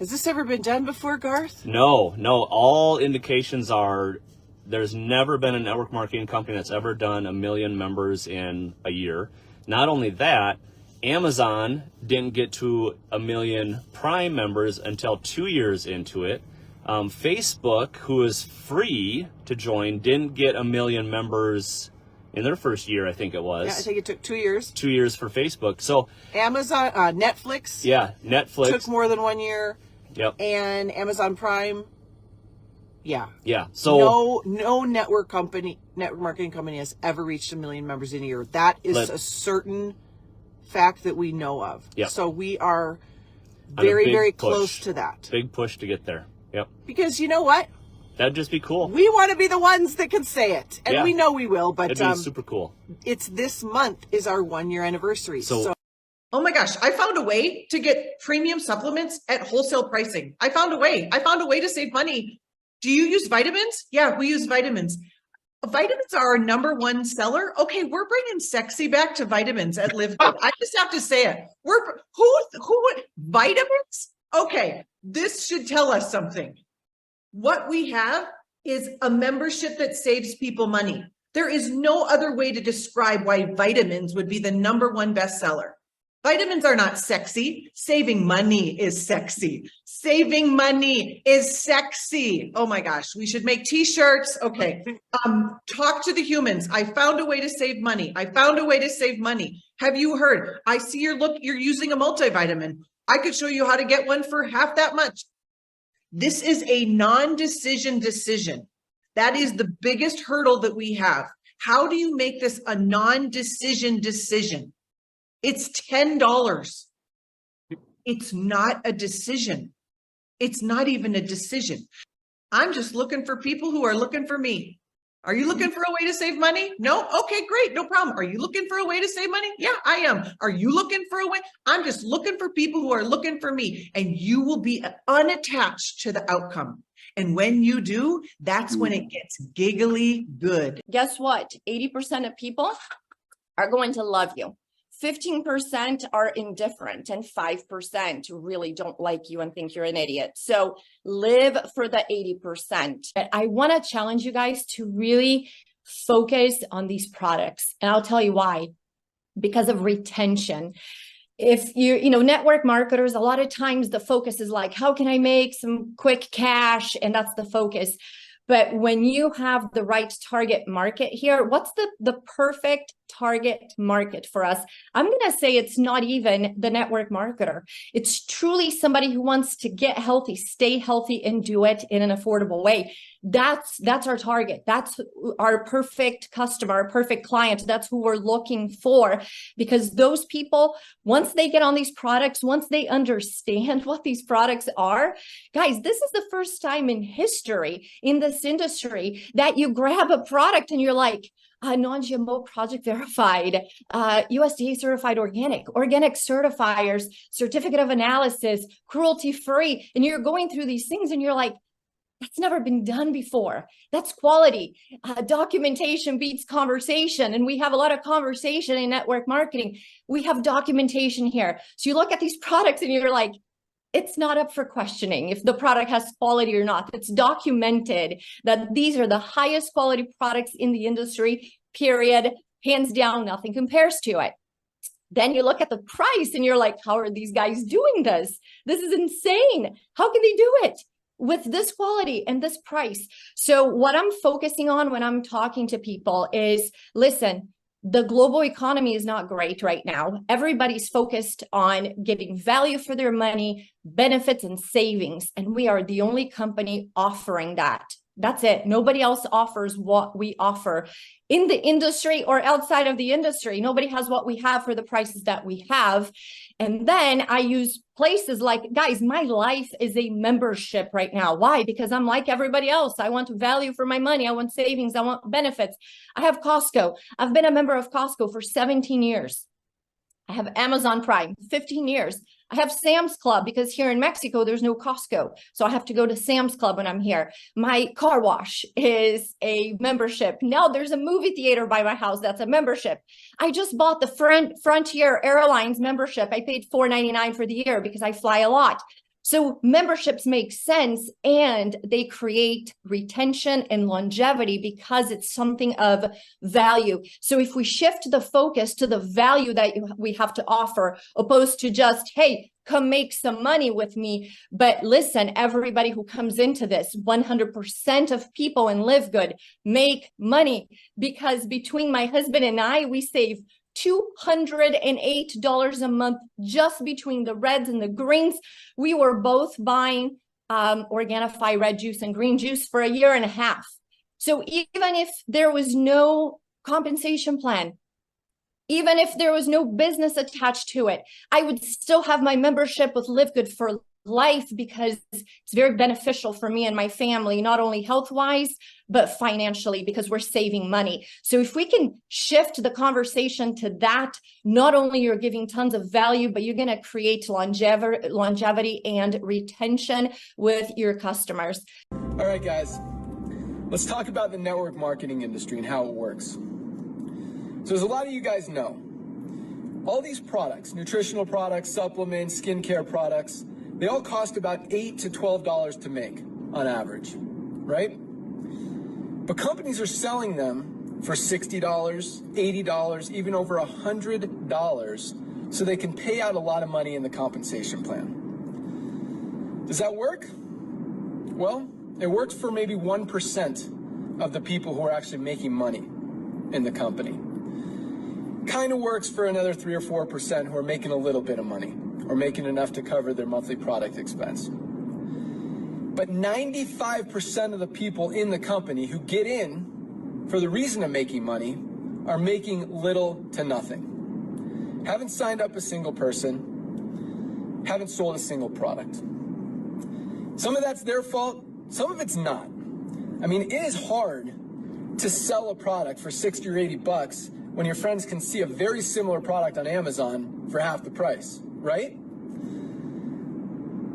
has this ever been done before, Garth? No. All indications are there's never been a network marketing company that's ever done 1 million members in a year. Not only that, Amazon didn't get to 1 million Prime members until 2 years into it. Facebook, who is free to join, didn't get 1 million members in their first year, I think it was. Yeah, I think it took 2 years. 2 years for Facebook. So Amazon, Netflix. yeah, Netflix Took more than 1 year. Yep. And Amazon Prime. Yeah. Yeah. So no network marketing company has ever reached 1 million members in a year. That is a certain fact that we know of. Yep. So we are very, very close to that. Big push to get there. Yep. Because you know what? That'd just be cool. We want to be the ones that can say it. And we know we will, but it'd be super cool. It's this month is our 1 year anniversary. So oh my gosh, I found a way to get premium supplements at wholesale pricing. I found a way to save money. Do you use vitamins? Yeah, we use vitamins. Vitamins are our #1 seller. Okay, we're bringing sexy back to vitamins at LiveGOOD. I just have to say it. Who would vitamins? Okay, this should tell us something. What we have is a membership that saves people money. There is no other way to describe why vitamins would be the #1 bestseller. Vitamins are not sexy. Saving money is sexy. Saving money is sexy. Oh my gosh, we should make t-shirts. Okay. Talk to the humans. I found a way to save money. Have you heard? I see you're using a multivitamin. I could show you how to get one for half that much. This is a non-decision decision. That is the biggest hurdle that we have. How do you make this a non-decision decision? It's $10. It's not a decision. It's not even a decision. I'm just looking for people who are looking for me. Are you looking for a way to save money? No? Okay, great. No problem. Are you looking for a way to save money? Yeah, I am. Are you looking for a way? I'm just looking for people who are looking for me, and you will be unattached to the outcome. And when you do, that's when it gets giggly good. Guess what? 80% of people are going to love you. 15% are indifferent and 5% really don't like you and think you're an idiot. So live for the 80%. I want to challenge you guys to really focus on these products. And I'll tell you why. Because of retention. If you know, network marketers, a lot of times the focus is like, how can I make some quick cash? And that's the focus. But when you have the right target market here, what's the perfect target market for us? I'm going to say it's not even the network marketer. It's truly somebody who wants to get healthy, stay healthy, and do it in an affordable way. That's our target. That's our perfect customer, our perfect client. That's who we're looking for, because those people, once they get on these products, once they understand what these products are, guys, this is the first time in history in this industry that you grab a product and you're like, non-GMO project verified, USDA certified organic certifiers, certificate of analysis, cruelty free. And you're going through these things and you're like, that's never been done before. That's quality. Documentation beats conversation. And we have a lot of conversation in network marketing. We have documentation here. So you look at these products and you're like, it's not up for questioning if the product has quality or not. It's documented that these are the highest quality products in the industry, period. Hands down, nothing compares to it. Then you look at the price and you're like, how are these guys doing this? This is insane. How can they do it with this quality and this price? So what I'm focusing on when I'm talking to people is, listen, the global economy is not great right now. Everybody's focused on getting value for their money, benefits, and savings. And we are the only company offering that. That's it. Nobody else offers what we offer in the industry or outside of the industry. Nobody has what we have for the prices that we have. And then I use places like, guys, my life is a membership right now. Why? Because I'm like everybody else. I want value for my money. I want savings. I want benefits. I have Costco. I've been a member of Costco for 17 years. I have Amazon Prime, 15 years. I have Sam's Club because here in Mexico, there's no Costco. So I have to go to Sam's Club when I'm here. My car wash is a membership. Now there's a movie theater by my house. That's a membership. I just bought the Frontier Airlines membership. I paid $4.99 for the year because I fly a lot. So memberships make sense and they create retention and longevity because it's something of value. So if we shift the focus to the value that we have to offer, opposed to just, hey, come make some money with me. But listen, everybody who comes into this, 100% of people in LiveGOOD make money, because between my husband and I, we save $208 a month just between the reds and the greens. We were both buying Organifi red juice and green juice for a year and a half. So even if there was no compensation plan, even if there was no business attached to it, I would still have my membership with LiveGOOD for life, because it's very beneficial for me and my family, not only health-wise, but financially, because we're saving money. So if we can shift the conversation to that, not only you're giving tons of value, but you're going to create longevity and retention with your customers. All right, guys, let's talk about the network marketing industry and how it works. So as a lot of you guys know, all these products, nutritional products, supplements, skincare products, they all cost about $8 to $12 to make on average, right? But companies are selling them for $60, $80, even over $100, so they can pay out a lot of money in the compensation plan. Does that work? Well, it works for maybe 1% of the people who are actually making money in the company. Kind of works for another 3 or 4% who are making a little bit of money, or making enough to cover their monthly product expense. But 95% of the people in the company who get in for the reason of making money are making little to nothing. haven't signed up a single person, haven't sold a single product. Some of that's their fault, some of it's not. I mean, it is hard to sell a product for 60 or 80 bucks when your friends can see a very similar product on Amazon for half the price, right?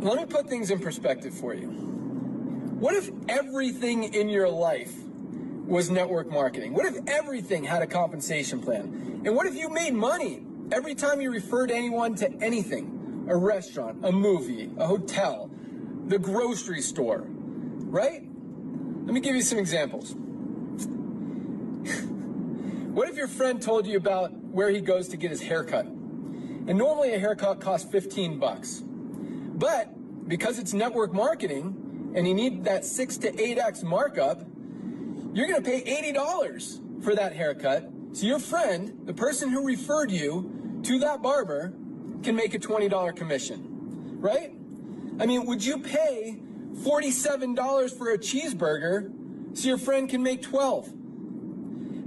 Let me put things in perspective for you. What if everything in your life was network marketing? What if everything had a compensation plan? And what if you made money every time you referred anyone to anything? A restaurant, a movie, a hotel, the grocery store, right? Let me give you some examples. What if your friend told you about where he goes to get his haircut? And normally a haircut costs 15 bucks. But because it's network marketing and you need that 6 to 8x markup, you're going to pay $80 for that haircut. So your friend, the person who referred you to that barber, can make a $20 commission, right? I mean, would you pay $47 for a cheeseburger so your friend can make 12?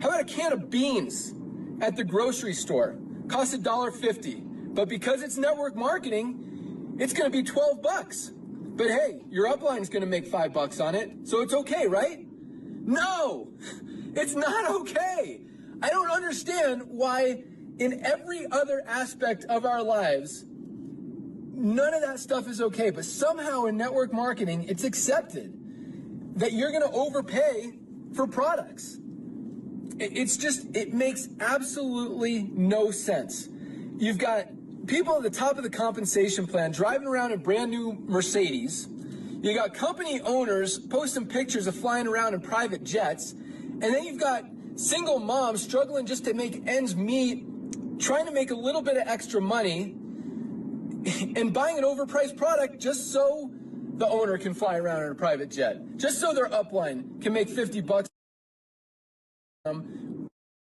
How about a can of beans at the grocery store? Costs $1.50. But because it's network marketing, it's going to be 12 bucks. But hey, your upline is going to make 5 bucks on it, so it's okay, right? No, it's not okay. I don't understand why in every other aspect of our lives, none of that stuff is okay. But somehow in network marketing, it's accepted that you're going to overpay for products. It's just, it makes absolutely no sense. You've got people at the top of the compensation plan driving around in brand new Mercedes. You got company owners posting pictures of flying around in private jets. And then you've got single moms struggling just to make ends meet, trying to make a little bit of extra money and buying an overpriced product just so the owner can fly around in a private jet, just so their upline can make 50 bucks.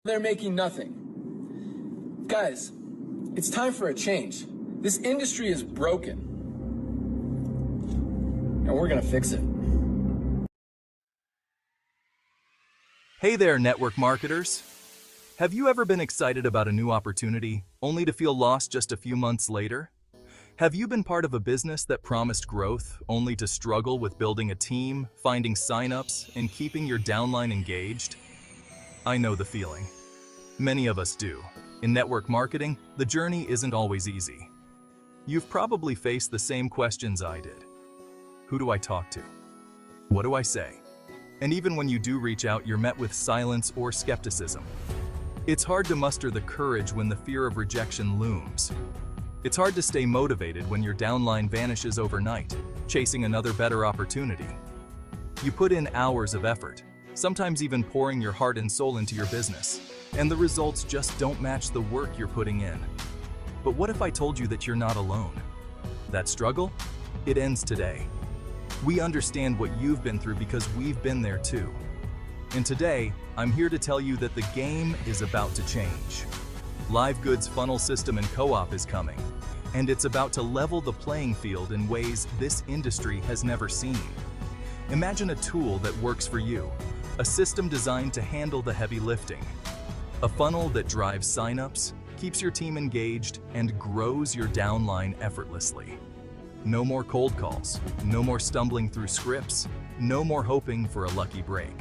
They're making nothing. Guys, it's time for a change. This industry is broken, and we're gonna fix it. Hey there, network marketers. Have you ever been excited about a new opportunity, only to feel lost just a few months later? Have you been part of a business that promised growth, only to struggle with building a team, finding signups, and keeping your downline engaged? I know the feeling. Many of us do. In network marketing, the journey isn't always easy. You've probably faced the same questions I did. Who do I talk to? What do I say? And even when you do reach out, you're met with silence or skepticism. It's hard to muster the courage when the fear of rejection looms. It's hard to stay motivated when your downline vanishes overnight, chasing another better opportunity. You put in hours of effort, sometimes even pouring your heart and soul into your business, and the results just don't match the work you're putting in. But what if I told you that you're not alone? That struggle? It ends today. We understand what you've been through because we've been there too. And today, I'm here to tell you that the game is about to change. LiveGOOD's funnel system and co-op is coming, and it's about to level the playing field in ways this industry has never seen. Imagine a tool that works for you, a system designed to handle the heavy lifting, a funnel that drives signups, keeps your team engaged, and grows your downline effortlessly. No more cold calls, no more stumbling through scripts, no more hoping for a lucky break.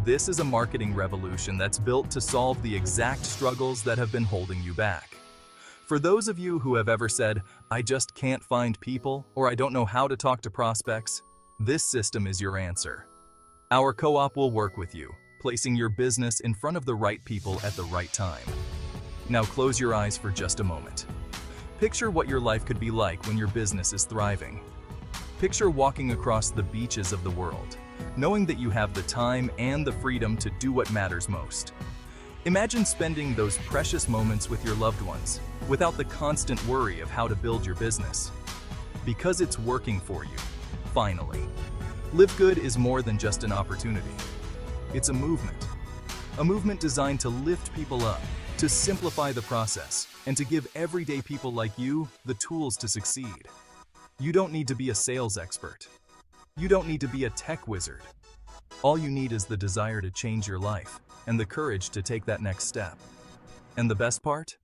This is a marketing revolution that's built to solve the exact struggles that have been holding you back. For those of you who have ever said, "I just can't find people," or "I don't know how to talk to prospects," this system is your answer. Our co-op will work with you, placing your business in front of the right people at the right time. Now close your eyes for just a moment. Picture what your life could be like when your business is thriving. Picture walking across the beaches of the world, knowing that you have the time and the freedom to do what matters most. Imagine spending those precious moments with your loved ones, without the constant worry of how to build your business. Because it's working for you, finally. LiveGOOD is more than just an opportunity. It's a movement designed to lift people up, to simplify the process, and to give everyday people like you the tools to succeed. You don't need to be a sales expert. You don't need to be a tech wizard. All you need is the desire to change your life and the courage to take that next step. And the best part?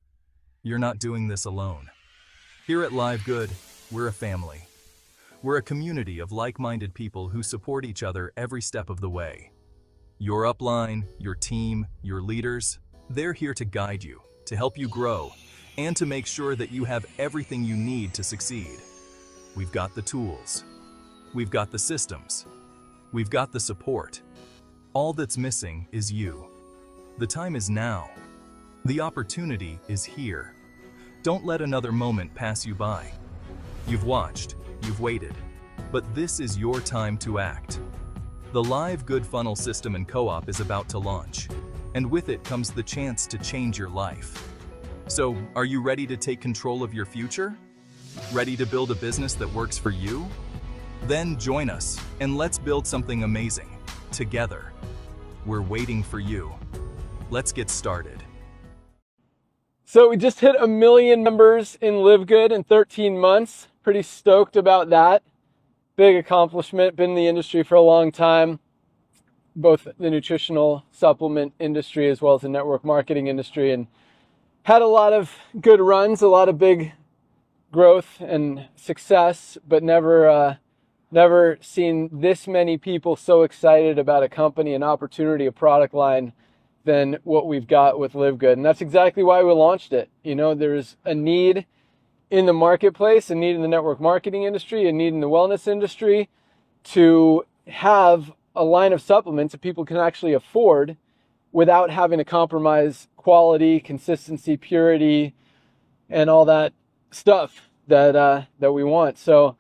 you're not doing this alone. Here at LiveGOOD, we're a family. We're a community of like-minded people who support each other every step of the way. Your upline, your team, your leaders, they're here to guide you, to help you grow, and to make sure that you have everything you need to succeed. We've got the tools. We've got the systems. We've got the support. All that's missing is you. The time is now. The opportunity is here. Don't let another moment pass you by. You've watched, you've waited, but this is your time to act. The LiveGOOD funnel system and co-op is about to launch, and with it comes the chance to change your life. So, are you ready to take control of your future? Ready to build a business that works for you? Then join us, and let's build something amazing, together. We're waiting for you. Let's get started. So we just hit 1 million members in LiveGOOD in 13 months. Pretty stoked about that. Big accomplishment. Been in the industry for a long time, both the nutritional supplement industry as well as the network marketing industry, and had a lot of good runs, a lot of big growth and success, but never seen this many people so excited about a company, an opportunity, a product line than what we've got with LiveGOOD. And that's exactly why we launched it. You know, there's a need in the marketplace, a need in the network marketing industry, a need in the wellness industry to have a line of supplements that people can actually afford without having to compromise quality, consistency, purity, and all that stuff that we want. So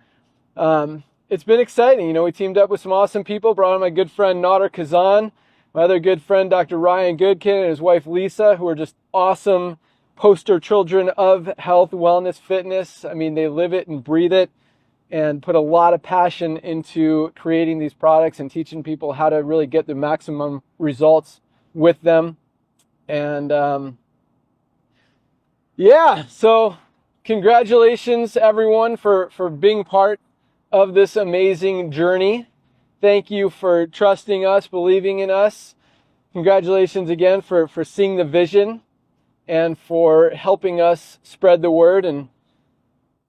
it's been exciting. You know, we teamed up with some awesome people, brought on my good friend Nader Kazan, my other good friend Dr. Ryan Goodkin, and his wife Lisa, who are just awesome poster children of health, wellness, fitness. I mean, they live it and breathe it and put a lot of passion into creating these products and teaching people how to really get the maximum results with them. And yeah, so congratulations everyone for being part of this amazing journey. Thank you for trusting us, believing in us. Congratulations again for seeing the vision and for helping us spread the word and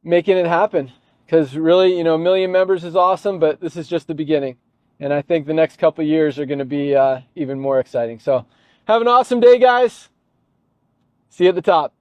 making it happen. Because really, you know, 1 million members is awesome, but this is just the beginning. And I think the next couple of years are going to be even more exciting. So have an awesome day, guys. See you at the top.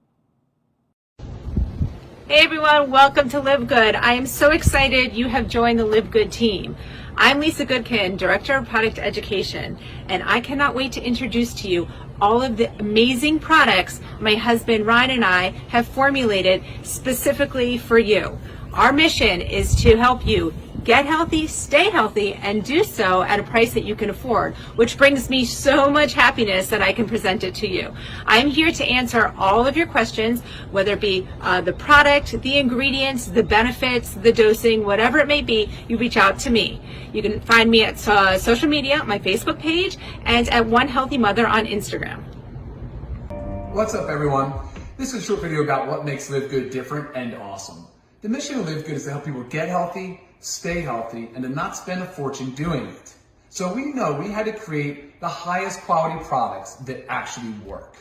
Hey everyone, welcome to LiveGOOD. I am so excited you have joined the LiveGOOD team. I'm Lisa Goodkin, Director of Product Education, and I cannot wait to introduce to you all of the amazing products my husband Ryan and I have formulated specifically for you. Our mission is to help you get healthy, stay healthy, and do so at a price that you can afford, which brings me so much happiness that I can present it to you. I'm here to answer all of your questions, whether it be the product, the ingredients, the benefits, the dosing, whatever it may be, you reach out to me. You can find me at social media, my Facebook page, and at One Healthy Mother on Instagram. What's up everyone? This is a short video about what makes LiveGOOD different and awesome. The mission of LiveGOOD is to help people get healthy, stay healthy, and to not spend a fortune doing it. So we know we had to create the highest quality products that actually work.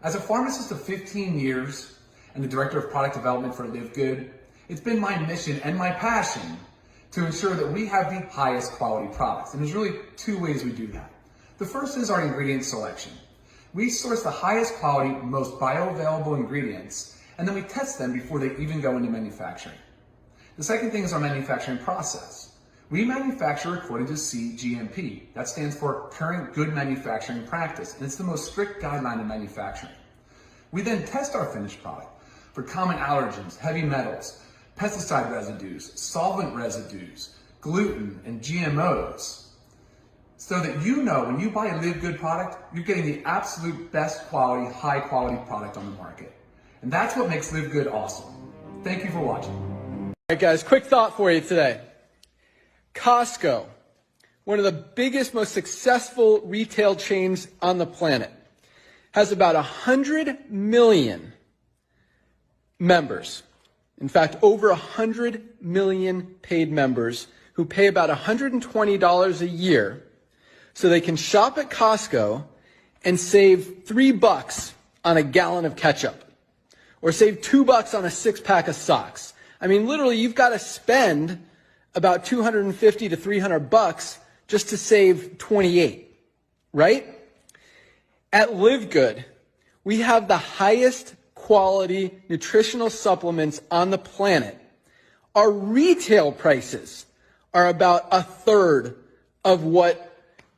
As a pharmacist of 15 years and the Director of Product Development for LiveGOOD, it's been my mission and my passion to ensure that we have the highest quality products. And there's really 2 ways we do that. The first is our ingredient selection. We source the highest quality, most bioavailable ingredients, and then we test them before they even go into manufacturing. The second thing is our manufacturing process. We manufacture according to CGMP. That stands for Current Good Manufacturing Practice, and it's the most strict guideline in manufacturing. We then test our finished product for common allergens, heavy metals, pesticide residues, solvent residues, gluten, and GMOs, so that you know when you buy a LiveGOOD product, you're getting the absolute best quality, high quality product on the market. And that's what makes LiveGOOD awesome. Thank you for watching. All right, guys, quick thought for you today. Costco, one of the biggest, most successful retail chains on the planet, has about 100 million members. In fact, over 100 million paid members who pay about $120 a year so they can shop at Costco and save $3 on a gallon of ketchup. or save $2 on a 6-pack of socks. I mean, literally, you've got to spend about $250 to $300 just to save 28, right? At LiveGOOD, we have the highest quality nutritional supplements on the planet. Our retail prices are about a third of what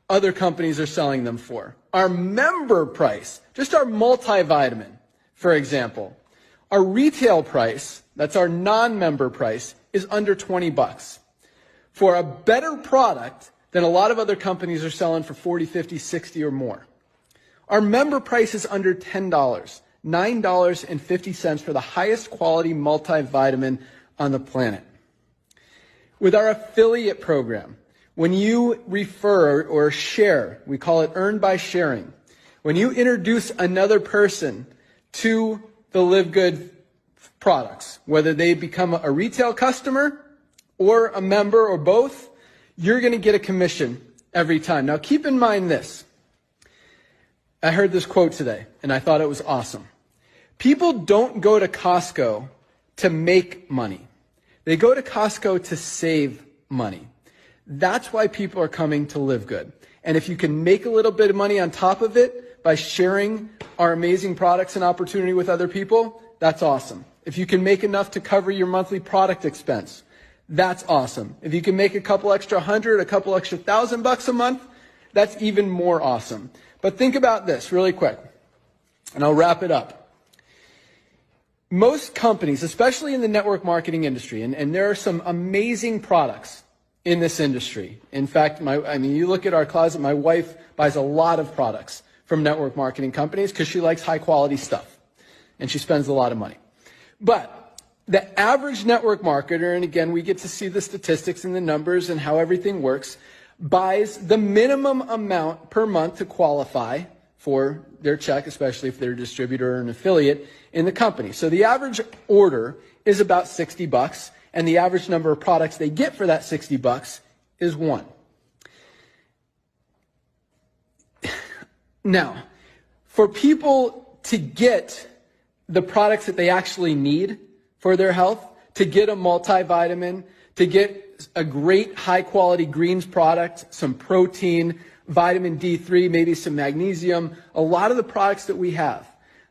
other companies are selling them for. Our member price, just our multivitamin, for example, our retail price, that's our non-member price, is under $20 for a better product than a lot of other companies are selling for 40, 50, 60 or more. Our member price is under $10, $9.50 for the highest quality multivitamin on the planet. With our affiliate program, when you refer or share, we call it earn by sharing. When you introduce another person to the LiveGOOD products, whether they become a retail customer or a member or both, you're going to get a commission every time. Now keep in mind this. I heard this quote today and I thought it was awesome. People don't go to Costco to make money. They go to Costco to save money. That's why people are coming to LiveGOOD. And if you can make a little bit of money on top of it by sharing our amazing products and opportunity with other people, that's awesome. If you can make enough to cover your monthly product expense, that's awesome. If you can make a couple extra $100, a couple extra $1,000 a month, that's even more awesome. But think about this really quick, and I'll wrap it up. Most companies, especially in the network marketing industry, and there are some amazing products in this industry. In fact, you look at our closet, my wife buys a lot of products from network marketing companies because she likes high quality stuff and she spends a lot of money. But the average network marketer, and again, we get to see the statistics and the numbers and how everything works, buys the minimum amount per month to qualify for their check, especially if they're a distributor or an affiliate in the company. So the average order is about $60, and the average number of products they get for that $60 is 1. Now, for people to get the products that they actually need for their health, to get a multivitamin, to get a great high quality greens product, some protein, vitamin D3, maybe some magnesium, a lot of the products that we have.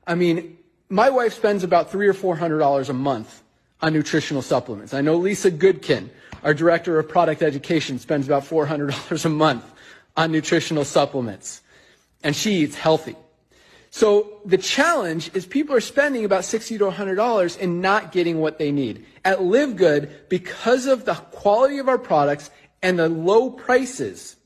I mean, my wife spends about $300 or $400 a month on nutritional supplements. I know Lisa Goodkin, our director of product education, spends about $400 a month on nutritional supplements, and she eats healthy. So the challenge is people are spending about $60 to $100 and not getting what they need. At LiveGOOD, because of the quality of our products and the low prices,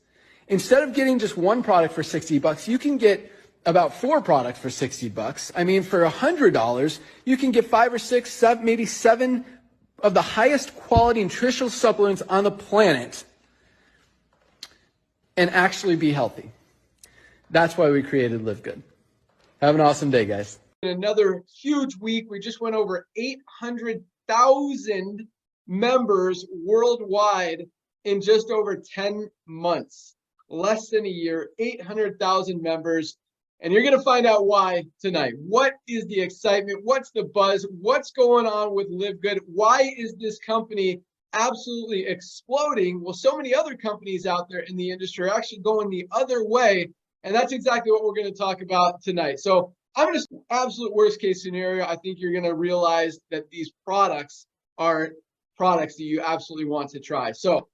instead of getting just one product for $60, you can get about 4 products for $60. I mean, for $100, you can get 5 or 6, 7, maybe 7 of the highest quality nutritional supplements on the planet and actually be healthy. That's why we created LiveGOOD. Have an awesome day, guys. Another huge week. We just went over 800,000 members worldwide in just over 10 months. Less than a year, 800,000 members. And you're going to find out why tonight. What is the excitement? What's the buzz? What's going on with LiveGOOD? Why is this company absolutely exploding? Well, so many other companies out there in the industry are actually going the other way. And that's exactly what we're going to talk about tonight. So I'm going to absolute worst case scenario. I think you're going to realize that these products are products that you absolutely want to try. So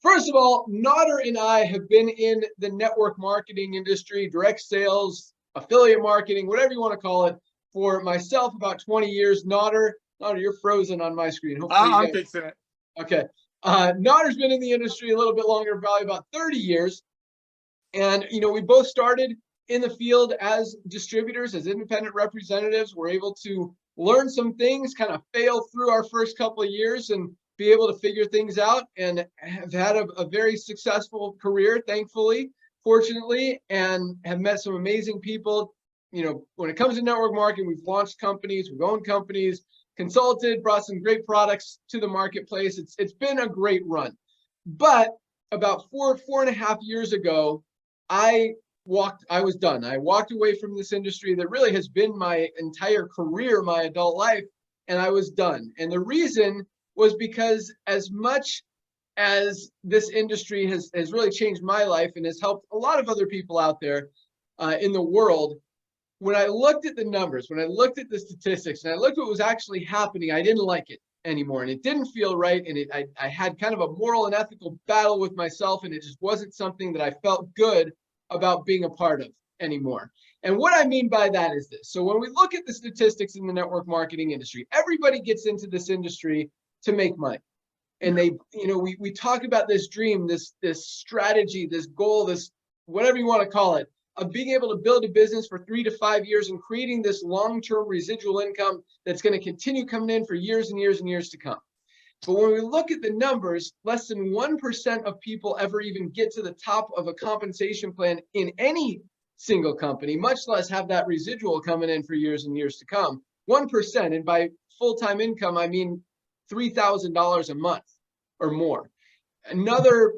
first of all, Nader and I have been in the network marketing industry, direct sales, affiliate marketing, whatever you want to call it, for myself about 20 years. Nader, you're frozen on my screen. Hopefully I'm fixing it. Okay. Nader's been in the industry a little bit longer, probably about 30 years. And, we both started in the field as distributors, as independent representatives. We're able to learn some things, kind of fail through our first couple of years and be able to figure things out, and have had a very successful career, thankfully, fortunately, and have met some amazing people. When it comes to network marketing, we've launched companies, we've owned companies, consulted, brought some great products to the marketplace. It's been a great run. But about 4.5 years ago, I I was done. I walked away from this industry that really has been my entire career, my adult life, and I was done. And the reason was because as much as this industry has really changed my life and has helped a lot of other people out there in the world, when I looked at the numbers, when I looked at the statistics, and I looked at what was actually happening, I didn't like it anymore, and it didn't feel right, and I had kind of a moral and ethical battle with myself, and it just wasn't something that I felt good about being a part of anymore. And what I mean by that is this. So when we look at the statistics in the network marketing industry, everybody gets into this industry to make money. And they, we talk about this dream, this strategy, this goal, this whatever you want to call it, of being able to build a business for 3 to 5 years and creating this long-term residual income that's going to continue coming in for years and years and years to come. But when we look at the numbers, less than 1% of people ever even get to the top of a compensation plan in any single company, much less have that residual coming in for years and years to come. 1%, and by full-time income, I mean $3,000 a month or more. Another,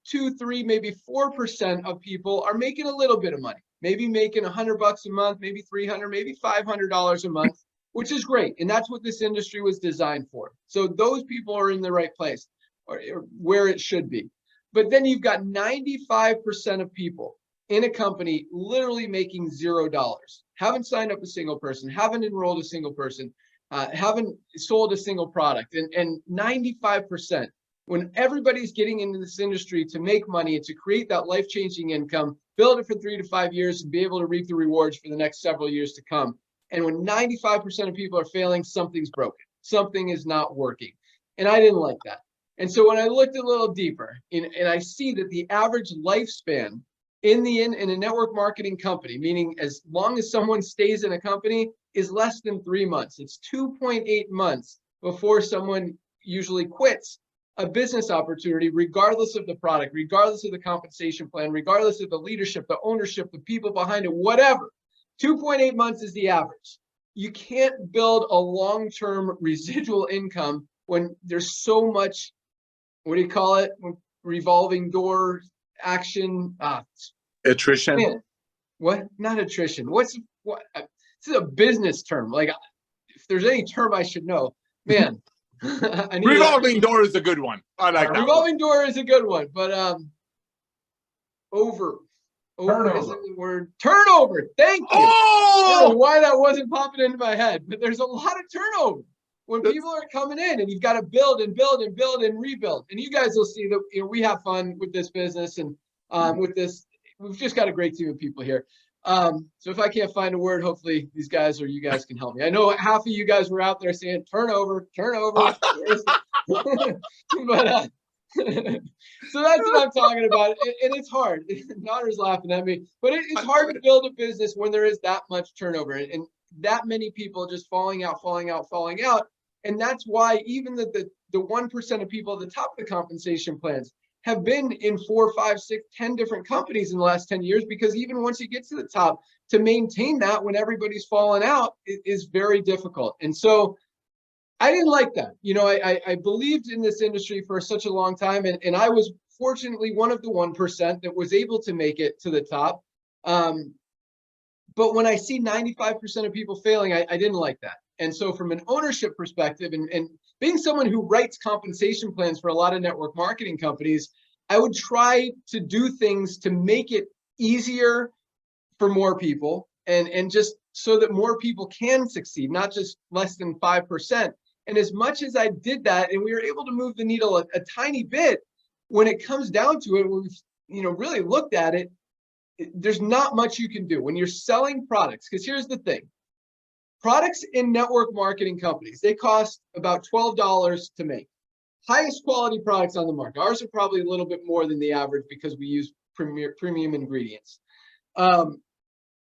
2, 3, maybe 4% of people are making a little bit of money, maybe making $100 a month, maybe $300, maybe $500 a month, which is great. And that's what this industry was designed for. So those people are in the right place, or where it should be. But then you've got 95% of people in a company literally making $0, haven't signed up a single person, haven't enrolled a single person, haven't sold a single product. And 95%, when everybody's getting into this industry to make money and to create that life-changing income, build it for 3 to 5 years and be able to reap the rewards for the next several years to come. And when 95% of people are failing, something's broken. Something is not working. And I didn't like that. And so when I looked a little deeper and I see that the average lifespan in a network marketing company, meaning as long as someone stays in a company, is less than 3 months. It's 2.8 months before someone usually quits a business opportunity, regardless of the product, regardless of the compensation plan, regardless of the leadership, the ownership, the people behind it, whatever. 2.8 months is the average. You can't build a long-term residual income when there's so much, what do you call it? Revolving door action. Attrition. Man, what? Not attrition. What? This is a business term. Like, if there's any term I should know, man. Revolving door is a good one. I like that. Revolving door is a good one, but over Turnover. isn't the word. Turnover. Thank you. Oh! I don't know why that wasn't popping into my head, but there's a lot of turnover when people are coming in, and you've got to build and build and build and rebuild. And you guys will see that we have fun with this business, and with this, we've just got a great team of people here. So if I can't find a word, hopefully these guys or you guys can help me. I know half of you guys were out there saying turnover. But so that's what I'm talking about. And it's hard. Daughter's laughing at me, but it's hard to build a business when there is that much turnover and that many people just falling out. And that's why even the 1% of people at the top of the compensation plans have been in 4, 5, 6, 10 different companies in the last 10 years, because even once you get to the top, to maintain that when everybody's fallen out is very difficult. And so I didn't like that. I believed in this industry for such a long time, and I was fortunately one of the 1% that was able to make it to the top. But when I see 95% of people failing, I didn't like that. And so from an ownership perspective, and being someone who writes compensation plans for a lot of network marketing companies, I would try to do things to make it easier for more people and just so that more people can succeed, not just less than 5%. And as much as I did that, and we were able to move the needle a tiny bit, when it comes down to it, we've really looked at it, there's not much you can do when you're selling products. Because here's the thing. Products in network marketing companies, they cost about $12 to make. Highest quality products on the market. Ours are probably a little bit more than the average because we use premium ingredients. But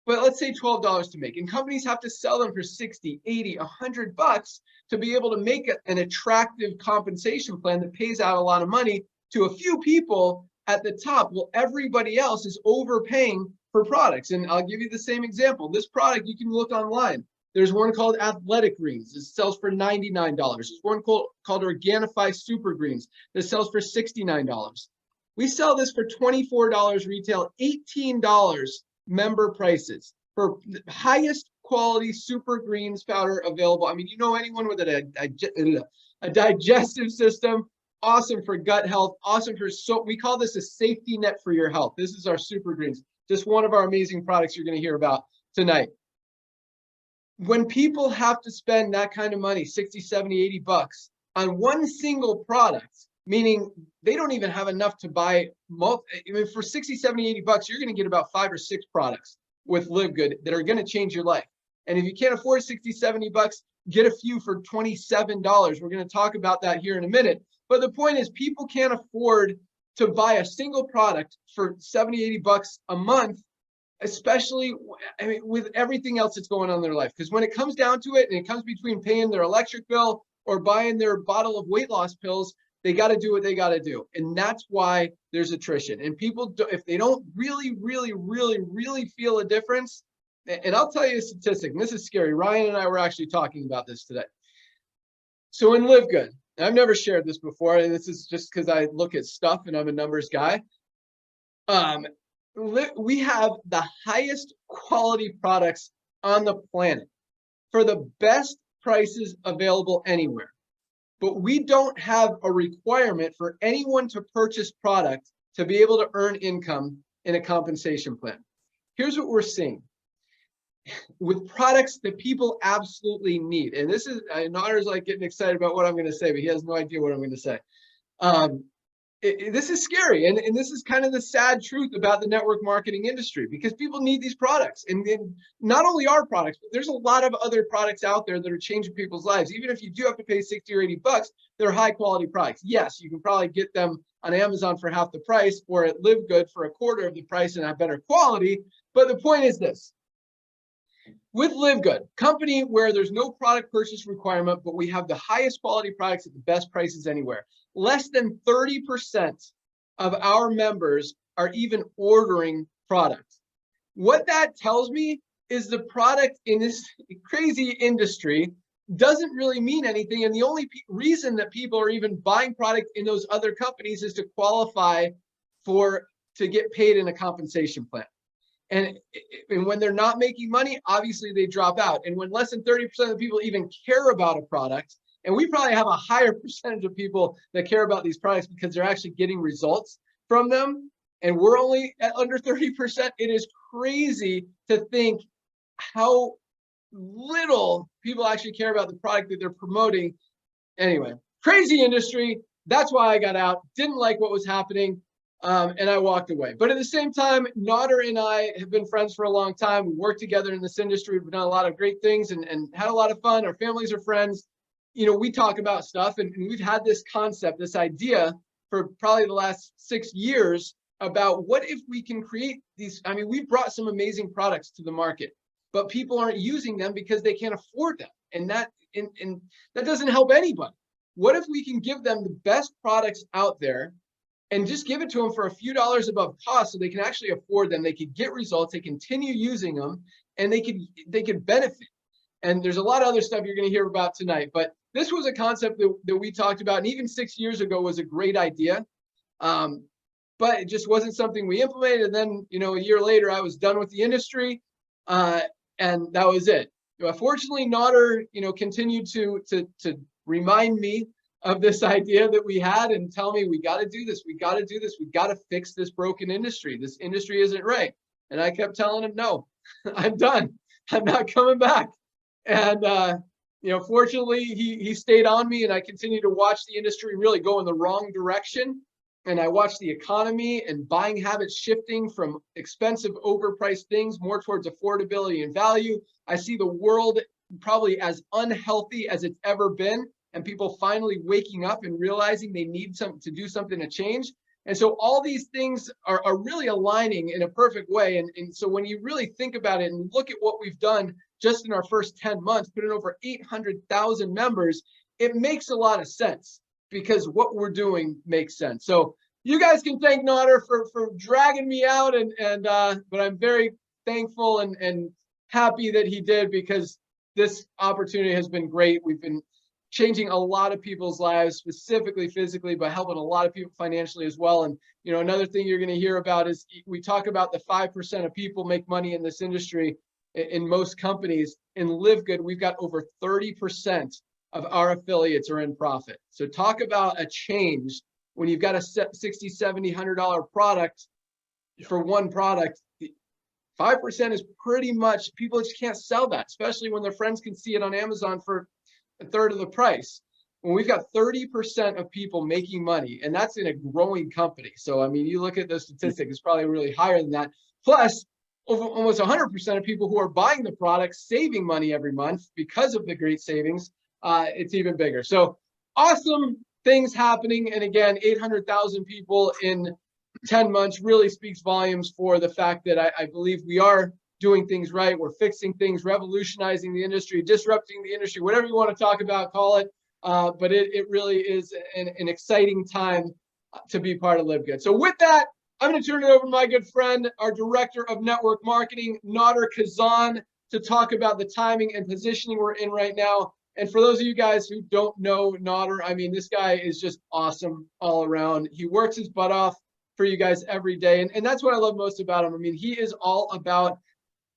let's say $12 to make. And companies have to sell them for 60, 80, $100 to be able to make an attractive compensation plan that pays out a lot of money to a few people at the top. Well, everybody else is overpaying for products. And I'll give you the same example. This product, you can look online. There's one called Athletic Greens. It sells for $99. There's one called Organifi Super Greens that sells for $69. We sell this for $24 retail, $18 member prices for the highest quality super greens powder available. I mean, you know, anyone with a digestive system, awesome for gut health, awesome for, so we call this a safety net for your health. This is our super greens, just one of our amazing products you're going to hear about tonight. When people have to spend that kind of money, 60, 70, 80 bucks on one single product, meaning they don't even have enough to buy I mean, for 60, 70, 80 bucks, you're going to get about 5 or 6 products with LiveGOOD that are going to change your life. And if you can't afford 60, 70 bucks, get a few for $27. We're going to talk about that here in a minute. But the point is, people can't afford to buy a single product for 70, 80 bucks a month, especially, I mean, with everything else that's going on in their life. Because when it comes down to it, and it comes between paying their electric bill or buying their bottle of weight loss pills, they got to do what they got to do. And that's why there's attrition. And people, if they don't really feel a difference, and I'll tell you a statistic, and this is scary. Ryan and I were actually talking about this today. So in LiveGOOD, I've never shared this before, and this is just because I look at stuff and I'm a numbers guy. We have the highest quality products on the planet for the best prices available anywhere. But we don't have a requirement for anyone to purchase product to be able to earn income in a compensation plan. Here's what we're seeing with products that people absolutely need. And this is, Nader's like getting excited about what I'm going to say, but he has no idea what I'm going to say. This is scary. And this is kind of the sad truth about the network marketing industry, because people need these products. And not only our products, but there's a lot of other products out there that are changing people's lives. Even if you do have to pay 60 or 80 bucks, they're high quality products. Yes, you can probably get them on Amazon for half the price or at LiveGOOD for a quarter of the price and have better quality. But the point is this. With LiveGOOD, company where there's no product purchase requirement, but we have the highest quality products at the best prices anywhere. Less than 30% of our members are even ordering products. What that tells me is the product in this crazy industry doesn't really mean anything. And the only reason that people are even buying product in those other companies is to qualify to get paid in a compensation plan. And when they're not making money, obviously they drop out. And when less than 30% of the people even care about a product, and we probably have a higher percentage of people that care about these products because they're actually getting results from them, and we're only at under 30%, it is crazy to think how little people actually care about the product that they're promoting. Anyway, crazy industry. That's why I got out. Didn't like what was happening. And I walked away. But at the same time, Nader and I have been friends for a long time. We worked together in this industry. We've done a lot of great things and had a lot of fun. Our families are friends. You know, we talk about stuff, and we've had this concept, this idea for probably the last 6 years about what if we can create these. I mean, we've brought some amazing products to the market, but people aren't using them because they can't afford them. And that doesn't help anybody. What if we can give them the best products out there and just give it to them for a few dollars above cost so they can actually afford them, they could get results, they continue using them, and they could benefit. And there's a lot of other stuff you're going to hear about tonight, but this was a concept that we talked about, and even 6 years ago was a great idea, but it just wasn't something we implemented. And then, you know, a year later, I was done with the industry, and that was it. Fortunately, Nader, you know, continued to remind me of this idea that we had and tell me, we got to do this, we got to do this, we got to fix this broken industry. This industry isn't right. And I kept telling him, no, I'm done. I'm not coming back. And, you know, fortunately, he stayed on me, and I continued to watch the industry really go in the wrong direction. And I watched the economy and buying habits shifting from expensive, overpriced things more towards affordability and value. I see the world probably as unhealthy as it's ever been, and people finally waking up and realizing they need to do something to change. And so all these things are really aligning in a perfect way. And so when you really think about it and look at what we've done just in our first 10 months, put in over 800,000 members, it makes a lot of sense because what we're doing makes sense. So you guys can thank Nader for dragging me out, but I'm very thankful and happy that he did, because this opportunity has been great. We've been changing a lot of people's lives, specifically physically, but helping a lot of people financially as well. And, you know, another thing you're going to hear about is we talk about the 5% of people make money in this industry in most companies. In LiveGood, we've got over 30% of our affiliates are in profit. So talk about a change when you've got a $60, $70, $100 product for one product. 5% is pretty much, people just can't sell that, especially when their friends can see it on Amazon for a third of the price. When we've got 30% of people making money, and that's in a growing company. So, I mean, you look at the statistic, it's probably really higher than that. Plus, over almost 100% of people who are buying the product saving money every month because of the great savings. It's even bigger. So awesome things happening. And again, 800,000 people in 10 months really speaks volumes for the fact that I believe we are doing things right. We're fixing things, revolutionizing the industry, disrupting the industry, whatever you want to talk about, call it. But it really is an exciting time to be part of LiveGood. So with that, I'm going to turn it over to my good friend, our Director of Network Marketing, Nader Kazan, to talk about the timing and positioning we're in right now. And for those of you guys who don't know Nader, I mean, this guy is just awesome all around. He works his butt off for you guys every day. And that's what I love most about him. I mean, he is all about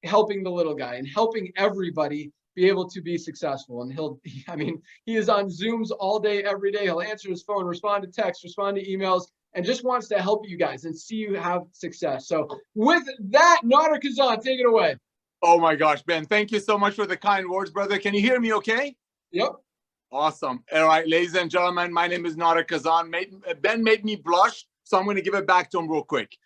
helping the little guy and helping everybody be able to be successful. And he is on Zooms all day, every day. He'll answer his phone, respond to texts, respond to emails, and just wants to help you guys and see you have success. So with that, Nader Kazan, take it away. Oh my gosh, Ben, thank you so much for the kind words, brother. Can you hear me okay? Yep. Awesome. All right, ladies and gentlemen, my name is Nader Kazan. Ben made me blush, so I'm going to give it back to him real quick.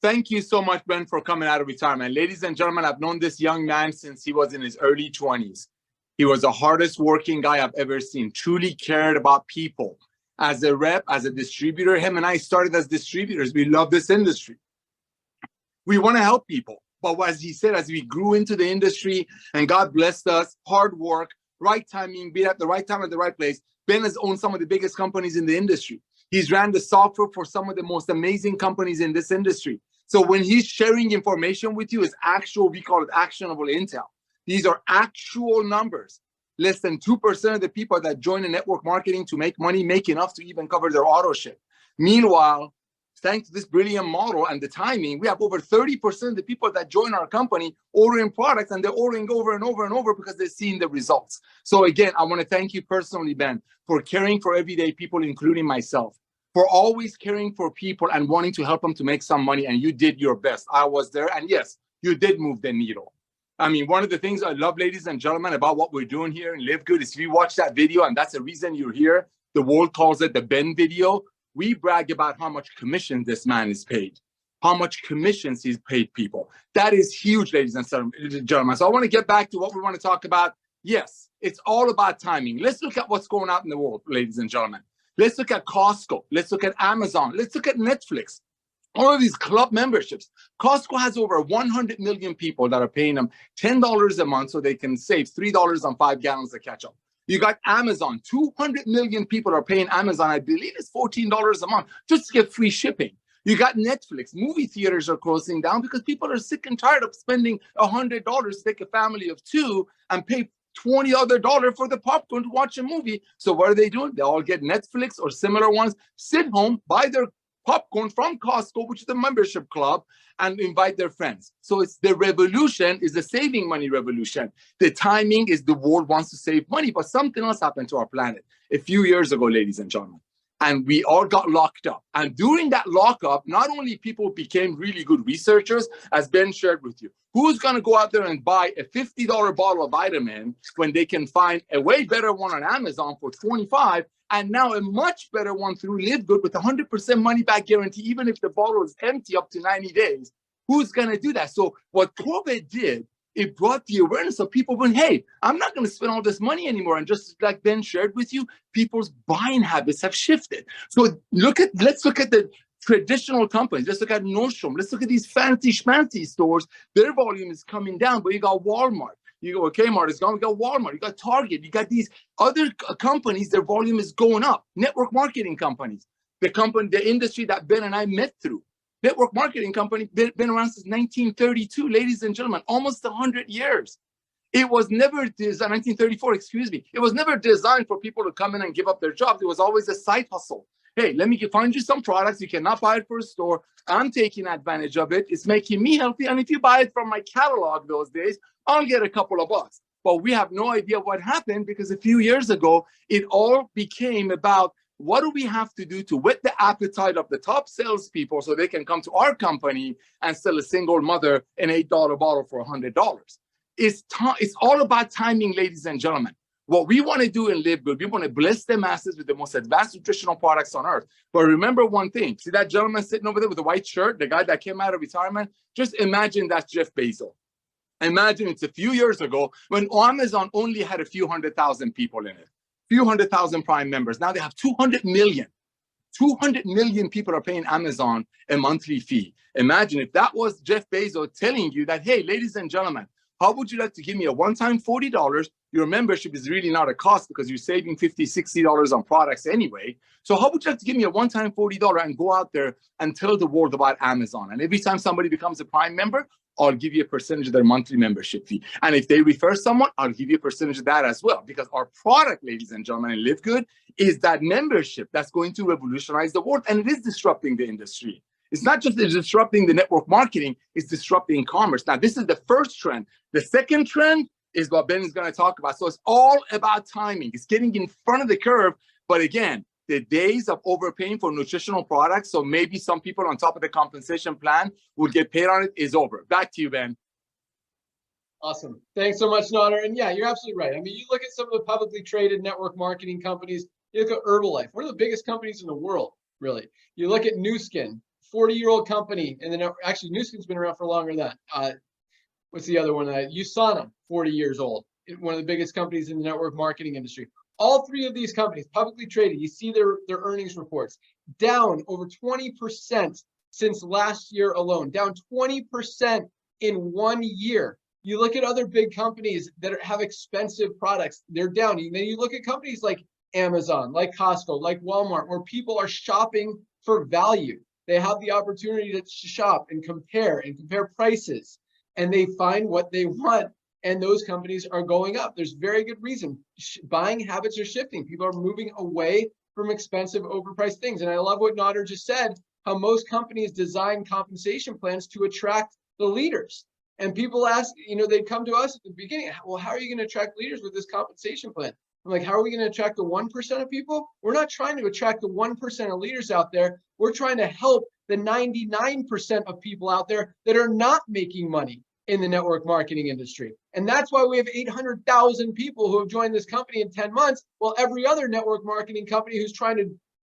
Thank you so much, Ben, for coming out of retirement. Ladies and gentlemen, I've known this young man since he was in his early 20s. He was the hardest working guy I've ever seen, truly cared about people. As a rep, as a distributor, him and I started as distributors. We love this industry. We want to help people. But as he said, as we grew into the industry and God blessed us, hard work, right timing, be at the right time at the right place, Ben has owned some of the biggest companies in the industry. He's ran the software for some of the most amazing companies in this industry. So when he's sharing information with you, it's actual, we call it actionable intel. These are actual numbers. Less than 2% of the people that join in network marketing to make money make enough to even cover their auto ship. Meanwhile, thanks to this brilliant model and the timing, we have over 30% of the people that join our company ordering products, and they're ordering over and over and over because they're seeing the results. So again, I want to thank you personally, Ben, for caring for everyday people, including myself, for always caring for people and wanting to help them to make some money. And you did your best. I was there. And yes, you did move the needle. I mean, one of the things I love, ladies and gentlemen, about what we're doing here in LiveGood is if you watch that video, and that's the reason you're here, the world calls it the Ben video. We brag about how much commission this man is paid, how much commissions he's paid people. That is huge, ladies and gentlemen. So I want to get back to what we want to talk about. Yes, it's all about timing. Let's look at what's going on in the world, ladies and gentlemen. Let's look at Costco. Let's look at Amazon. Let's look at Netflix. All of these club memberships. Costco has over 100 million people that are paying them $10 a month so they can save $3 on 5 gallons of ketchup. You got Amazon. 200 million people are paying Amazon. I believe it's $14 a month just to get free shipping. You got Netflix. Movie theaters are closing down because people are sick and tired of spending $100 to take a family of 2 and pay $20 other for the popcorn to watch a movie. So what are they doing? They all get Netflix or similar ones, sit home, buy their popcorn from Costco, which is the membership club, and invite their friends. So it's the revolution is the saving money revolution. The timing is the world wants to save money, but something else happened to our planet a few years ago, ladies and gentlemen. And we all got locked up. And during that lockup, not only people became really good researchers, as Ben shared with you, who's going to go out there and buy a $50 bottle of vitamin when they can find a way better one on Amazon for $25, and now a much better one through LiveGood with 100% money back guarantee, even if the bottle is empty up to 90 days? Who's going to do that? So what COVID did, it brought the awareness of people going, hey, I'm not going to spend all this money anymore. And just like Ben shared with you, people's buying habits have shifted. So let's look at the traditional companies. Let's look at Nordstrom. Let's look at these fancy schmancy stores. Their volume is coming down, but you got Walmart. You go, Kmart is gone. You got Walmart. You got Target. You got these other companies. Their volume is going up. Network marketing companies, the industry that Ben and I met through. Network marketing company been around since 1932, ladies and gentlemen, almost 100 years. It was never designed, 1934, excuse me. It was never designed for people to come in and give up their jobs. It was always a side hustle. Hey, let me find you some products. You cannot buy it for a store. I'm taking advantage of it. It's making me healthy. And if you buy it from my catalog those days, I'll get a couple of bucks. But we have no idea what happened, because a few years ago, it all became about what do we have to do to whet the appetite of the top salespeople so they can come to our company and sell a single mother an $8 bottle for $100. It's all about timing, ladies and gentlemen. What we want to do in LiveGOOD, we want to bless the masses with the most advanced nutritional products on earth. But remember one thing. See that gentleman sitting over there with the white shirt, the guy that came out of retirement? Just imagine that's Jeff Bezos. Imagine it's a few years ago when Amazon only had a few 100,000 people in it, few 100,000 Prime members. Now they have 200 million. 200 million people are paying Amazon a monthly fee. Imagine if that was Jeff Bezos telling you that, hey, ladies and gentlemen, how would you like to give me a one-time $40? Your membership is really not a cost because you're saving $50, $60 on products anyway. So how would you like to give me a one-time $40 and go out there and tell the world about Amazon? And every time somebody becomes a Prime member, I'll give you a percentage of their monthly membership fee. And if they refer someone, I'll give you a percentage of that as well. Because our product, ladies and gentlemen, in LiveGOOD is that membership that's going to revolutionize the world. And it is disrupting the industry. It's not just disrupting the network marketing, it's disrupting commerce. Now, this is the first trend. The second trend is what Ben is going to talk about. So it's all about timing. It's getting in front of the curve. But again, the days of overpaying for nutritional products, so maybe some people on top of the compensation plan will get paid on it, is over. Back to you, Ben. Awesome. Thanks so much, Nader. And yeah, you're absolutely right. I mean, you look at some of the publicly traded network marketing companies, you look at Herbalife, one of the biggest companies in the world, really. You look at Nu Skin, 40-year-old company, and then actually Nu Skin's been around for longer than that. What's the other one? USANA, 40 years old, one of the biggest companies in the network marketing industry. All three of these companies, publicly traded, you see their earnings reports, down over 20% since last year alone, down 20% in 1 year. You look at other big companies that have expensive products, they're down. And then you look at companies like Amazon, like Costco, like Walmart, where people are shopping for value. They have the opportunity to shop and compare prices, and they find what they want. And those companies are going up. There's very good reason. Buying habits are shifting. People are moving away from expensive, overpriced things. And I love what Nader just said, how most companies design compensation plans to attract the leaders. And people ask, they'd come to us at the beginning, well, how are you going to attract leaders with this compensation plan? I'm like, how are we going to attract the 1% of people? We're not trying to attract the 1% of leaders out there. We're trying to help the 99% of people out there that are not making money in the network marketing industry. And that's why we have 800,000 people who have joined this company in 10 months, while every other network marketing company who's trying to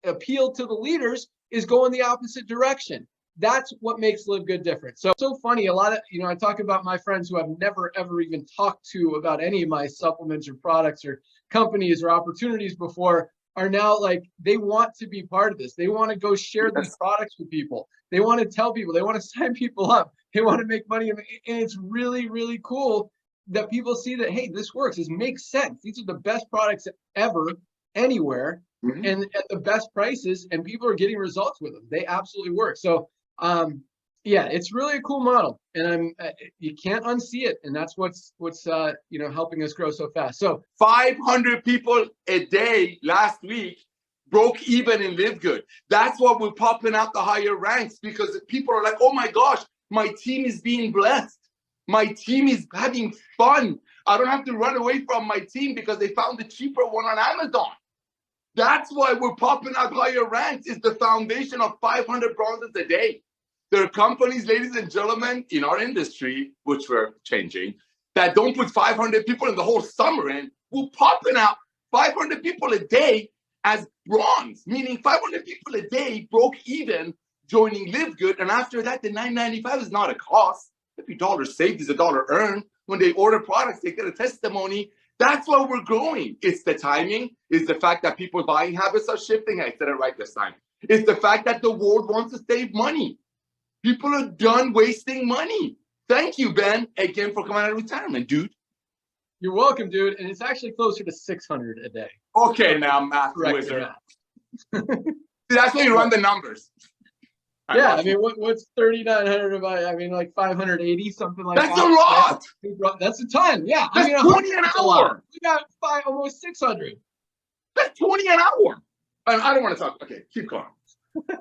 appeal to the leaders is going the opposite direction. That's what makes LiveGOOD different. So funny, a lot of, I talk about my friends who I've never, ever even talked to about any of my supplements or products or companies or opportunities before, are now like, they want to be part of this. They want to go share these products with people. They want to tell people, they want to sign people up. They want to make money. And it's really, really cool that people see that, hey, this works. This makes sense. These are the best products ever, anywhere, and at the best prices, and people are getting results with them. They absolutely work. So, yeah, it's really a cool model, and you can't unsee it. And that's what's helping us grow so fast. So 500 people a day last week broke even in LiveGOOD. That's why we're popping out the higher ranks, because people are like, oh my gosh, my team is being blessed. My team is having fun. I don't have to run away from my team because they found the cheaper one on Amazon. That's why we're popping out higher ranks. Is the foundation of 500 bronzes a day. There are companies, ladies and gentlemen, in our industry, which we're changing, that don't put 500 people in the whole summer in. We're popping out 500 people a day as bronze, meaning 500 people a day broke even joining LiveGOOD. And after that, the $9.95 is not a cost. Every dollar saved is a dollar earned. When they order products, they get a testimony. That's why we're growing. It's the timing. It's the fact that people's buying habits are shifting. I said it right this time. It's the fact that the world wants to save money. People are done wasting money. Thank you, Ben, again, for coming out of retirement, dude. You're welcome, dude. And it's actually closer to 600 a day. Okay, now, math wizard. That's why you run the numbers. Yeah, I mean, what's 3,900 divided? I mean, like 580, something like That's that. a lot. That's a ton. Yeah, That's I mean, 20 an hour. We got almost 600. That's 20 an hour. I don't want to talk. Okay, keep going.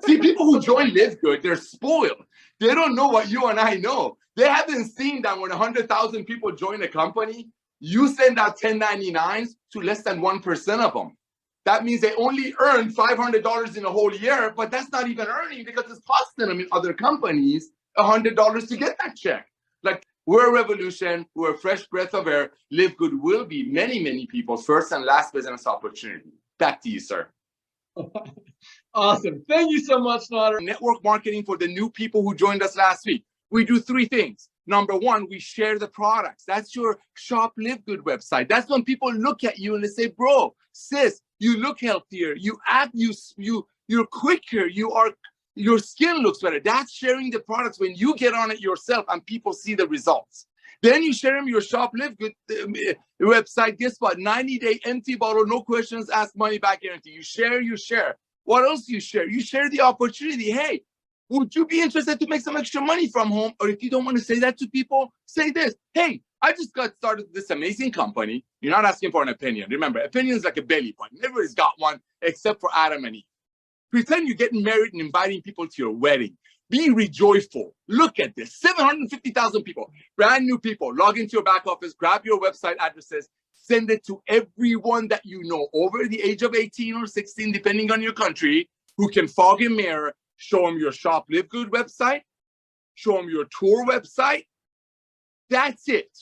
See, people who join LiveGOOD, they're spoiled. They don't know what you and I know. They haven't seen that when 100,000 people join a company, you send out 1099s to less than 1% of them. That means they only earn $500 in a whole year, but that's not even earning because it's costing them in other companies $100 to get that check. Like, we're a revolution. We're a fresh breath of air. LiveGOOD will be many, many people's first and last business opportunity. Back to you, sir. Awesome. Thank you so much, Naughter. Network marketing for the new people who joined us last week. We do three things. Number one, we share the products. That's your Shop LiveGOOD website. That's when people look at you and they say, bro, sis, you look healthier. You act, you're quicker. Your skin looks better. That's sharing the products when you get on it yourself and people see the results. Then you share them your Shop LiveGOOD website. Guess what? 90-day empty bottle, no questions asked, money back guarantee. You share. What else do you share? You share the opportunity. Hey, would you be interested to make some extra money from home? Or if you don't want to say that to people, say this. Hey, I just got started with this amazing company. You're not asking for an opinion. Remember, opinion is like a belly button. Everybody's got one except for Adam and Eve. Pretend you're getting married and inviting people to your wedding. Be rejoiceful. Look at this. 750,000 people, brand new people. Log into your back office, grab your website addresses, send it to everyone that you know over the age of 18 or 16, depending on your country, who can fog and mirror. Show them your Shop LiveGOOD website. Show them your tour website. That's it.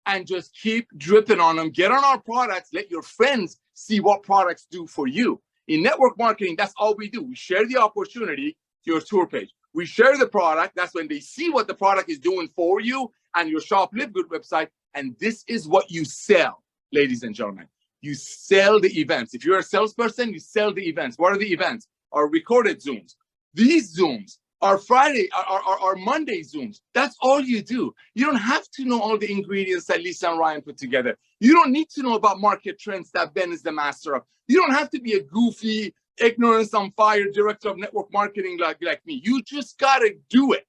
And just keep dripping on them. Get on our products. Let your friends see what products do for you. In network marketing, that's all we do. We share the opportunity to your tour page. We share the product. That's when they see what the product is doing for you and your Shop LiveGOOD website. And this is what you sell, ladies and gentlemen. You sell the events. If you're a salesperson, you sell the events. What are the events? Our recorded Zooms. These Zooms are are Monday Zooms. That's all you do. You don't have to know all the ingredients that Lisa and Ryan put together. You don't need to know about market trends that Ben is the master of. You don't have to be a goofy, ignorance on fire director of network marketing like me. You just got to do it.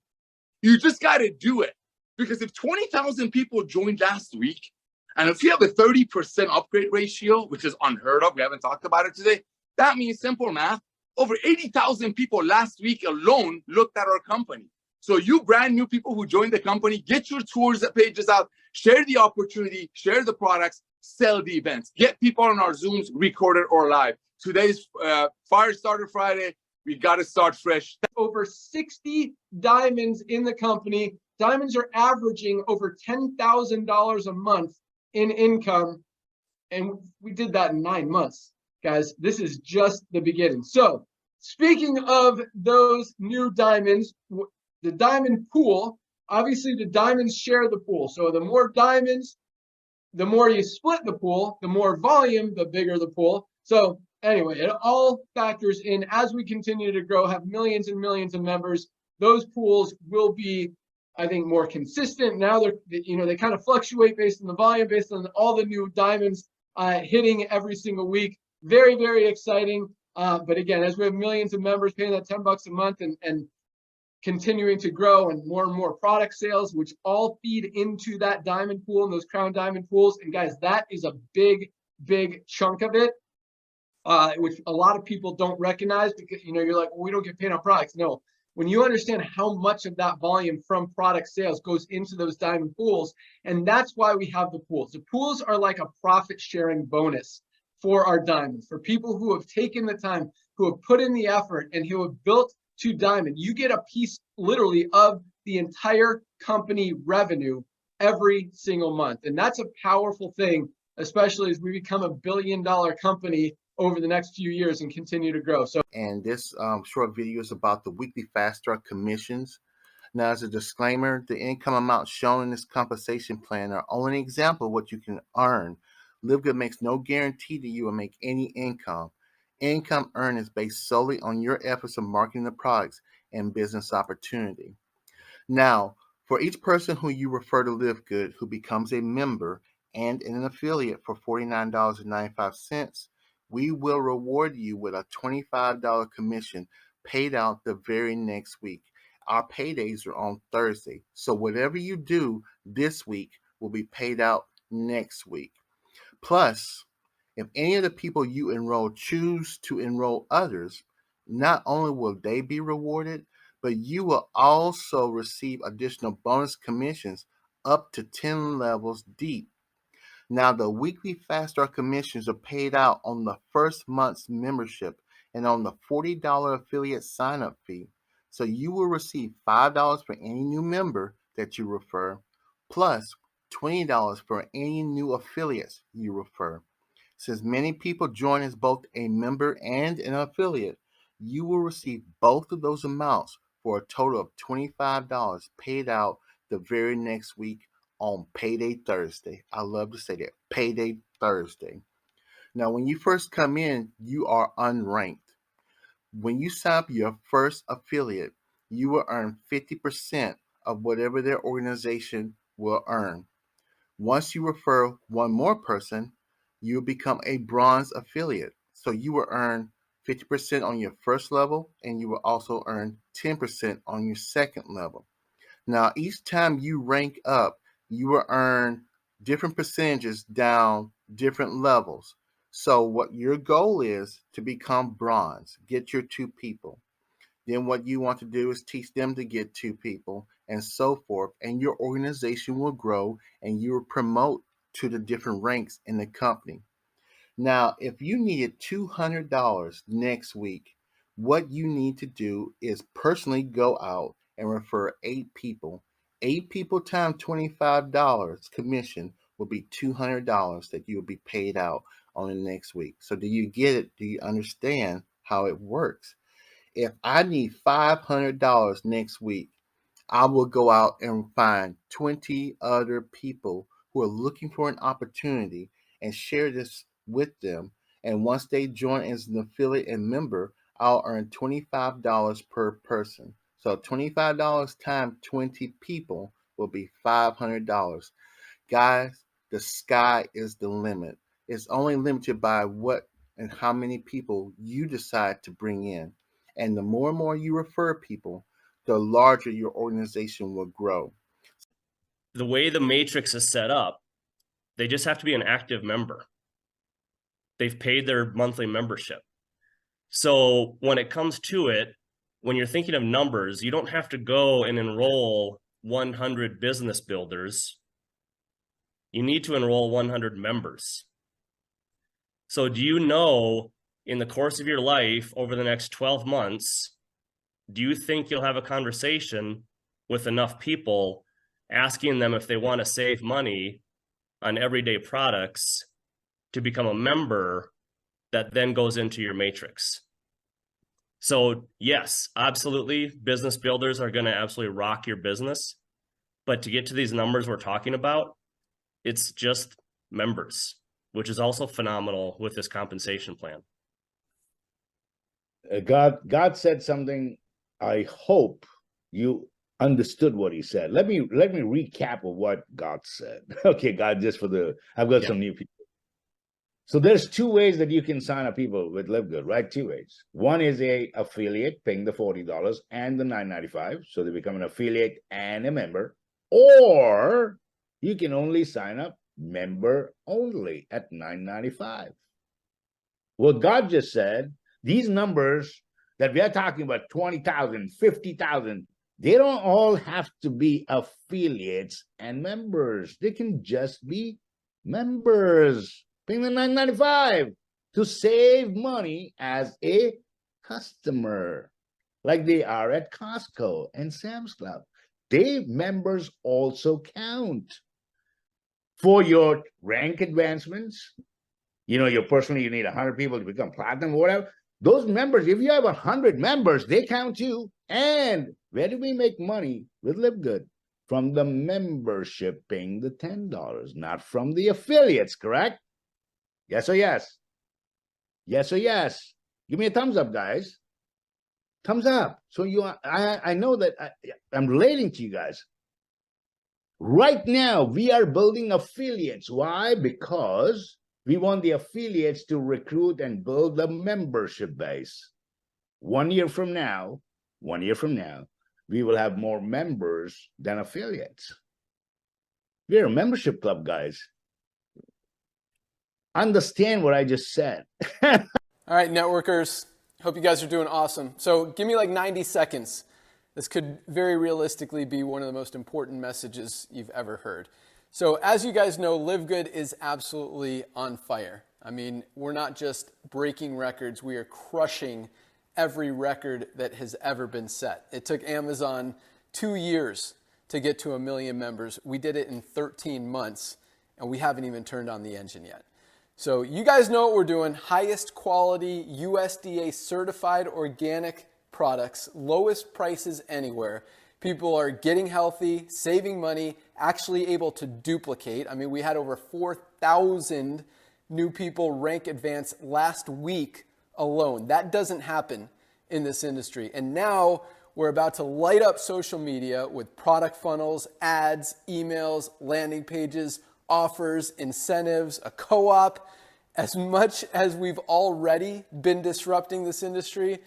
You just got to do it. Because if 20,000 people joined last week, and if you have a 30% upgrade ratio, which is unheard of, we haven't talked about it today, that means simple math. Over 80,000 people last week alone looked at our company. So you brand new people who joined the company, get your tours pages out, share the opportunity, share the products, sell the events. Get people on our Zooms, recorded or live. Today's Fire Starter Friday. We got to start fresh. Over 60 diamonds in the company. Diamonds are averaging over $10,000 a month in income. And we did that in 9 months. Guys, this is just the beginning. So speaking of those new diamonds, the diamond pool, obviously the diamonds share the pool. So the more diamonds, the more you split the pool, the more volume, the bigger the pool. So anyway, it all factors in as we continue to grow, have millions and millions of members. Those pools will be, I think, more consistent. Now they kind of fluctuate based on the volume, based on all the new diamonds hitting every single week. Very, very exciting. But again, as we have millions of members paying that $10 a month and continuing to grow and more product sales, which all feed into that diamond pool and those crown diamond pools. And guys, that is a big, big chunk of it, which a lot of people don't recognize because, you're like, well, we don't get paid on products. No, when you understand how much of that volume from product sales goes into those diamond pools, and that's why we have the pools. The pools are like a profit sharing bonus for our diamonds, for people who have taken the time, who have put in the effort, and who have built to diamond. You get a piece literally of the entire company revenue every single month. And that's a powerful thing, especially as we become $1 billion company over the next few years and continue to grow. And this short video is about the weekly fast start commissions. Now, as a disclaimer, the income amounts shown in this compensation plan are only an example of what you can earn. LiveGOOD makes no guarantee that you will make any income. Income earned is based solely on your efforts of marketing the products and business opportunity. Now, for each person who you refer to LiveGOOD who becomes a member and an affiliate for $49.95, we will reward you with a $25 commission paid out the very next week. our paydays are on Thursday. So whatever you do this week will be paid out next week. Plus, if any of the people you enroll choose to enroll others, not only will they be rewarded, but you will also receive additional bonus commissions up to 10 levels deep. Now, the weekly Fast Start commissions are paid out on the first month's membership and on the $40 affiliate sign-up fee. So you will receive $5 for any new member that you refer, plus $20 for any new affiliates you refer. Since many people join as both a member and an affiliate, you will receive both of those amounts for a total of $25 paid out the very next week on Payday Thursday. I love to say that, Payday Thursday. Now, when you first come in, you are unranked. When you sign up your first affiliate, you will earn 50% of whatever their organization will earn. Once you refer one more person, you become a bronze affiliate. So you will earn 50% on your first level, and you will also earn 10% on your second level. Now, each time you rank up, you will earn different percentages down different levels. So what your goal is to become bronze, get your 2 people. Then what you want to do is teach them to get 2 people and so forth. And your organization will grow and you will promote to the different ranks in the company. Now, if you needed $200 next week, what you need to do is personally go out and refer 8 people. 8 people times $25 commission will be $200 that you will be paid out on the next week. So do you get it? Do you understand how it works? If I need $500 next week, I will go out and find 20 other people who are looking for an opportunity and share this with them. And once they join as an affiliate and member, I'll earn $25 per person. So $25 times 20 people will be $500. Guys, the sky is the limit. It's only limited by what and how many people you decide to bring in. And the more and more you refer people, the larger your organization will grow. The way the matrix is set up, they just have to be an active member. They've paid their monthly membership. So when it comes to it, when you're thinking of numbers, you don't have to go and enroll 100 business builders. You need to enroll 100 members. So do you know, in the course of your life over the next 12 months, do you think you'll have a conversation with enough people asking them if they want to save money on everyday products to become a member that then goes into your matrix? So yes, absolutely, business builders are going to absolutely rock your business. But to get to these numbers we're talking about, it's just members, which is also phenomenal with this compensation plan. God said something. I hope you understood what he said. Let me recap of what God said. Okay, God, just for I've got some new people. So there's 2 ways that you can sign up people with LiveGood, right? 2 ways. One is a affiliate paying the $40 and the $9.95, so they become an affiliate and a member. Or you can only sign up member only at $9.95. What God just said, these numbers that we are talking about, 20,000, 50,000, they don't all have to be affiliates and members. They can just be members, paying the $9.95 to save money as a customer, like they are at Costco and Sam's Club. They members also count for your rank advancements. You need 100 people to become platinum or whatever. Those members, if you have 100 members, they count too. And where do we make money with LiveGood? From the membership paying the $10, not from the affiliates, correct? Yes or yes? Yes or yes? Give me a thumbs up, guys. Thumbs up. So I know that I'm relating to you guys. Right now, we are building affiliates. Why? Because we want the affiliates to recruit and build the membership base. 1 year from now, we will have more members than affiliates. We're a membership club, guys. Understand what I just said. All right, networkers, hope you guys are doing awesome. So give me like 90 seconds. This could very realistically be one of the most important messages you've ever heard. So as you guys know, LiveGood is absolutely on fire. I mean, we're not just breaking records, we are crushing every record that has ever been set. It took Amazon 2 years to get to 1 million members. We did it in 13 months, and we haven't even turned on the engine yet. So you guys know what we're doing. Highest quality, USDA certified organic products, lowest prices anywhere. People are getting healthy, saving money, actually able to duplicate. I mean, we had over 4,000 new people rank advance last week alone. That doesn't happen in this industry. And now we're about to light up social media with product funnels, ads, emails, landing pages, offers, incentives, a co-op. As much as we've already been disrupting this industry,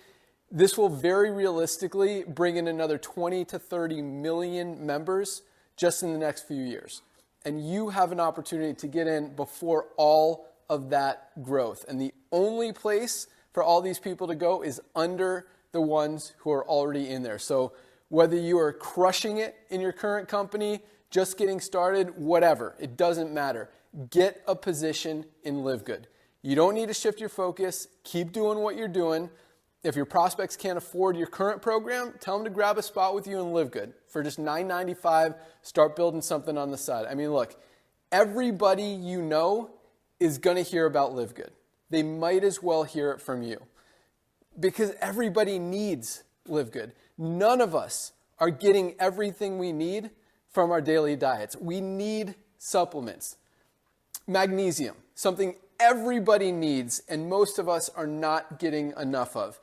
this will very realistically bring in another 20 to 30 million members just in the next few years. And you have an opportunity to get in before all of that growth. And the only place for all these people to go is under the ones who are already in there. So whether you are crushing it in your current company, just getting started, whatever, it doesn't matter. Get a position in LiveGood. You don't need to shift your focus. Keep doing what you're doing. If your prospects can't afford your current program, tell them to grab a spot with you in LiveGood. For just $9.95, start building something on the side. I mean, look, everybody you know is going to hear about LiveGood. They might as well hear it from you because everybody needs LiveGood. None of us are getting everything we need from our daily diets. We need supplements. Magnesium, something everybody needs and most of us are not getting enough of.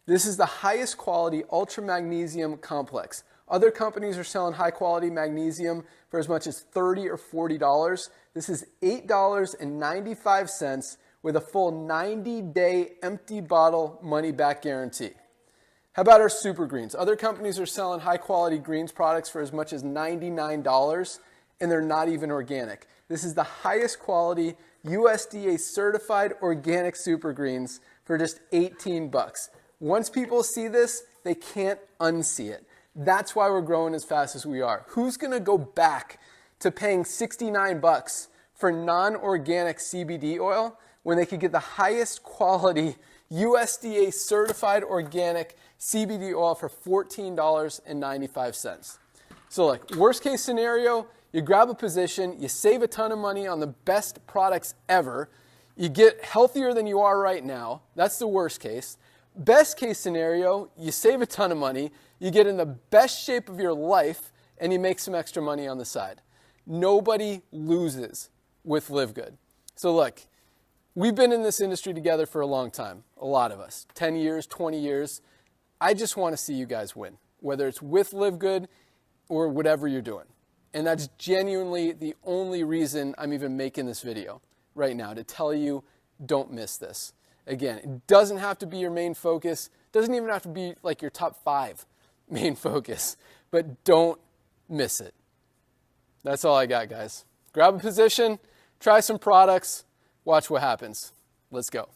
This is the highest quality ultra magnesium complex. Other companies are selling high quality magnesium for as much as $30 or $40. This is $8.95 with a full 90-day empty bottle money back guarantee. How about our super greens? Other companies are selling high quality greens products for as much as $99 and they're not even organic. This is the highest quality USDA certified organic super greens for just 18 bucks. Once people see this, they can't unsee it. That's why we're growing as fast as we are. Who's going to go back to paying 69 bucks for non-organic CBD oil when they could get the highest quality USDA certified organic CBD oil for $14.95? So like worst case scenario, you grab a position, you save a ton of money on the best products ever, you get healthier than you are right now. That's the worst case. Best case scenario, you save a ton of money, you get in the best shape of your life, and you make some extra money on the side. Nobody loses with LiveGood. So look, we've been in this industry together for a long time, a lot of us, 10 years, 20 years. I just want to see you guys win, whether it's with LiveGood or whatever you're doing. And that's genuinely the only reason I'm even making this video right now, to tell you don't miss this. Again, it doesn't have to be your main focus. It doesn't even have to be like your top 5 main focus, but don't miss it. That's all I got, guys. Grab a position, try some products, watch what happens. Let's go.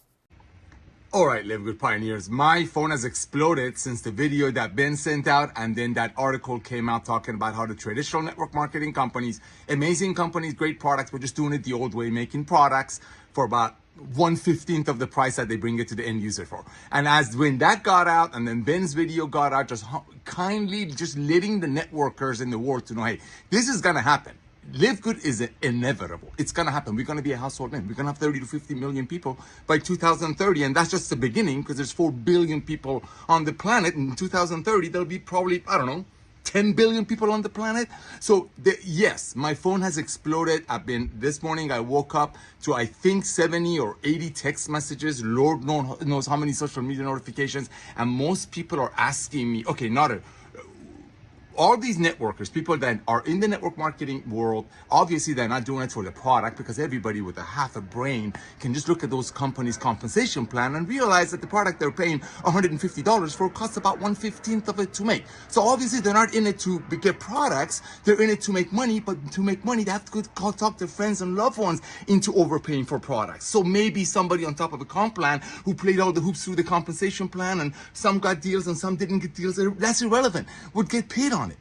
All right, LiveGood pioneers, my phone has exploded since the video that Ben sent out and then that article came out talking about how the traditional network marketing companies, amazing companies, great products, were just doing it the old way, making products for about 1/15 of the price that they bring it to the end user for. And as when that got out and then Ben's video got out, just kindly just letting the networkers in the world to know, hey, this is gonna happen. LiveGood is inevitable. It's going to happen. We're going to be a household name. We're going to have 30 to 50 million people by 2030. And that's just the beginning because there's 4 billion people on the planet. In 2030, there'll be probably, I don't know, 10 billion people on the planet. So yes, my phone has exploded. This morning I woke up to, I think 70 or 80 text messages. Lord knows how many social media notifications. And most people are asking me, okay, Nader, all these networkers, people that are in the network marketing world, obviously they're not doing it for the product, because everybody with a half a brain can just look at those companies' compensation plan and realize that the product they're paying $150 for costs about 1/15 of it to make. So obviously they're not in it to get products, they're in it to make money, but to make money they have to go talk to friends and loved ones into overpaying for products. So maybe somebody on top of a comp plan who played all the hoops through the compensation plan, and some got deals and some didn't get deals, that's irrelevant, would get paid on it.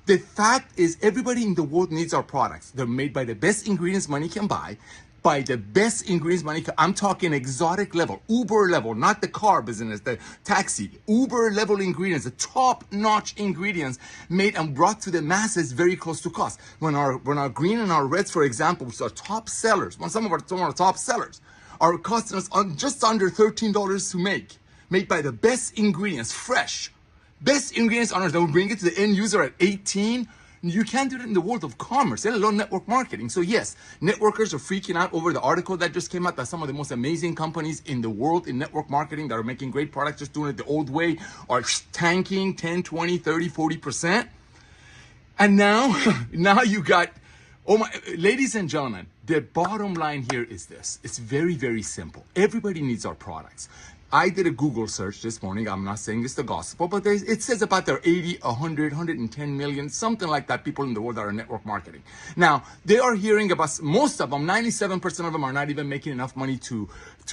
The fact is, everybody in the world needs our products. They're made by the best ingredients money can buy, by the best ingredients money can. I'm talking exotic level, Uber level, not the car business, the taxi. Uber level ingredients, the top-notch ingredients made and brought to the masses very close to cost. When our green and our reds, for example, which are top sellers, some of our top sellers, are costing us just under $13 to make, made by the best ingredients, fresh. Best ingredients on earth that will bring it to the end user at 18. You can't do that in the world of commerce, let alone network marketing. So yes, networkers are freaking out over the article that just came out that some of the most amazing companies in the world in network marketing that are making great products just doing it the old way are tanking 10, 20, 30, 40%. And now you got, oh my, ladies and gentlemen, the bottom line here is this. It's very, very simple. Everybody needs our products. I did a Google search this morning. I'm not saying it's the gospel, but it says about there are 80, 100, 110 million, something like that, people in the world that are network marketing. Now, they are hearing about, most of them, 97% of them are not even making enough money to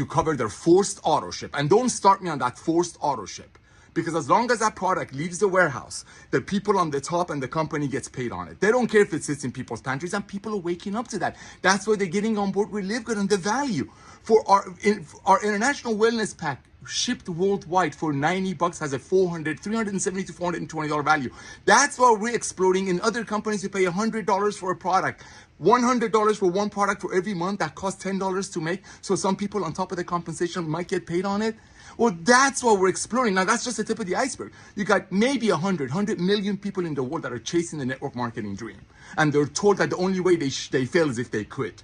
cover their forced auto ship. And don't start me on that forced auto ship. Because as long as that product leaves the warehouse, the people on the top and the company gets paid on it. They don't care if it sits in people's pantries, and people are waking up to that. That's why they're getting on board with LiveGood and the value. For our international wellness pack, shipped worldwide for $90 has a $370 to $420 value. That's why we're exploding. In other companies, you pay $100 for a product. $100 for one product for every month that costs $10 to make. So some people on top of the compensation might get paid on it. Well, that's what we're exploring. Now, that's just the tip of the iceberg. You got maybe 100 million people in the world that are chasing the network marketing dream. And they're told that the only way they fail is if they quit.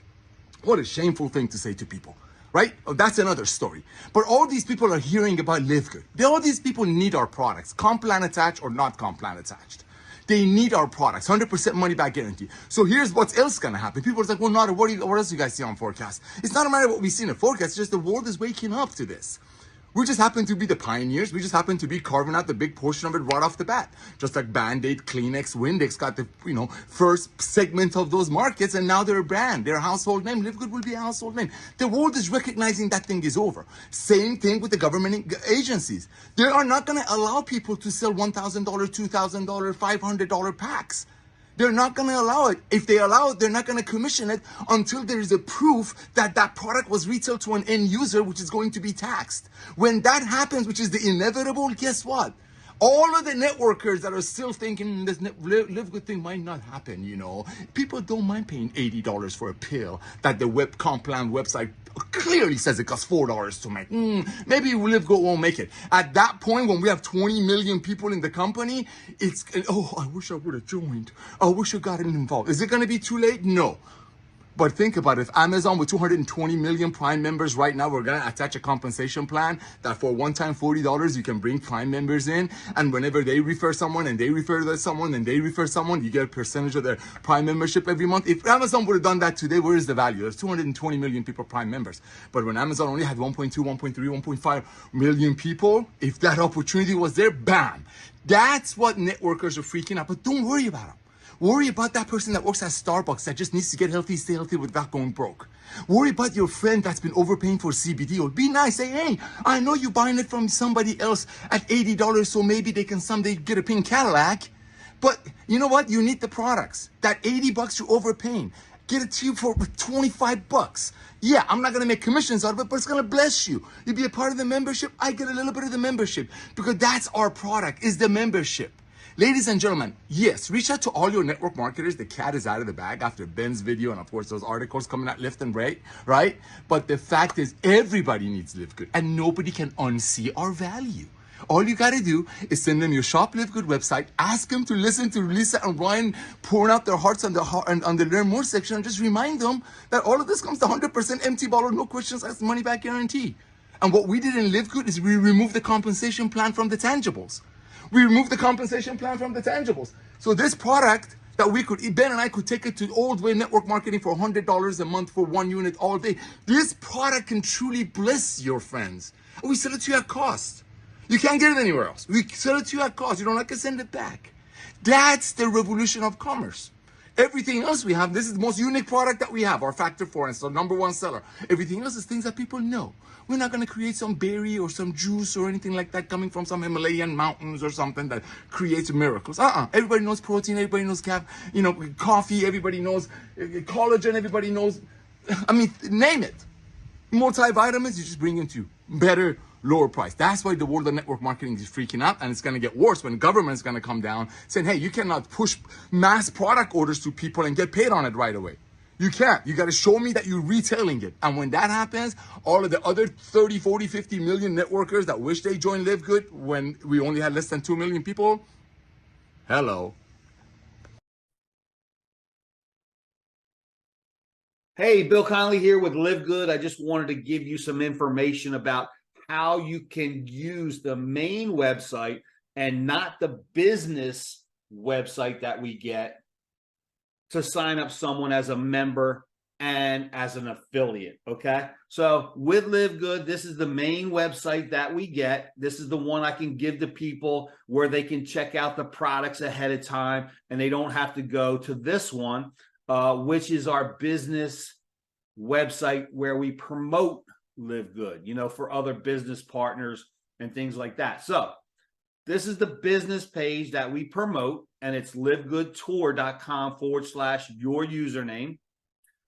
What a shameful thing to say to people, right? Oh, that's another story. But all these people are hearing about LiveGood. All these people need our products, comp plan attached or not comp plan attached. They need our products, 100% money back guarantee. So here's what's else going to happen. People are like, well, not what else do you guys see on forecast? It's not a matter of what we see in the forecast. It's just the world is waking up to this. We just happen to be the pioneers. We just happen to be carving out the big portion of it right off the bat. Just like Band-Aid, Kleenex, Windex got the first segment of those markets, and now they're a brand. They're a household name. LiveGood will be a household name. The world is recognizing that thing is over. Same thing with the government agencies. They are not going to allow people to sell $1,000, $2,000, $500 packs. They're not going to allow it. If they allow it, they're not going to commission it until there is a proof that that product was retailed to an end user, which is going to be taxed. When that happens, which is the inevitable, guess what? All of the networkers that are still thinking this LiveGood thing might not happen, people don't mind paying $80 for a pill that the web comp plan website clearly says it costs $4 to make. Maybe LiveGood won't make it. At that point, when we have 20 million people in the company, it's, oh, I wish I would have joined. I wish I got involved. Is it going to be too late? No. But think about it. If Amazon with 220 million Prime members right now, we're going to attach a compensation plan that for one time $40, you can bring Prime members in. And whenever they refer someone and they refer someone and they refer someone, you get a percentage of their Prime membership every month. If Amazon would have done that today, where is the value? There's 220 million people Prime members. But when Amazon only had 1.2, 1.3, 1.5 million people, if that opportunity was there, bam. That's what networkers are freaking out. But don't worry about them. Worry about that person that works at Starbucks that just needs to get healthy, stay healthy without going broke. Worry about your friend that's been overpaying for CBD. Or be nice. Say, hey, I know you're buying it from somebody else at $80, so maybe they can someday get a pink Cadillac. But you know what? You need the products. That $80 you're overpaying. Get it to you for $25. Yeah, I'm not going to make commissions out of it, but it's going to bless you. You be a part of the membership. I get a little bit of the membership because that's our product, is the membership. Ladies and gentlemen, yes, reach out to all your network marketers. The cat is out of the bag after Ben's video and, of course, those articles coming out left and right? But the fact is everybody needs LiveGood, and nobody can unsee our value. All you got to do is send them your Shop LiveGood website, ask them to listen to Lisa and Ryan pouring out their hearts on the Learn More section, and just remind them that all of this comes to 100% empty bottle, no questions asked, money back guarantee. And what we did in LiveGood is we removed the compensation plan from the tangibles. We removed the compensation plan from the tangibles. So this product that Ben and I could take it to old way network marketing for $100 a month for 1 unit all day. This product can truly bliss your friends. And we sell it to you at cost. You can't get it anywhere else. We sell it to you at cost. You don't like it, send it back. That's the revolution of commerce. Everything else we have, this is the most unique product that we have, our Factor 4, and it's the #1 seller. Everything else is things that people know. We're not going to create some berry or some juice or anything like that coming from some Himalayan mountains or something that creates miracles. Everybody knows protein, everybody knows coffee, everybody knows collagen, everybody knows, name it. Multivitamins, you just bring into better, lower price. That's why the world of network marketing is freaking out, and it's going to get worse when government's going to come down saying, hey, you cannot push mass product orders to people and get paid on it right away. You can't. You got to show me that you're retailing it. And when that happens, all of the other 30, 40, 50 million networkers that wish they joined LiveGood when we only had less than 2 million people, hello. Hey, Bill Connolly here with LiveGood. I just wanted to give you some information about how you can use the main website and not the business website that we get to sign up someone as a member and as an affiliate, okay? So with LiveGood, this is the main website that we get. This is the one I can give to people where they can check out the products ahead of time and they don't have to go to this one, which is our business website where we promote LiveGood, for other business partners and things like that. So this is the business page that we promote, and it's livegoodtour.com/your username.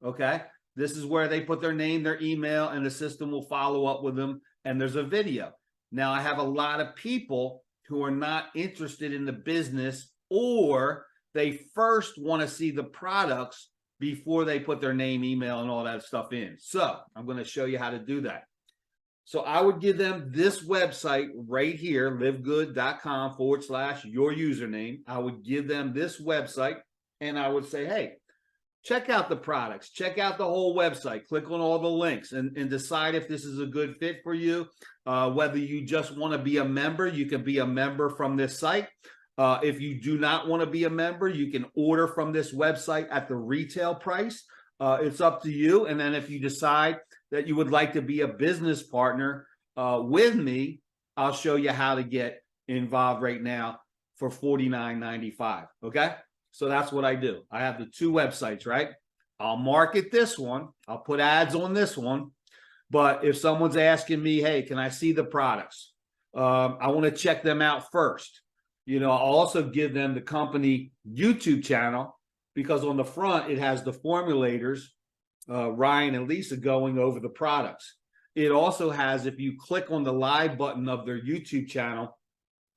Okay. This is where they put their name, their email, and the system will follow up with them. And there's a video. Now, I have a lot of people who are not interested in the business, or they first want to see the products before they put their name, email, and all that stuff in. So I'm going to show you how to do that. So I would give them this website right here, livegood.com/your username. I would give them this website and I would say, hey, check out the products, check out the whole website, click on all the links and decide if this is a good fit for you. Whether you just want to be a member, you can be a member from this site. If you do not want to be a member, you can order from this website at the retail price. It's up to you. And then if you decide that you would like to be a business partner with me, I'll show you how to get involved right now for $49.95. Okay. So that's what I do. I have the two websites, right? I'll market this one. I'll put ads on this one. But if someone's asking me, hey, can I see the products? I want to check them out first. I'll also give them the company YouTube channel because on the front, it has the formulators, Ryan and Lisa going over the products. It also has, if you click on the live button of their YouTube channel,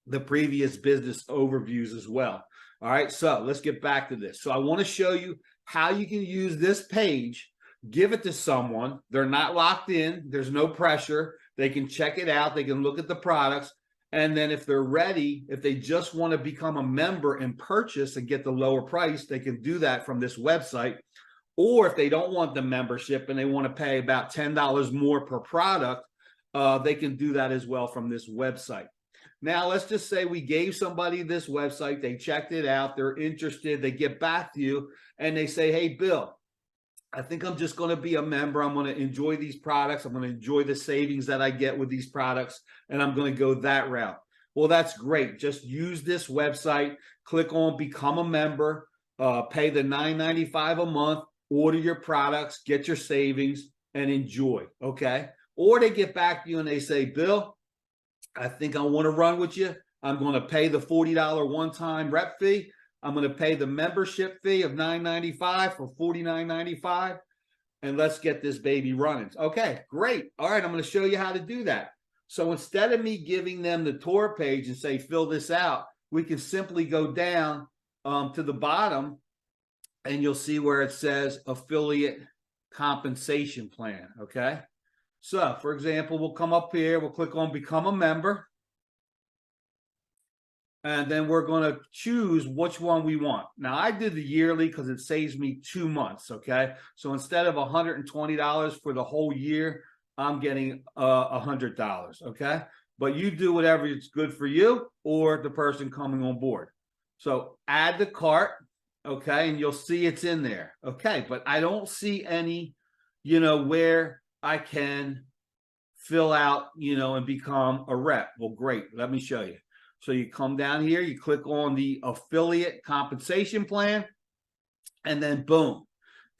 the previous business overviews as well. All right, so let's get back to this. So I want to show you how you can use this page, give it to someone. They're not locked in. There's no pressure. They can check it out. They can look at the products. And then if they're ready, if they just want to become a member and purchase and get the lower price, they can do that from this website. Or if they don't want the membership and they want to pay about $10 more per product, they can do that as well from this website. Now, let's just say we gave somebody this website, they checked it out, they're interested, they get back to you and they say, hey, Bill, I think I'm just going to be a member. I'm going to enjoy these products. I'm going to enjoy the savings that I get with these products, and I'm going to go that route. Well, that's great. Just use this website, click on become a member, pay the $9.95 a month, order your products, get your savings, and enjoy, okay? Or they get back to you and they say, Bill, I think I want to run with you. I'm going to pay the $40 one-time rep fee. I'm going to pay the membership fee of $9.95 for $49.95, and let's get this baby running. Okay, great. All right, I'm going to show you how to do that. So instead of me giving them the tour page and say, fill this out, we can simply go down to the bottom, and you'll see where it says affiliate compensation plan, okay? So, for example, we'll come up here, we'll click on become a member. And then we're going to choose which one we want. Now, I did the yearly because it saves me 2 months, okay? So instead of $120 for the whole year, I'm getting $100, okay? But you do whatever is good for you or the person coming on board. So add the cart, okay, and you'll see it's in there. Okay, but I don't see any, where I can fill out, and become a rep. Well, great. Let me show you. So you come down here, you click on the affiliate compensation plan, and then boom,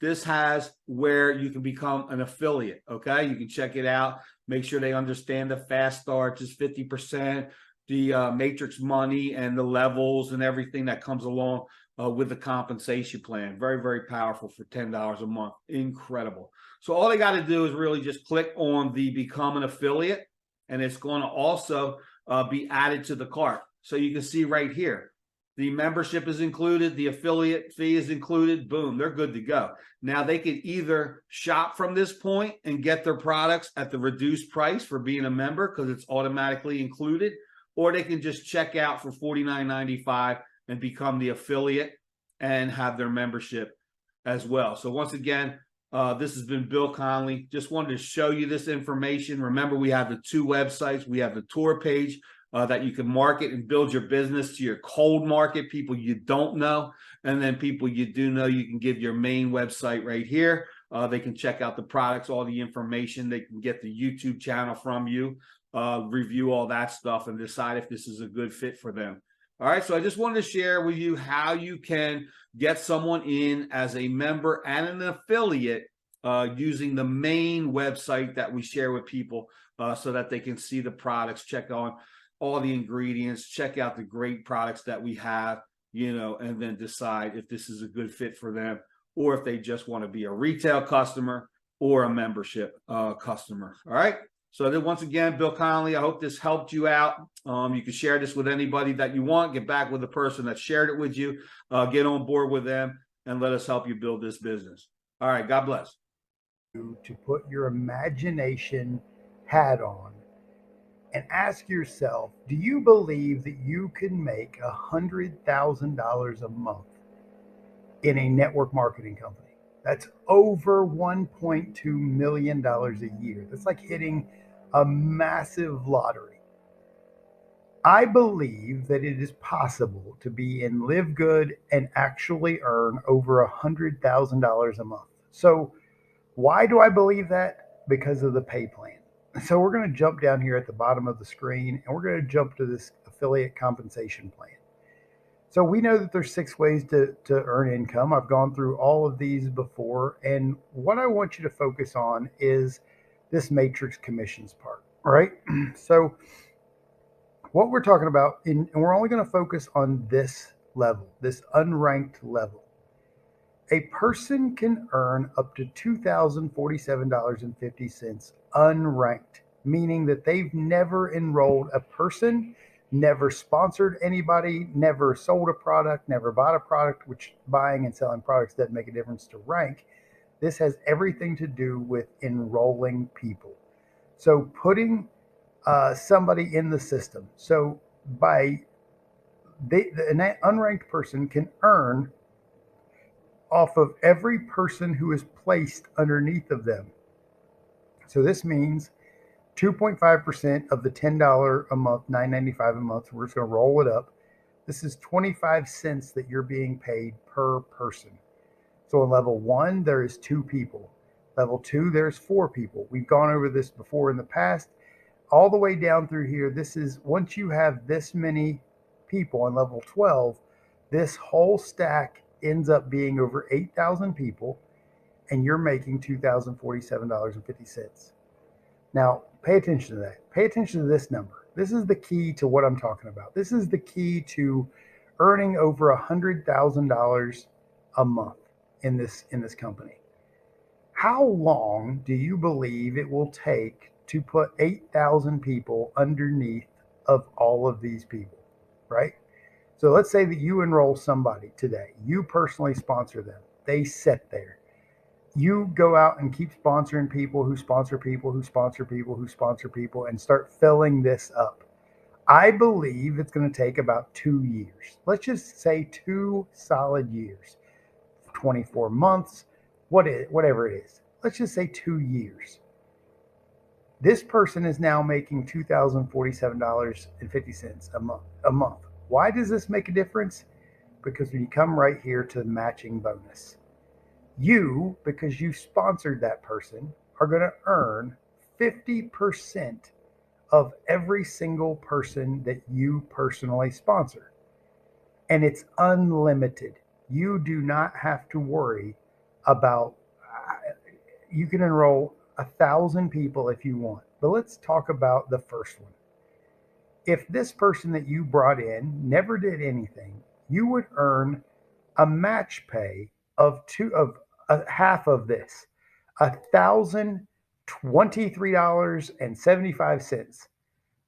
this has where you can become an affiliate. Okay, you can check it out. Make sure they understand the fast starts is 50%, the matrix money and the levels and everything that comes along with the compensation plan. Very, very powerful for $10 a month. Incredible. So all they got to do is really just click on the become an affiliate, and it's going to also be added to the cart. So you can see right here, the membership is included, the affiliate fee is included. Boom, they're good to go. Now they can either shop from this point and get their products at the reduced price for being a member because it's automatically included, or they can just check out for $49.95 and become the affiliate and have their membership as well. So once again, this has been Bill Conley. Just wanted to show you this information. Remember, we have the 2 websites. We have the tour page that you can market and build your business to your cold market, people you don't know. And then people you do know, you can give your main website right here. They can check out the products, all the information. They can get the YouTube channel from you, review all that stuff, and decide if this is a good fit for them. All right, so I just wanted to share with you how you can get someone in as a member and an affiliate using the main website that we share with people so that they can see the products, check on all the ingredients, check out the great products that we have, and then decide if this is a good fit for them or if they just want to be a retail customer or a membership customer. All right. So then once again, Bill Conley, I hope this helped you out. You can share this with anybody that you want. Get back with the person that shared it with you. Get on board with them and let us help you build this business. All right. God bless. To put your imagination hat on and ask yourself, do you believe that you can make $100,000 a month in a network marketing company? That's over $1.2 million a year. That's like hitting a massive lottery. I believe that it is possible to be in LiveGOOD and actually earn over $100,000 a month. So why do I believe that? Because of the pay plan. So we're going to jump down here at the bottom of the screen and we're going to jump to this affiliate compensation plan. So we know that there's 6 ways to earn income. I've gone through all of these before. And what I want you to focus on is this matrix commissions part, right? So what we're talking about, and we're only going to focus on this level, this unranked level. A person can earn up to $2,047.50 unranked, meaning that they've never enrolled a person, never sponsored anybody, never sold a product, never bought a product, which buying and selling products doesn't make a difference to rank. This has everything to do with enrolling people. So putting somebody in the system. So an unranked person can earn off of every person who is placed underneath of them. So this means 2.5% of the $10 a month, $9.95 a month. We're just going to roll it up. This is 25 cents that you're being paid per person. So in level 1, there is 2 people. Level 2, there's 4 people. We've gone over this before in the past. All the way down through here, this is once you have this many people on level 12, this whole stack ends up being over 8,000 people, and you're making $2,047.50. Now, pay attention to that. Pay attention to this number. This is the key to what I'm talking about. This is the key to earning over $100,000 a month in this company. How long do you believe it will take to put 8,000 people underneath of all of these people, right? So let's say that you enroll somebody today. You personally sponsor them. They sit there. You go out and keep sponsoring people who sponsor people who sponsor people who sponsor people and start filling this up. I believe it's going to take about 2 years. Let's just say 2 solid years, 24 months, whatever it is. Let's just say 2 years. This person is now making $2,047.50 a month. Why does this make a difference? because when you come right here to the matching bonus, you, because you sponsored that person, are going to earn 50% of every single person that you personally sponsor. And it's unlimited. You do not have to worry about, you can enroll 1,000 people if you want. But let's talk about the first one. If this person that you brought in never did anything, you would earn a match pay of half of this, $1,023.75,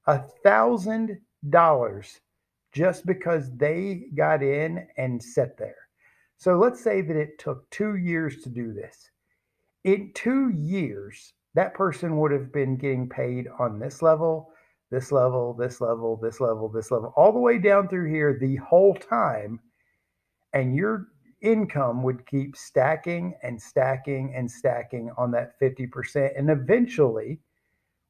$1,000 just because they got in and sat there. So let's say that it took 2 years to do this. In 2 years, that person would have been getting paid on this level, this level, this level, this level, this level, all the way down through here the whole time. And your income would keep stacking and stacking and stacking on that 50%. And eventually,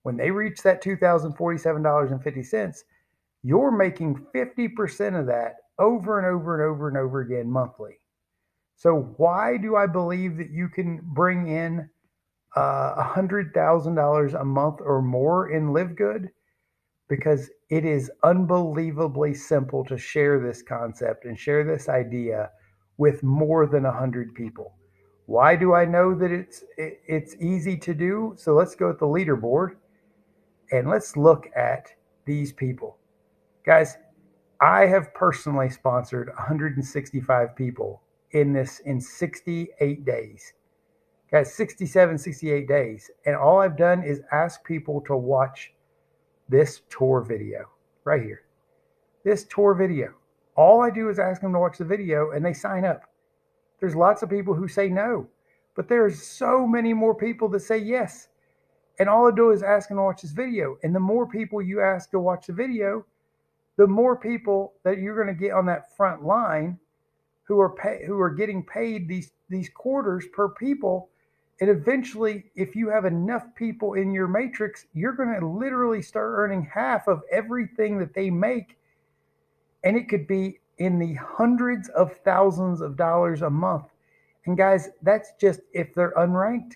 when they reach that $2,047.50, you're making 50% of that over and over and over and over again monthly. So why do I believe that you can bring in $100,000 a month or more in LiveGOOD? Because it is unbelievably simple to share this concept and share this idea with more than 100 people. Why do I know that it's easy to do? So let's go with the leaderboard and let's look at these people. Guys, I have personally sponsored 165 people in 68 days. Guys, 67, 68 days. And all I've done is ask people to watch this tour video right here. This tour video. All I do is ask them to watch the video and they sign up. There's lots of people who say no, but there's so many more people that say yes. And all I do is ask them to watch this video. And the more people you ask to watch the video, the more people that you're going to get on that front line who are getting paid these quarters per people. And eventually, if you have enough people in your matrix, you're going to literally start earning half of everything that they make. And it could be in the hundreds of thousands of dollars a month. And guys, that's just if they're unranked.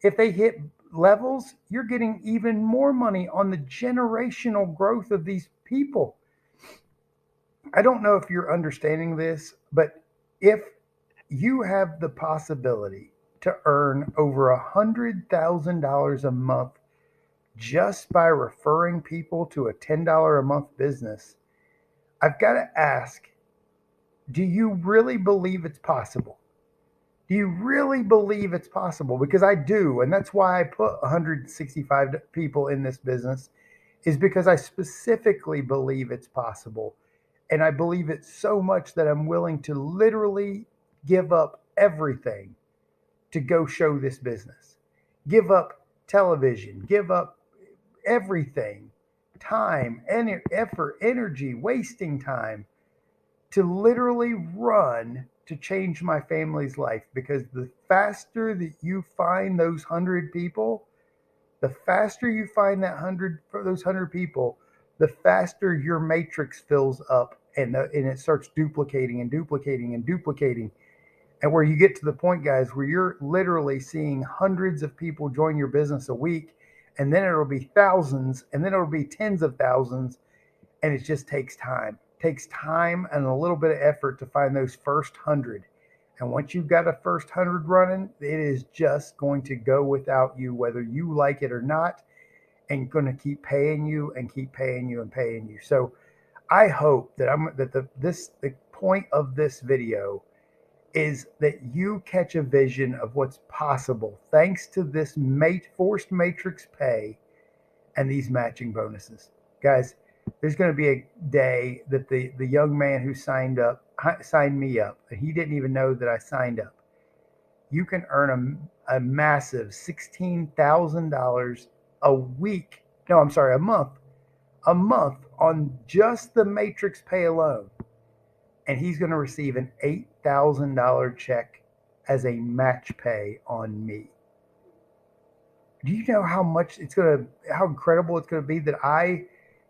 If they hit levels, you're getting even more money on the generational growth of these people. I don't know if you're understanding this, but if you have the possibility to earn over $100,000 a month just by referring people to a $10 a month business, I've got to ask, do you really believe it's possible? Do you really believe it's possible? Because I do, and that's why I put 165 people in this business, is because I specifically believe it's possible. And I believe it so much that I'm willing to literally give up everything to go show this business. Give up television, give up everything, time, effort, energy, wasting time to literally run to change my family's life. Because the faster that you find those 100 people, the faster you find those 100 people, the faster your matrix fills up and it starts duplicating and duplicating and duplicating. And where you get to the point, guys, where you're literally seeing hundreds of people join your business a week, and then it'll be thousands, and then it'll be tens of thousands. And it just takes time. It takes time and a little bit of effort to find those first 100. And once you've got a first 100 running, it is just going to go without you, whether you like it or not, and going to keep paying you and keep paying you and paying you. So I hope that the point of this video is that you catch a vision of what's possible thanks to this forced matrix pay and these matching bonuses. Guys, there's going to be a day that the young man who signed me up, and he didn't even know that I signed up. You can earn a massive $16,000 a week. No, I'm sorry, a month on just the matrix pay alone. And he's going to receive an $8,000 check as a match pay on me. Do you know how incredible it's going to be that I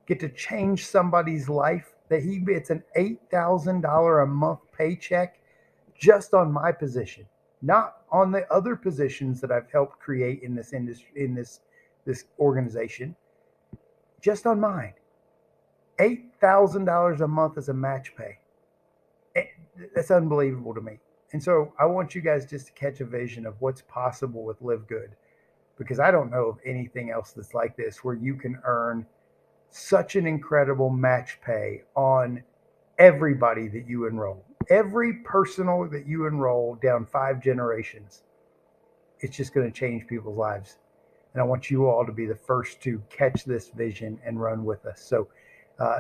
get to change somebody's life that he gets an $8,000 a month paycheck just on my position, not on the other positions that I've helped create in this industry, in this organization, just on mine. $8,000 a month as a match pay. That's unbelievable to me. And so I want you guys just to catch a vision of what's possible with LiveGOOD, because I don't know of anything else that's like this, where you can earn such an incredible match pay on everybody that you enroll. Every personal that you enroll down 5 generations, it's just going to change people's lives. And I want you all to be the first to catch this vision and run with us. So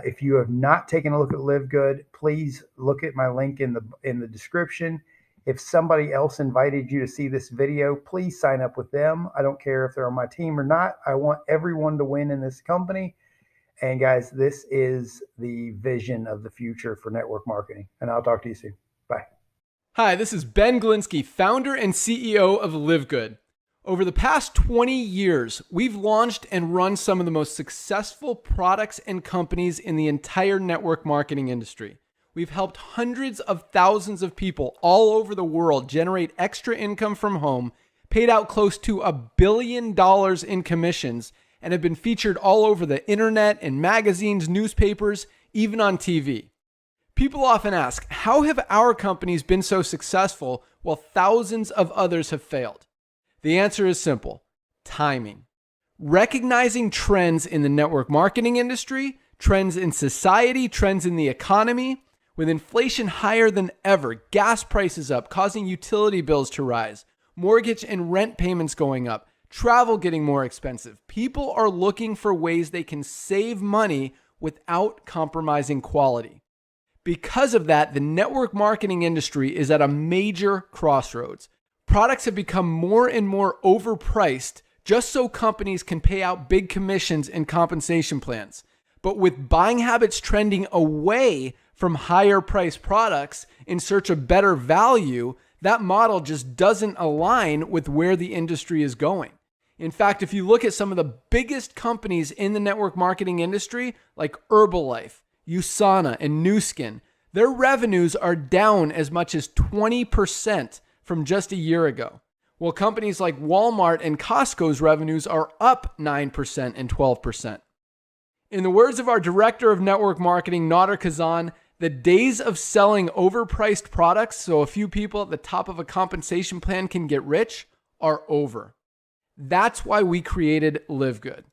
if you have not taken a look at LiveGOOD, please look at my link in the description. If somebody else invited you to see this video, please sign up with them. I don't care if they're on my team or not. I want everyone to win in this company. And guys, this is the vision of the future for network marketing. And I'll talk to you soon. Bye. Hi, this is Ben Glinsky, founder and CEO of LiveGOOD. Over the past 20 years, we've launched and run some of the most successful products and companies in the entire network marketing industry. We've helped hundreds of thousands of people all over the world generate extra income from home, paid out close to $1 billion in commissions, and have been featured all over the internet, in magazines, newspapers, even on TV. People often ask, how have our companies been so successful while thousands of others have failed? The answer is simple: timing. Recognizing trends in the network marketing industry, trends in society, trends in the economy. With inflation higher than ever, gas prices up, causing utility bills to rise, mortgage and rent payments going up, travel getting more expensive, people are looking for ways they can save money without compromising quality. Because of that, the network marketing industry is at a major crossroads. Products have become more and more overpriced just so companies can pay out big commissions and compensation plans. But with buying habits trending away from higher priced products in search of better value, that model just doesn't align with where the industry is going. In fact, if you look at some of the biggest companies in the network marketing industry, like Herbalife, USANA, and Nu Skin, their revenues are down as much as 20% from just a year ago. While companies like Walmart and Costco's revenues are up 9% and 12%. In the words of our director of network marketing, Nader Kazan, the days of selling overpriced products so a few people at the top of a compensation plan can get rich are over. That's why we created LiveGOOD.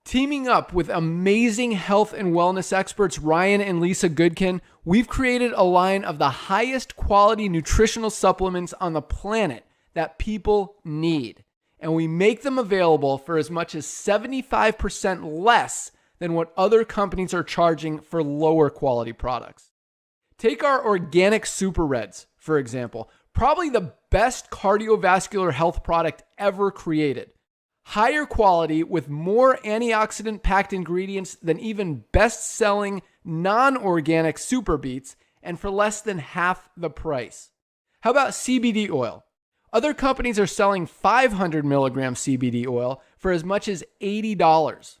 Teaming up with amazing health and wellness experts Ryan and Lisa Goodkin, we've created a line of the highest quality nutritional supplements on the planet that people need. And we make them available for as much as 75% less than what other companies are charging for lower quality products. Take our organic Super Reds, for example, probably the best cardiovascular health product ever created. Higher quality with more antioxidant-packed ingredients than even best-selling non-organic Super Beets, and for less than half the price. How about CBD oil? Other companies are selling 500 milligram CBD oil for as much as $80.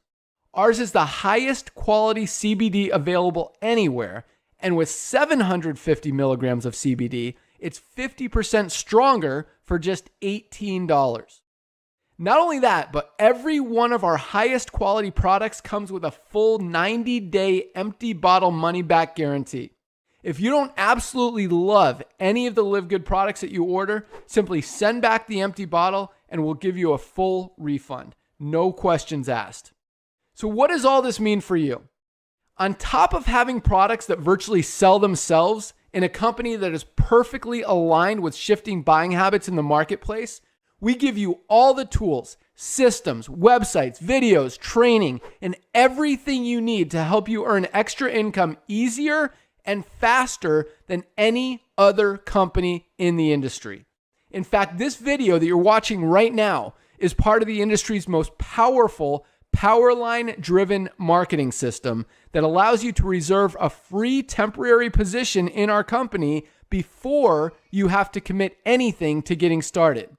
Ours is the highest quality CBD available anywhere, and with 750 milligrams of CBD, it's 50% stronger for just $18. Not only that, but every one of our highest quality products comes with a full 90-day empty bottle money-back guarantee. If you don't absolutely love any of the LiveGOOD products that you order, simply send back the empty bottle and we'll give you a full refund. No questions asked. So what does all this mean for you? On top of having products that virtually sell themselves in a company that is perfectly aligned with shifting buying habits in the marketplace, we give you all the tools, systems, websites, videos, training, and everything you need to help you earn extra income easier and faster than any other company in the industry. In fact, this video that you're watching right now is part of the industry's most powerful Powerline-driven marketing system that allows you to reserve a free temporary position in our company before you have to commit anything to getting started.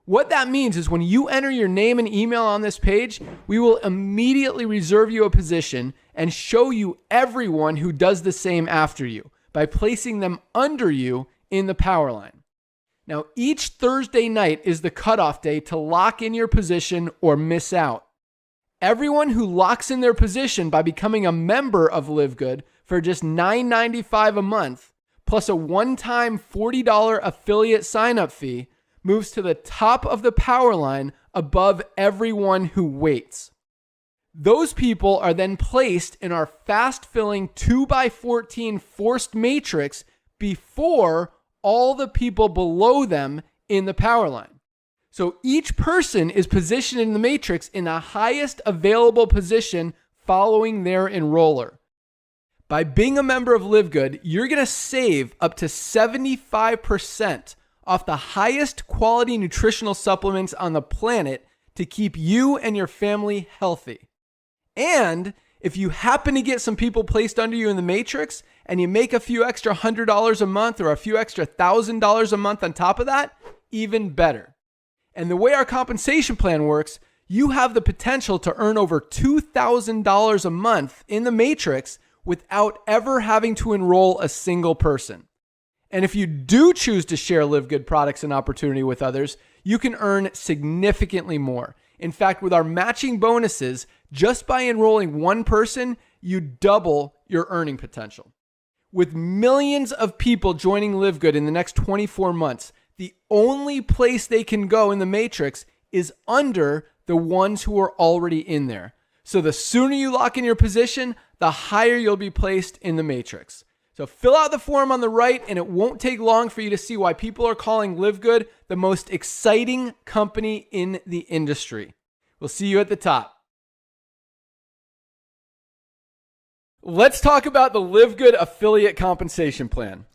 What that means is when you enter your name and email on this page, we will immediately reserve you a position and show you everyone who does the same after you by placing them under you in the power line. Now, each Thursday night is the cutoff day to lock in your position or miss out. Everyone who locks in their position by becoming a member of LiveGood for just $9.95 a month, plus a one-time $40 affiliate sign-up fee, moves to the top of the power line above everyone who waits. Those people are then placed in our fast-filling 2x14 forced matrix before all the people below them in the power line. So each person is positioned in the matrix in the highest available position following their enroller. By being a member of LiveGood, you're going to save up to 75% off the highest quality nutritional supplements on the planet to keep you and your family healthy. And if you happen to get some people placed under you in the matrix and you make a few extra $100 a month or a few extra $1,000 a month on top of that, even better. And the way our compensation plan works, you have the potential to earn over $2,000 a month in the matrix without ever having to enroll a single person. And if you do choose to share LiveGood products and opportunity with others, you can earn significantly more. In fact, with our matching bonuses, just by enrolling one person, you double your earning potential. With millions of people joining LiveGood in the next 24 months, the only place they can go in the matrix is under the ones who are already in there. So the sooner you lock in your position, the higher you'll be placed in the matrix. So fill out the form on the right, and it won't take long for you to see why people are calling LiveGood the most exciting company in the industry. We'll see you at the top. Let's talk about the LiveGood affiliate compensation plan.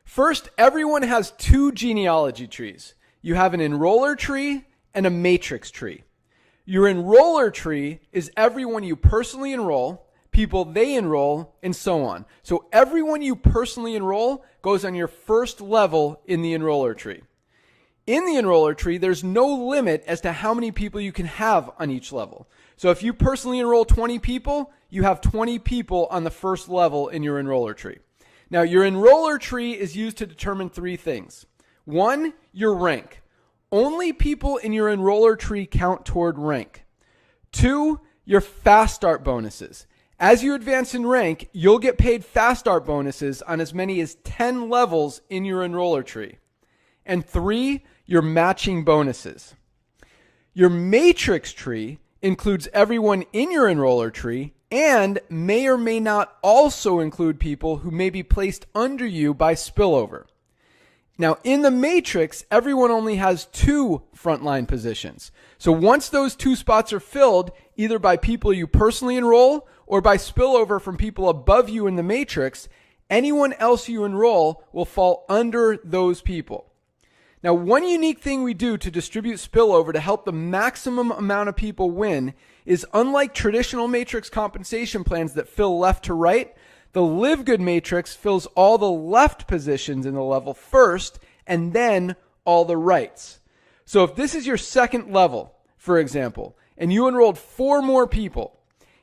First, everyone has two genealogy trees. You have an enroller tree and a matrix tree. Your enroller tree is everyone you personally enroll, people they enroll, and so on. So everyone you personally enroll goes on your first level in the enroller tree. In the enroller tree, there's no limit as to how many people you can have on each level. So if you personally enroll 20 people, you have 20 people on the first level in your enroller tree. Now, your enroller tree is used to determine three things. One, your rank. Only people in your enroller tree count toward rank. Two, your fast start bonuses. As you advance in rank, you'll get paid fast start bonuses on as many as 10 levels in your enroller tree. And three, your matching bonuses. Your matrix tree includes everyone in your enroller tree and may or may not also include people who may be placed under you by spillover. Now, in the matrix, everyone only has two frontline positions. So once those two spots are filled, either by people you personally enroll or by spillover from people above you in the matrix, anyone else you enroll will fall under those people. Now, one unique thing we do to distribute spillover to help the maximum amount of people win is, unlike traditional matrix compensation plans that fill left to right, the LiveGood matrix fills all the left positions in the level first and then all the rights. So if this is your second level, for example, and you enrolled 4 more people,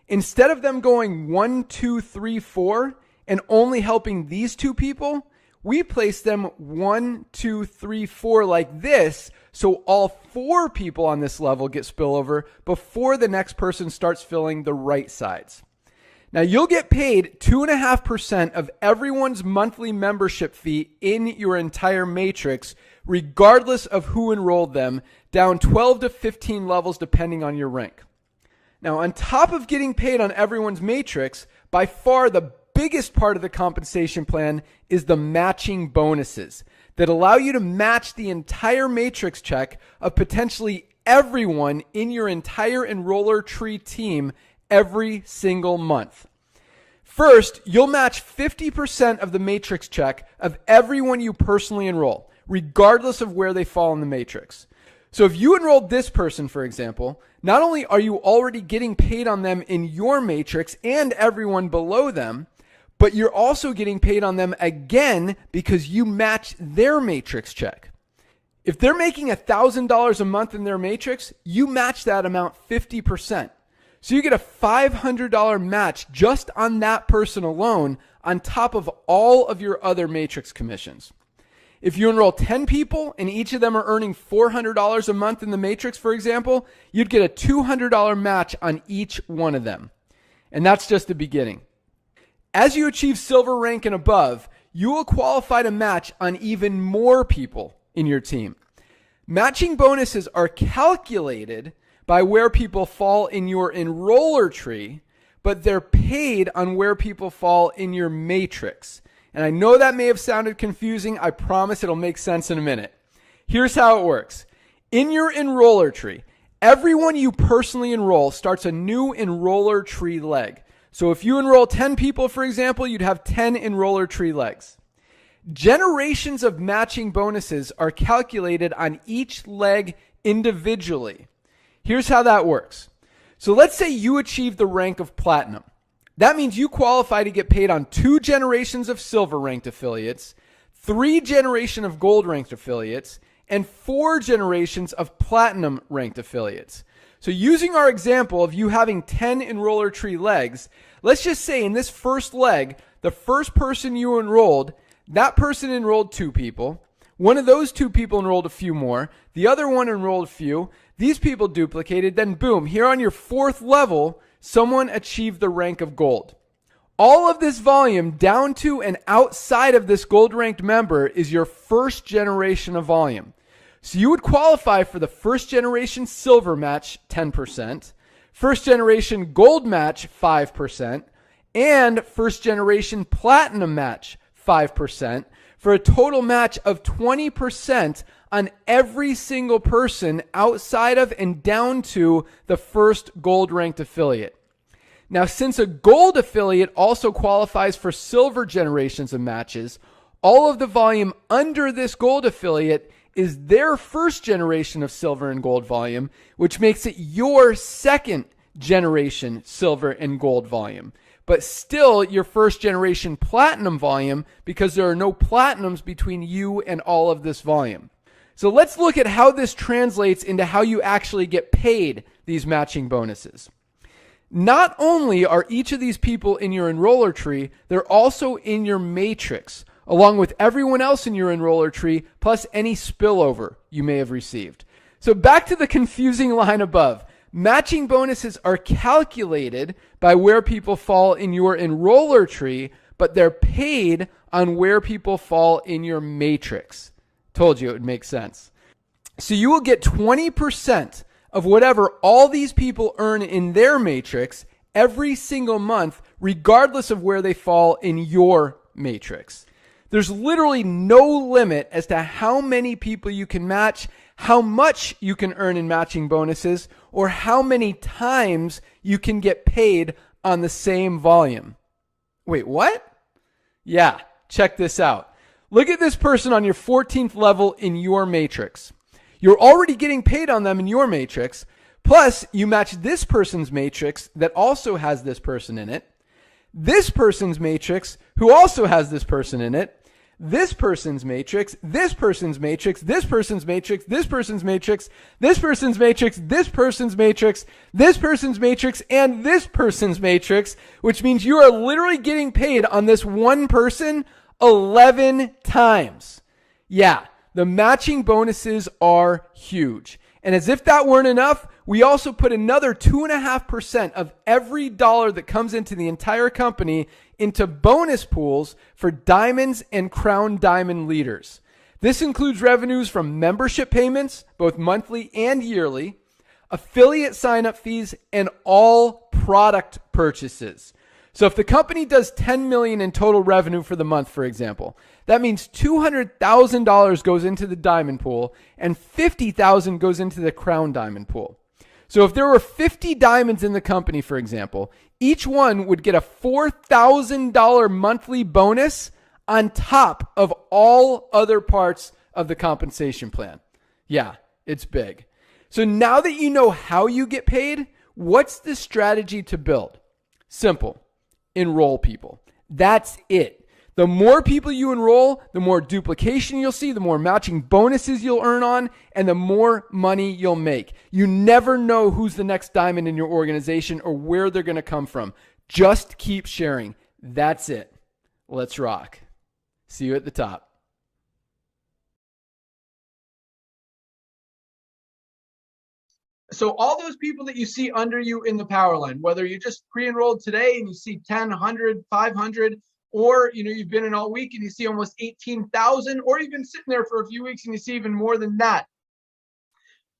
instead of them going 1, 2, 3, 4 and only helping these 2 people, we place them 1, 2, 3, 4 like this, so all 4 people on this level get spillover before the next person starts filling the right sides. Now, you'll get paid 2.5% of everyone's monthly membership fee in your entire matrix, regardless of who enrolled them, down 12 to 15 levels depending on your rank. Now, on top of getting paid on everyone's matrix, by far the biggest part of the compensation plan is the matching bonuses that allow you to match the entire matrix check of potentially everyone in your entire enroller tree team every single month. First, you'll match 50% of the matrix check of everyone you personally enroll, regardless of where they fall in the matrix. So if you enrolled this person, for example, not only are you already getting paid on them in your matrix and everyone below them, but you're also getting paid on them again because you match their matrix check. If they're making $1,000 a month in their matrix, you match that amount 50%. So you get a $500 match just on that person alone on top of all of your other matrix commissions. If you enroll 10 people and each of them are earning $400 a month in the matrix, for example, you'd get a $200 match on each one of them. And that's just the beginning. As you achieve silver rank and above, you will qualify to match on even more people in your team. Matching bonuses are calculated by where people fall in your enroller tree, but they're paid on where people fall in your matrix. And I know that may have sounded confusing. I promise it'll make sense in a minute. Here's how it works. In your enroller tree, everyone you personally enroll starts a new enroller tree leg. So if you enroll 10 people, for example, you'd have 10 enroller tree legs. Generations of matching bonuses are calculated on each leg individually. Here's how that works. So let's say you achieve the rank of platinum. That means you qualify to get paid on 2 generations of silver ranked affiliates, 3 generations of gold ranked affiliates, and 4 generations of platinum ranked affiliates. So using our example of you having 10 enroller tree legs, let's just say in this first leg, the first person you enrolled, that person enrolled 2 people. One of those 2 people enrolled a few more. The other one enrolled a few. These people duplicated. Then boom, here on your 4th level, someone achieved the rank of gold. All of this volume down to and outside of this gold ranked member is your first generation of volume. So you would qualify for the first generation silver match 10%, first generation gold match 5%, and first generation platinum match 5%, for a total match of 20% on every single person outside of and down to the first gold ranked affiliate. Now, since a gold affiliate also qualifies for silver generations of matches, all of the volume under this gold affiliate is their first generation of silver and gold volume, which makes it your second generation silver and gold volume. But still your first generation platinum volume because there are no platinums between you and all of this volume. So let's look at how this translates into how you actually get paid these matching bonuses. Not only are each of these people in your enroller tree, they're also in your matrix, along with everyone else in your enroller tree, plus any spillover you may have received. So back to the confusing line above. Matching bonuses are calculated by where people fall in your enroller tree, but they're paid on where people fall in your matrix. Told you it would make sense. So you will get 20% of whatever all these people earn in their matrix every single month, regardless of where they fall in your matrix. There's literally no limit as to how many people you can match, how much you can earn in matching bonuses, or how many times you can get paid on the same volume. Wait, what? Yeah, check this out. Look at this person on your 14th level in your matrix. You're already getting paid on them in your matrix, plus you match this person's matrix that also has this person in it, this person's matrix who also has this person in it, this person's matrix, this person's matrix, this person's matrix, this person's matrix, this person's matrix, this person's matrix, this person's matrix, and this person's matrix, which means you are literally getting paid on this one person 11 times. Yeah, the matching bonuses are huge. And as if that weren't enough, we also put another 2.5% of every dollar that comes into the entire company into bonus pools for diamonds and crown diamond leaders. This includes revenues from membership payments, both monthly and yearly, affiliate sign-up fees, and all product purchases. So if the company does $10 million in total revenue for the month, for example, that means $200,000 goes into the diamond pool and $50,000 goes into the crown diamond pool. So if there were 50 diamonds in the company, for example, each one would get a $4,000 monthly bonus on top of all other parts of the compensation plan. Yeah, it's big. So now that you know how you get paid, what's the strategy to build? Simple. Enroll people. That's it. The more people you enroll, the more duplication you'll see, the more matching bonuses you'll earn on, and the more money you'll make. You never know who's the next diamond in your organization or where they're going to come from. Just keep sharing. That's it. Let's rock. See you at the top. So all those people that you see under you in the power line, whether you just pre-enrolled today and you see 10, 100, 500, or you've been in all week and you see almost 18,000, or you've been sitting there for a few weeks and you see even more than that.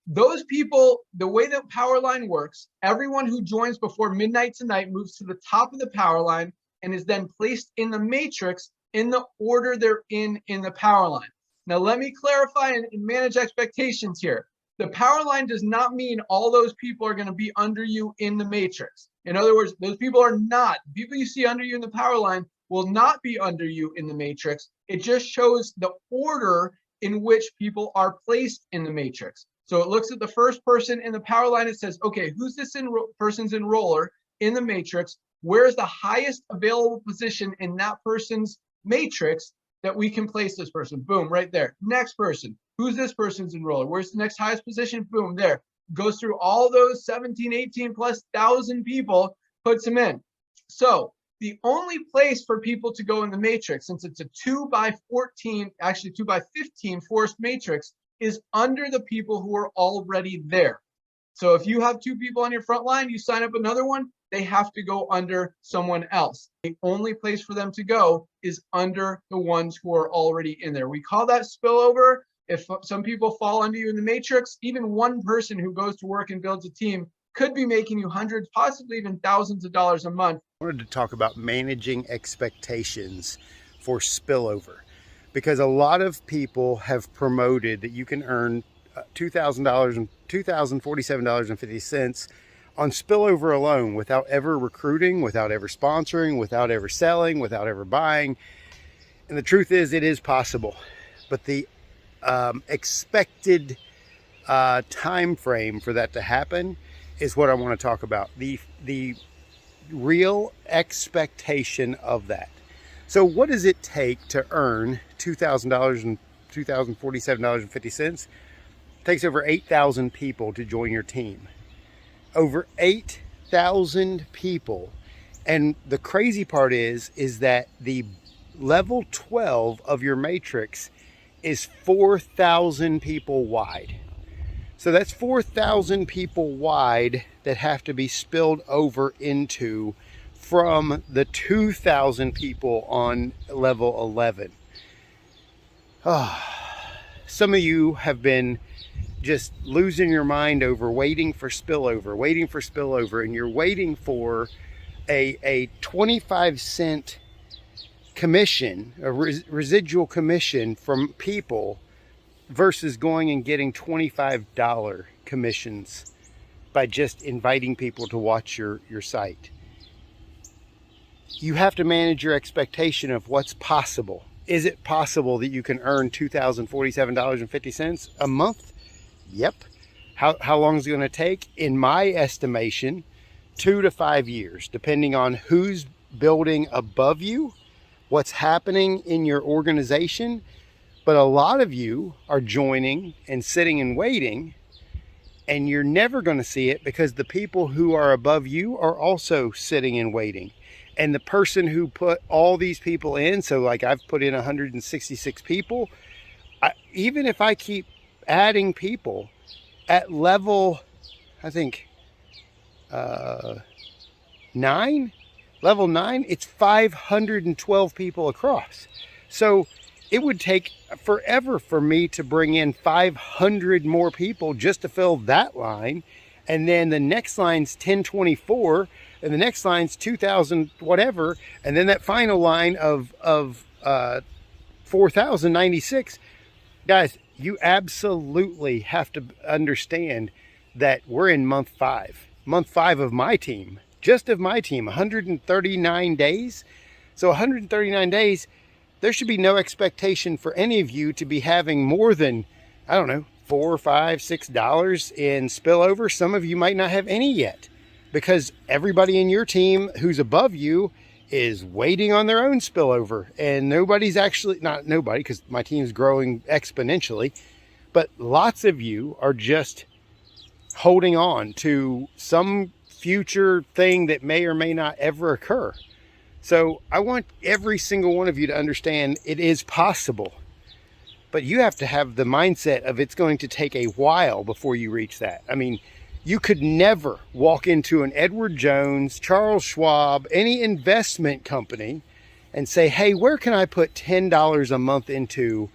Those people, the way that power line works, everyone who joins before midnight tonight moves to the top of the power line and is then placed in the matrix in the order they're in the power line. Now, let me clarify and manage expectations here. The power line does not mean all those people are going to be under you in the matrix. In other words, those people are not. People you see under you in the power line will not be under you in the matrix. It just shows the order in which people are placed in the matrix. So it looks at the first person in the power line. It says, okay, who's this person's enroller in the matrix? Where's the highest available position in that person's matrix that we can place this person? Boom, right there. Next person. Who's this person's enroller? Where's the next highest position? Boom, there. Goes through all those 17, 18 plus thousand people, puts them in. So the only place for people to go in the matrix, since it's a 2 by 14, actually 2 by 15 forced matrix, is under the people who are already there. So if you have 2 people on your front line, you sign up another one, they have to go under someone else. The only place for them to go is under the ones who are already in there. We call that spillover. If some people fall under you in the matrix, even one person who goes to work and builds a team could be making you hundreds, possibly even thousands of dollars a month. I wanted to talk about managing expectations for spillover, because a lot of people have promoted that you can earn $2,000 and $2,047.50 on spillover alone without ever recruiting, without ever sponsoring, without ever selling, without ever buying. And the truth is, it is possible, but the expected time frame for that to happen is what I want to talk about. The real expectation of that. So what does it take to earn $2,000 and $2,047.50? It takes over 8,000 people to join your team. Over 8,000 people. And the crazy part is that the level 12 of your matrix is 4,000 people wide. So that's 4,000 people wide that have to be spilled over into from the 2,000 people on level 11. Some of you have been just losing your mind over waiting for spillover, and you're waiting for a 25-cent commission, a residual commission from people, versus going and getting $25 commissions by just inviting people to watch your site. You have to manage your expectation of what's possible. Is it possible that you can earn $2,047.50 a month? Yep. How long is it going to take? In my estimation, 2 to 5 years, depending on who's building above you, what's happening in your organization. But a lot of you are joining and sitting and waiting, and you're never going to see it because the people who are above you are also sitting and waiting. And the person who put all these people in, so like I've put in 166 people, even if I keep adding people at level, I think, 9, level 9, it's 512 people across. So it would take forever for me to bring in 500 more people just to fill that line. And then the next line's 1024, and the next line's 2000 whatever. And then that final line of 4096. Guys, you absolutely have to understand that we're in month 5 of my team, just of my team, 139 days. So 139 days, there should be no expectation for any of you to be having more than, I don't know, $4, $5, $6 in spillover. Some of you might not have any yet, because everybody in your team who's above you is waiting on their own spillover, and nobody's actually, not nobody, because my team's growing exponentially, but lots of you are just holding on to some future thing that may or may not ever occur. So I want every single one of you to understand it is possible, but you have to have the mindset of it's going to take a while before you reach that. I mean, you could never walk into an Edward Jones, Charles Schwab, any investment company and say, hey, where can I put $10 a month into,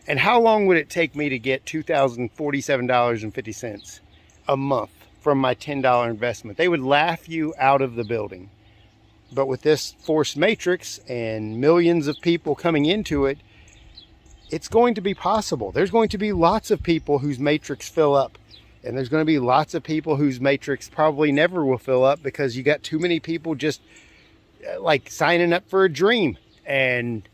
and how long would it take me to get $2,047.50 a month from my $10 investment? They would laugh you out of the building. But with this force matrix and millions of people coming into it, it's going to be possible. There's going to be lots of people whose matrix fill up. And there's going to be lots of people whose matrix probably never will fill up, because you got too many people just like signing up for a dream. And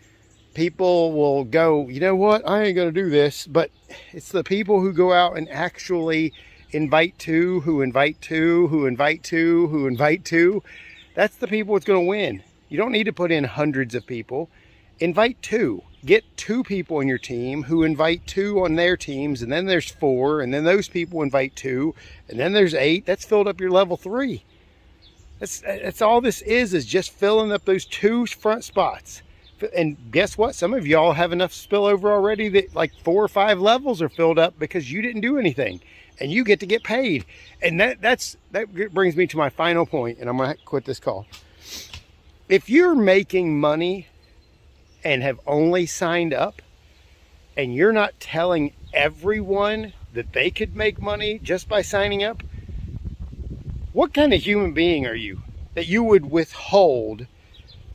people will go, you know what, I ain't going to do this. But it's the people who go out and actually invite two, who invite two, who invite two, who invite two. That's the people that's going to win. You don't need to put in hundreds of people. Invite two. Get two people in your team who invite two on their teams, and then there's 4, and then those people invite 2, and then there's 8. That's filled up your level 3. That's all this is just filling up those 2 front spots. And guess what? Some of y'all have enough spillover already that like 4 or 5 levels are filled up because you didn't do anything, and you get to get paid. And that brings me to my final point, and I'm going to quit this call. If you're making money and have only signed up, and you're not telling everyone that they could make money just by signing up, what kind of human being are you that you would withhold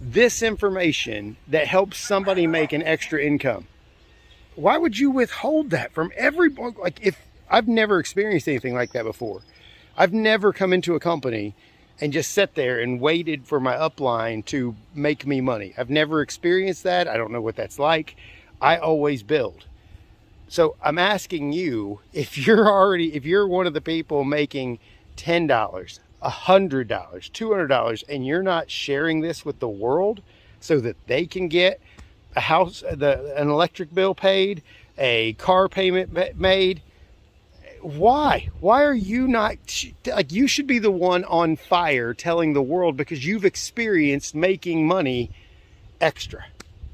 this information that helps somebody make an extra income? Why would you withhold that from everybody? Like, if I've never experienced anything like that before. I've never come into a company and just sat there and waited for my upline to make me money. I've never experienced that. I don't know what that's like. I always build. So I'm asking you, if you're one of the people making $10, $100, $200, and you're not sharing this with the world so that they can get a house, an electric bill paid, a car payment made, why are you not, like, you should be the one on fire telling the world, because you've experienced making money extra.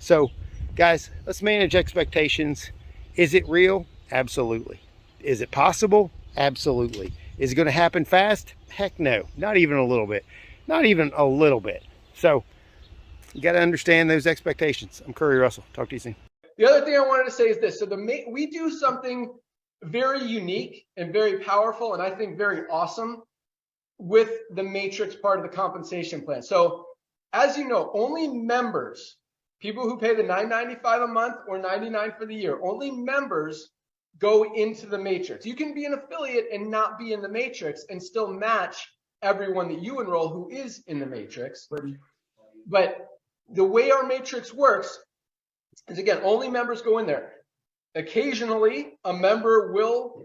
So guys, let's manage expectations. Is it real? Absolutely. Is it possible? Absolutely. Is it going to happen fast? Heck no, not even a little bit, not even a little bit. So you got to understand those expectations. I'm Curry Russell. Talk to you soon. The other thing I wanted to say is this. So we do something very unique and very powerful, and I think very awesome, with the matrix part of the compensation plan. So as you know, only members, people who pay the $9.95 a month or $99 for the year, only members go into the matrix. You can be an affiliate and not be in the matrix and still match everyone that you enroll who is in the matrix. But the way our matrix works is, again, only members go in there. Occasionally, a member will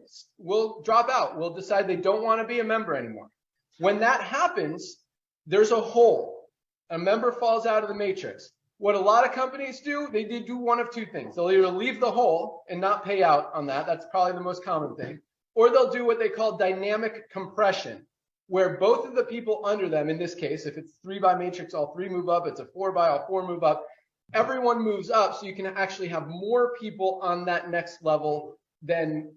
drop out, will decide they don't want to be a member anymore. When that happens, there's a hole. A member falls out of the matrix. What a lot of companies do, they do one of 2 things. They'll either leave the hole and not pay out on that. That's probably the most common thing. Or they'll do what they call dynamic compression, where both of the people under them, in this case, if it's 3 by matrix, all 3 move up. It's a 4 by, all 4 move up. Everyone moves up, so you can actually have more people on that next level than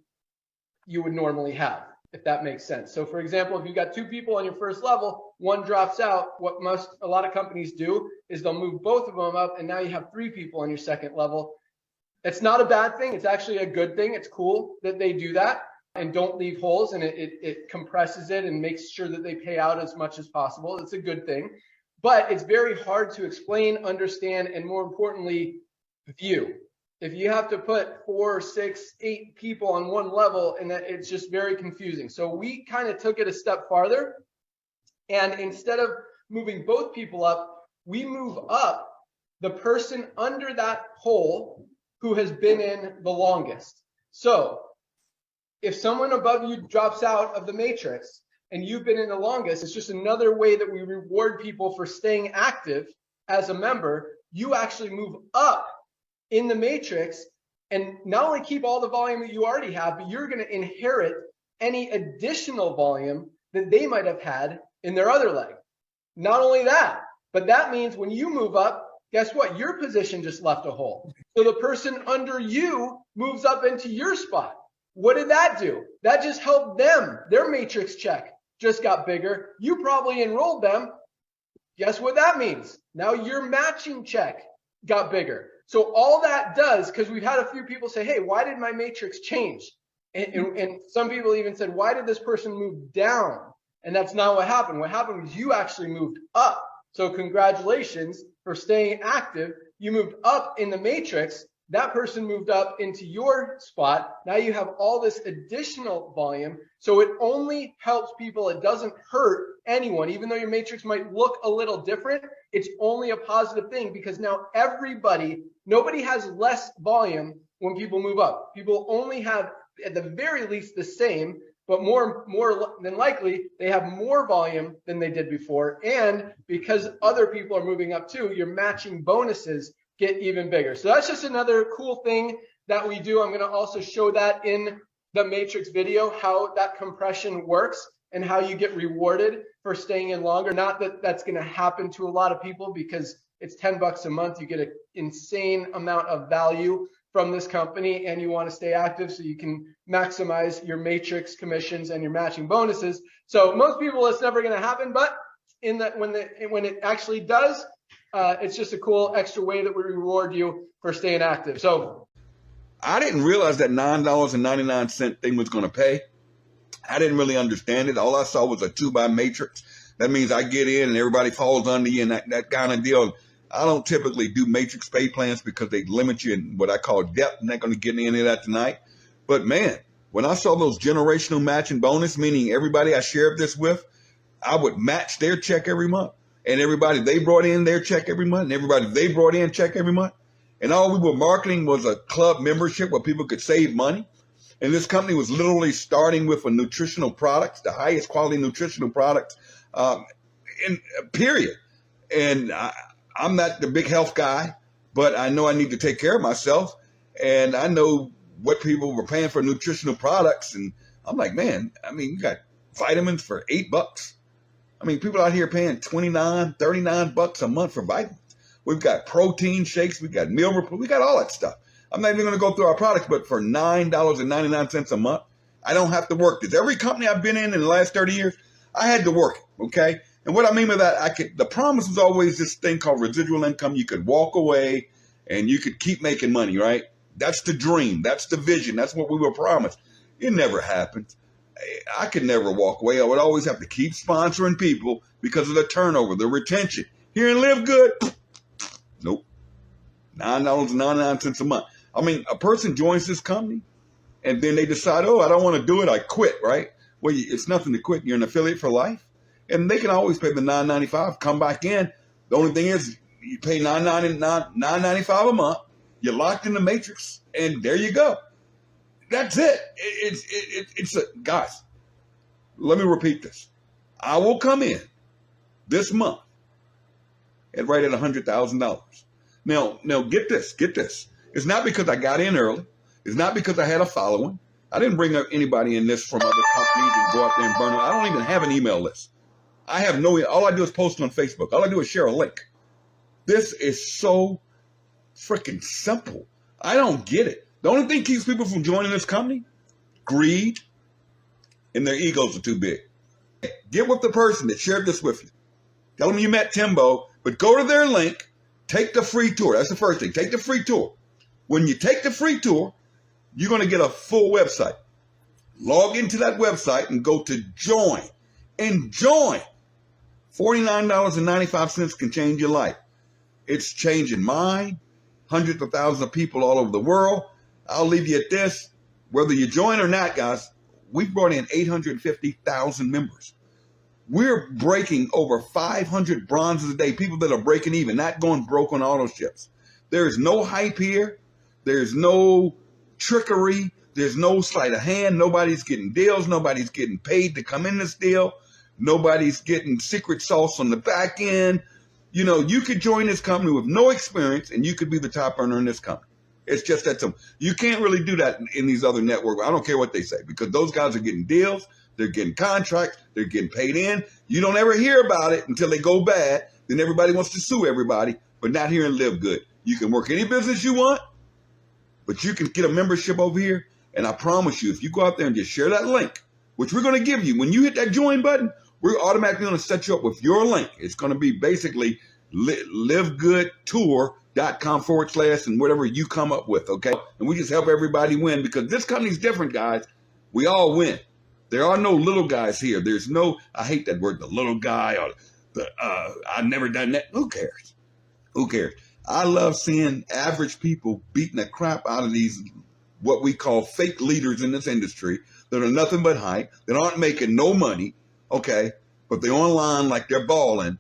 you would normally have, if that makes sense. So for example, if you've got 2 people on your first level, one drops out, what a lot of companies do is they'll move both of them up, and now you have 3 people on your second level. It's not a bad thing. It's actually a good thing. It's cool that they do that and don't leave holes, and it compresses it and makes sure that they pay out as much as possible. It's a good thing. But it's very hard to explain, understand, and more importantly, view. If you have to put 4, 6, 8 people on one level, and that, it's just very confusing. So we kind of took it a step farther, and instead of moving both people up, we move up the person under that hole who has been in the longest. So if someone above you drops out of the matrix, and you've been in the longest, it's just another way that we reward people for staying active as a member, you actually move up in the matrix and not only keep all the volume that you already have, but you're going to inherit any additional volume that they might have had in their other leg. Not only that, but that means when you move up, guess what? Your position just left a hole. So the person under you moves up into your spot. What did that do? That just helped them. Their matrix check just got bigger. You probably enrolled them. Guess what that means? Now your matching check got bigger. So all that does, because we've had a few people say, hey, why did my matrix change? And some people even said, why did this person move down? And that's not what happened. What happened was you actually moved up. So congratulations for staying active. You moved up in the matrix. That person moved up into your spot. Now you have all this additional volume. So it only helps people. It doesn't hurt anyone. Even though your matrix might look a little different, it's only a positive thing because now nobody has less volume when people move up. People only have at the very least the same, but more than likely, they have more volume than they did before. And because other people are moving up too, your matching bonuses get even bigger. So that's just another cool thing that we do. I'm going to also show that in the matrix video, how that compression works and how you get rewarded for staying in longer. Not that that's going to happen to a lot of people because it's $10 a month. You get an insane amount of value from this company and you want to stay active so you can maximize your matrix commissions and your matching bonuses. So most people, it's never going to happen, but when it actually does, it's just a cool extra way that we reward you for staying active. So I didn't realize that $9.99 thing was going to pay. I didn't really understand it. All I saw was a 2-by matrix. That means I get in and everybody falls under you and that kind of deal. I don't typically do matrix pay plans because they limit you in what I call depth. I'm not going to get into any of that tonight. But man, when I saw those generational matching bonus, meaning everybody I shared this with, I would match their check every month. And everybody they brought in their check every month. And everybody they brought in check every month. And all we were marketing was a club membership where people could save money. And this company was literally starting with a nutritional products, the highest quality nutritional products, period. And I'm not the big health guy, but I know I need to take care of myself. And I know what people were paying for nutritional products. And I'm like, man, I mean, you got vitamins for $8. I mean, people out here paying $29, $39 a month for vitamins. We've got protein shakes. We've got meal report. We got all that stuff. I'm not even going to go through our products, but for $9.99 a month, I don't have to work this. Every company I've been in the last 30 years, I had to work it, okay? And what I mean by that, the promise was always this thing called residual income. You could walk away and you could keep making money, right? That's the dream. That's the vision. That's what we were promised. It never happened. I could never walk away. I would always have to keep sponsoring people because of the turnover, the retention. Here in LiveGOOD, nope. $9.99 a month. I mean, a person joins this company and then they decide, oh, I don't want to do it. I quit, right? Well, it's nothing to quit. You're an affiliate for life. And they can always pay the $9.95, come back in. The only thing is you pay $9.95 a month. You're locked in the matrix, and there you go. That's it. Guys, let me repeat this. I will come in this month and right at $100,000. Now get this. It's not because I got in early. It's not because I had a following. I didn't bring up anybody in this from other companies and go out there and burn it. I don't even have an email list. I have all I do is post on Facebook. All I do is share a link. This is so freaking simple. I don't get it. The only thing keeps people from joining this company, greed, and their egos are too big. Get with the person that shared this with you. Tell them you met Timbo, but go to their link, take the free tour. That's the first thing. Take the free tour. When you take the free tour, you're going to get a full website. Log into that website and go to join. And join. $49.95 can change your life. It's changing mine. Hundreds of thousands of people all over the world. I'll leave you at this. Whether you join or not, guys, we've brought in 850,000 members. We're breaking over 500 bronzes a day. People that are breaking even, not going broke on auto ships. There is no hype here. There's no trickery. There's no sleight of hand. Nobody's getting deals. Nobody's getting paid to come in this deal. Nobody's getting secret sauce on the back end. You know, you could join this company with no experience and you could be the top earner in this company. It's just that simple. You can't really do that in these other networks. I don't care what they say, because those guys are getting deals, they're getting contracts, they're getting paid in. You don't ever hear about it until they go bad. Then everybody wants to sue everybody, but not here in Live Good. You can work any business you want, but you can get a membership over here. And I promise you, if you go out there and just share that link, which we're going to give you, when you hit that join button, we're automatically going to set you up with your link. It's going to be basically livegoodtour.com/ and whatever you come up with, okay? And we just help everybody win, because this company's different, guys. We all win. There are no little guys here. There's no, I hate that word, the little guy, or the, I've never done that. Who cares? Who cares? I love seeing average people beating the crap out of these, what we call fake leaders in this industry, that are nothing but hype, that aren't making no money, okay? But they're online like they're balling,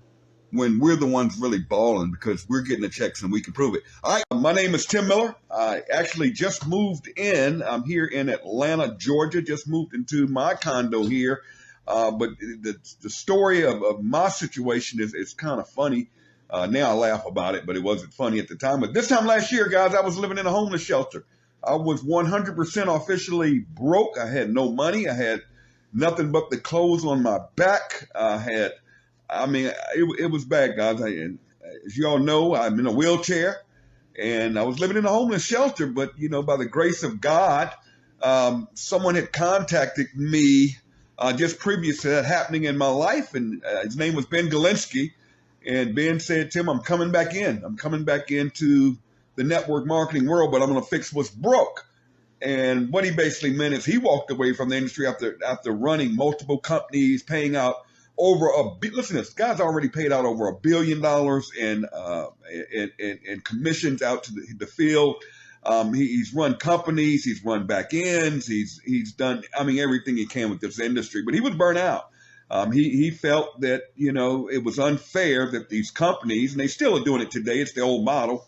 when we're the ones really balling, because we're getting the checks and we can prove it. All right, my name is Tim Miller. I actually just moved in. I'm here in Atlanta, Georgia, just moved into my condo here. But the story of my situation is kind of funny. Now I laugh about it, but it wasn't funny at the time. But this time last year, guys, I was living in a homeless shelter. I was 100% officially broke. I had no money. I had nothing but the clothes on my back. It was bad, guys. As you all know, I'm in a wheelchair, and I was living in a homeless shelter. But, you know, by the grace of God, someone had contacted me just previous to that happening in my life, and his name was Ben Galinsky. And Ben said, Tim, I'm coming back in. I'm coming back into the network marketing world, but I'm going to fix what's broke. And what he basically meant is he walked away from the industry after running multiple companies, paying out over listen to this, guy's already paid out over $1 billion in commissions out to the field. He's run companies, he's run back ends, he's done, everything he can with this industry, but he was burnt out. He felt that, you know, it was unfair that these companies, and they still are doing it today, it's the old model.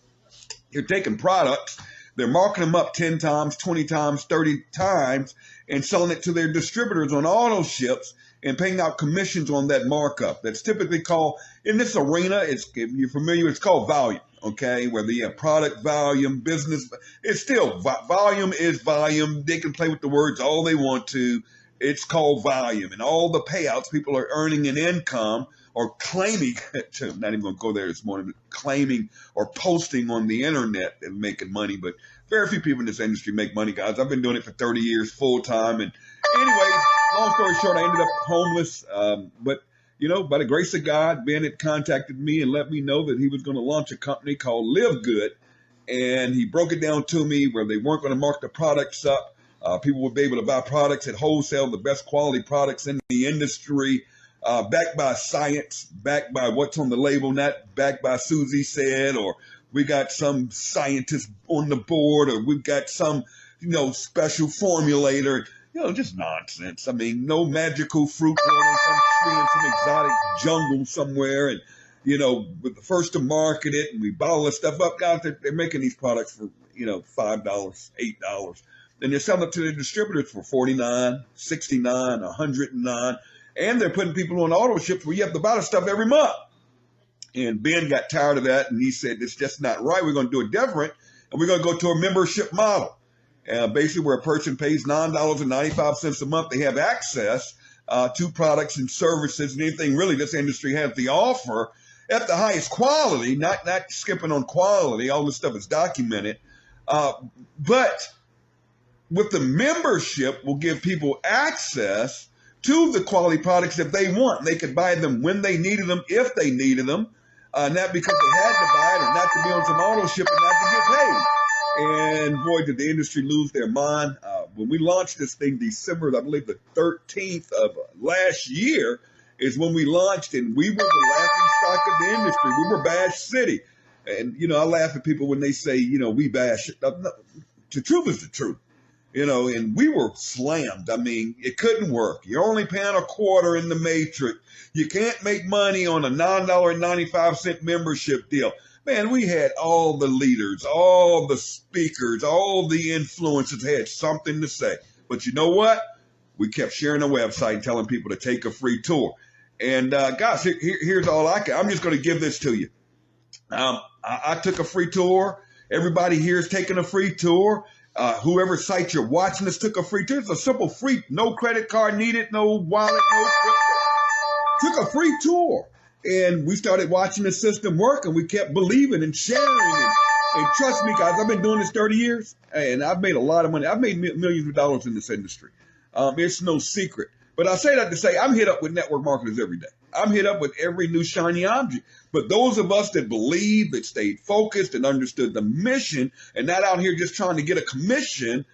You're taking products, they're marking them up 10 times, 20 times, 30 times, and selling it to their distributors on auto ships and paying out commissions on that markup. That's typically called, in this arena, if you're familiar, it's called volume, okay? Whether you have product volume, business, it's still, volume is volume. They can play with the words all they want to. It's called volume. And all the payouts people are earning in income or claiming, I'm not even going to go there this morning, but claiming or posting on the internet and making money. But very few people in this industry make money, guys. I've been doing it for 30 years full time. And anyways, long story short, I ended up homeless. But, you know, by the grace of God, Ben had contacted me and let me know that he was going to launch a company called LiveGOOD. And he broke it down to me where they weren't going to mark the products up. People would be able to buy products at wholesale, the best quality products in the industry, backed by science, backed by what's on the label, not backed by Susie said, or we got some scientist on the board, or we've got some, you know, special formulator, you know, just nonsense. I mean, no magical fruit growing on some tree in some exotic jungle somewhere, and, you know, we're the first to market it, and we bottle this stuff up. Guys, they're making these products for, you know, $5, $8. And they're selling it to their distributors for $49, $69, $109. And they're putting people on auto ships where you have to buy the stuff every month. And Ben got tired of that, and he said, it's just not right. We're going to do it different, and we're going to go to a membership model. Basically where a person pays $9.95 a month. They have access to products and services and anything really this industry has to offer at the highest quality, not skipping on quality. All this stuff is documented. But with the membership, we'll give people access to the quality products that they want. They could buy them when they needed them, if they needed them, not because they had to buy it or not to be on some auto ship and not to get paid. And boy, did the industry lose their mind. When we launched this thing December, I believe the 13th of last year is when we launched, and we were the laughing stock of the industry. We were Bash City. And, you know, I laugh at people when they say, you know, we bash. The truth is the truth. You know, and we were slammed. I mean, it couldn't work. You're only paying $0.25 in the matrix. You can't make money on a $9.95 membership deal. Man, we had all the leaders, all the speakers, all the influencers had something to say. But you know what? We kept sharing the website and telling people to take a free tour. And guys, here's all I'm just going to give this to you. I took a free tour. Everybody here is taking a free tour. Whoever site you're watching this took a free tour. It's a simple free, no credit card needed, no wallet, no crypto. Took a free tour. And we started watching the system work, and we kept believing and sharing. And trust me, guys, I've been doing this 30 years, and I've made a lot of money. I've made millions of dollars in this industry. It's no secret. But I say that to say I'm hit up with network marketers every day. I'm hit up with every new shiny object. But those of us that believe, that stayed focused and understood the mission and not out here just trying to get a commission,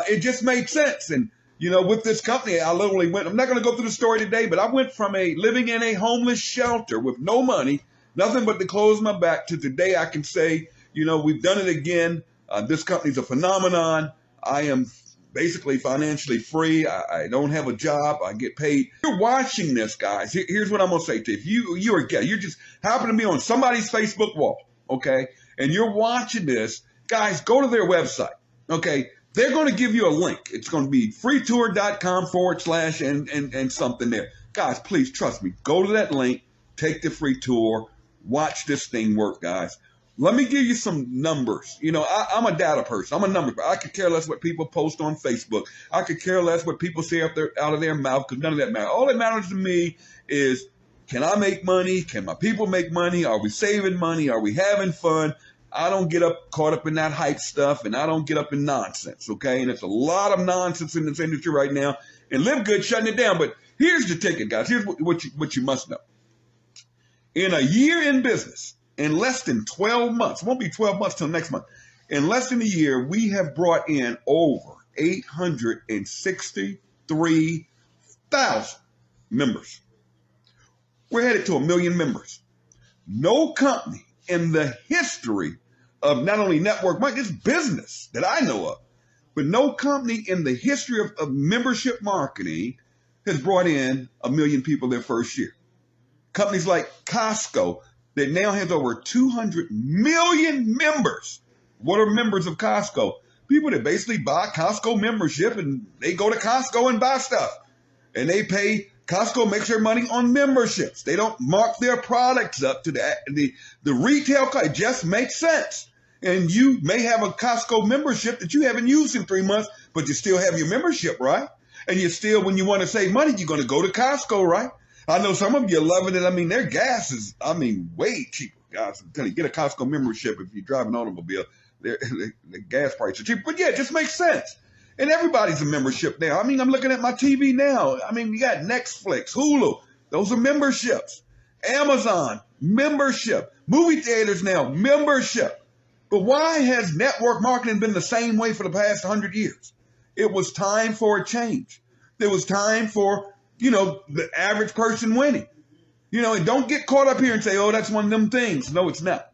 it just made sense. And, you know, with this company, I literally went, I'm not going to go through the story today, but I went from living in a homeless shelter with no money, nothing but to close my back, to today I can say, you know, we've done it again. This company's a phenomenon. I am basically financially free. I don't have a job. I get paid. You're watching this, guys. Here's what I'm going to say to you. If you're a guest, you just happen to be on somebody's Facebook wall, okay, and you're watching this, guys, go to their website, okay? They're going to give you a link. It's going to be freetour.com/ and something there. Guys, please trust me. Go to that link, take the free tour, watch this thing work, guys. Let me give you some numbers. You know, I'm a data person. I'm a number person. I could care less what people post on Facebook. I could care less what people say out of their mouth, because none of that matters. All that matters to me is, can I make money? Can my people make money? Are we saving money? Are we having fun? I don't get caught up in that hype stuff, and I don't get up in nonsense, okay? And it's a lot of nonsense in this industry right now, and LiveGOOD shutting it down. But here's the ticket, guys. Here's what you must know. In a year in business, in less than 12 months, it won't be 12 months till next month. In less than a year, we have brought in over 863,000 members. We're headed to 1 million members. No company in the history of not only network marketing, it's business that I know of, but no company in the history of membership marketing has brought in 1 million people their first year. Companies like Costco, that now has over 200 million members. What are members of Costco? People that basically buy Costco membership, and they go to Costco and buy stuff. And they pay, Costco makes their money on memberships. They don't mark their products up to the retail. It just makes sense. And you may have a Costco membership that you haven't used in 3 months, but you still have your membership, right? And you still, when you want to save money, you're going to go to Costco, right? I know some of you are loving it. I mean, their gas is, way cheaper, guys. I'm telling you, get a Costco membership if you drive an automobile. The gas prices are cheap. But yeah, it just makes sense. And everybody's a membership now. I mean, I'm looking at my TV now. I mean, you got Netflix, Hulu. Those are memberships. Amazon, membership. Movie theaters now, membership. But why has network marketing been the same way for the past 100 years? It was time for a change. It was time for, you know, the average person winning. You know, and don't get caught up here and say, oh, that's one of them things. No, it's not.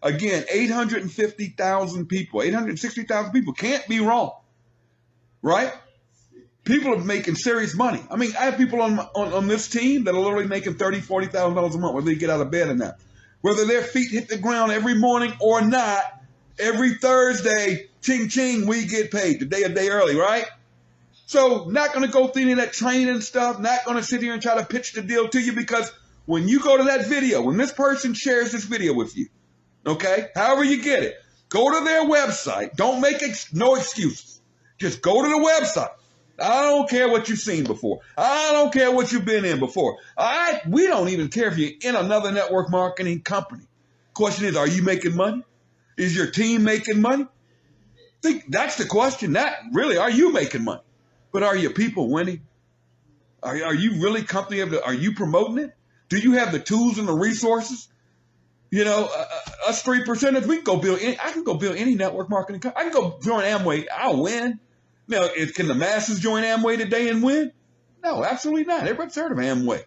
Again, 850,000 people, 860,000 people can't be wrong, right? People are making serious money. I mean, I have people on this team that are literally making $30,000, $40,000 a month, whether they get out of bed or not. Whether their feet hit the ground every morning or not, every Thursday, ching, ching, we get paid a day early, right? So not going to go through any of that training stuff, not going to sit here and try to pitch the deal to you, because when you go to that video, when this person shares this video with you, okay, however you get it, go to their website. Don't make no excuses. Just go to the website. I don't care what you've seen before. I don't care what you've been in before. We don't even care if you're in another network marketing company. Question is, are you making money? Is your team making money? That's the question. Not really, are you making money? But are your people winning? Are you really company of are you promoting it? Do you have the tools and the resources? You know, us 3%ers, we can go build I can go build any network marketing company. I can go join Amway. I'll win. Now, can the masses join Amway today and win? No, absolutely not. Everybody's heard of Amway.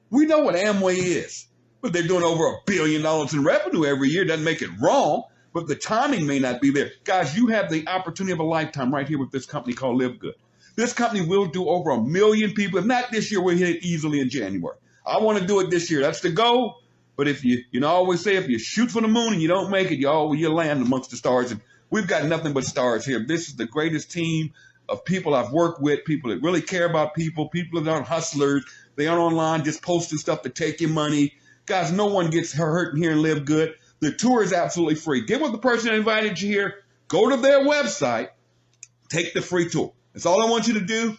We know what Amway is, but they're doing over $1 billion in revenue every year. Doesn't make it wrong, but the timing may not be there. Guys, you have the opportunity of a lifetime right here with this company called LiveGOOD. This company will do over 1 million people. If not this year, we'll hit it easily in January. I want to do it this year. That's the goal. But if you know, I always say, if you shoot for the moon and you don't make it, you land amongst the stars. And we've got nothing but stars here. This is the greatest team of people I've worked with, people that really care about people, people that aren't hustlers. They aren't online just posting stuff to take your money. Guys, no one gets hurt here and Live Good. The tour is absolutely free. Get with the person that invited you here. Go to their website. Take the free tour. That's all I want you to do.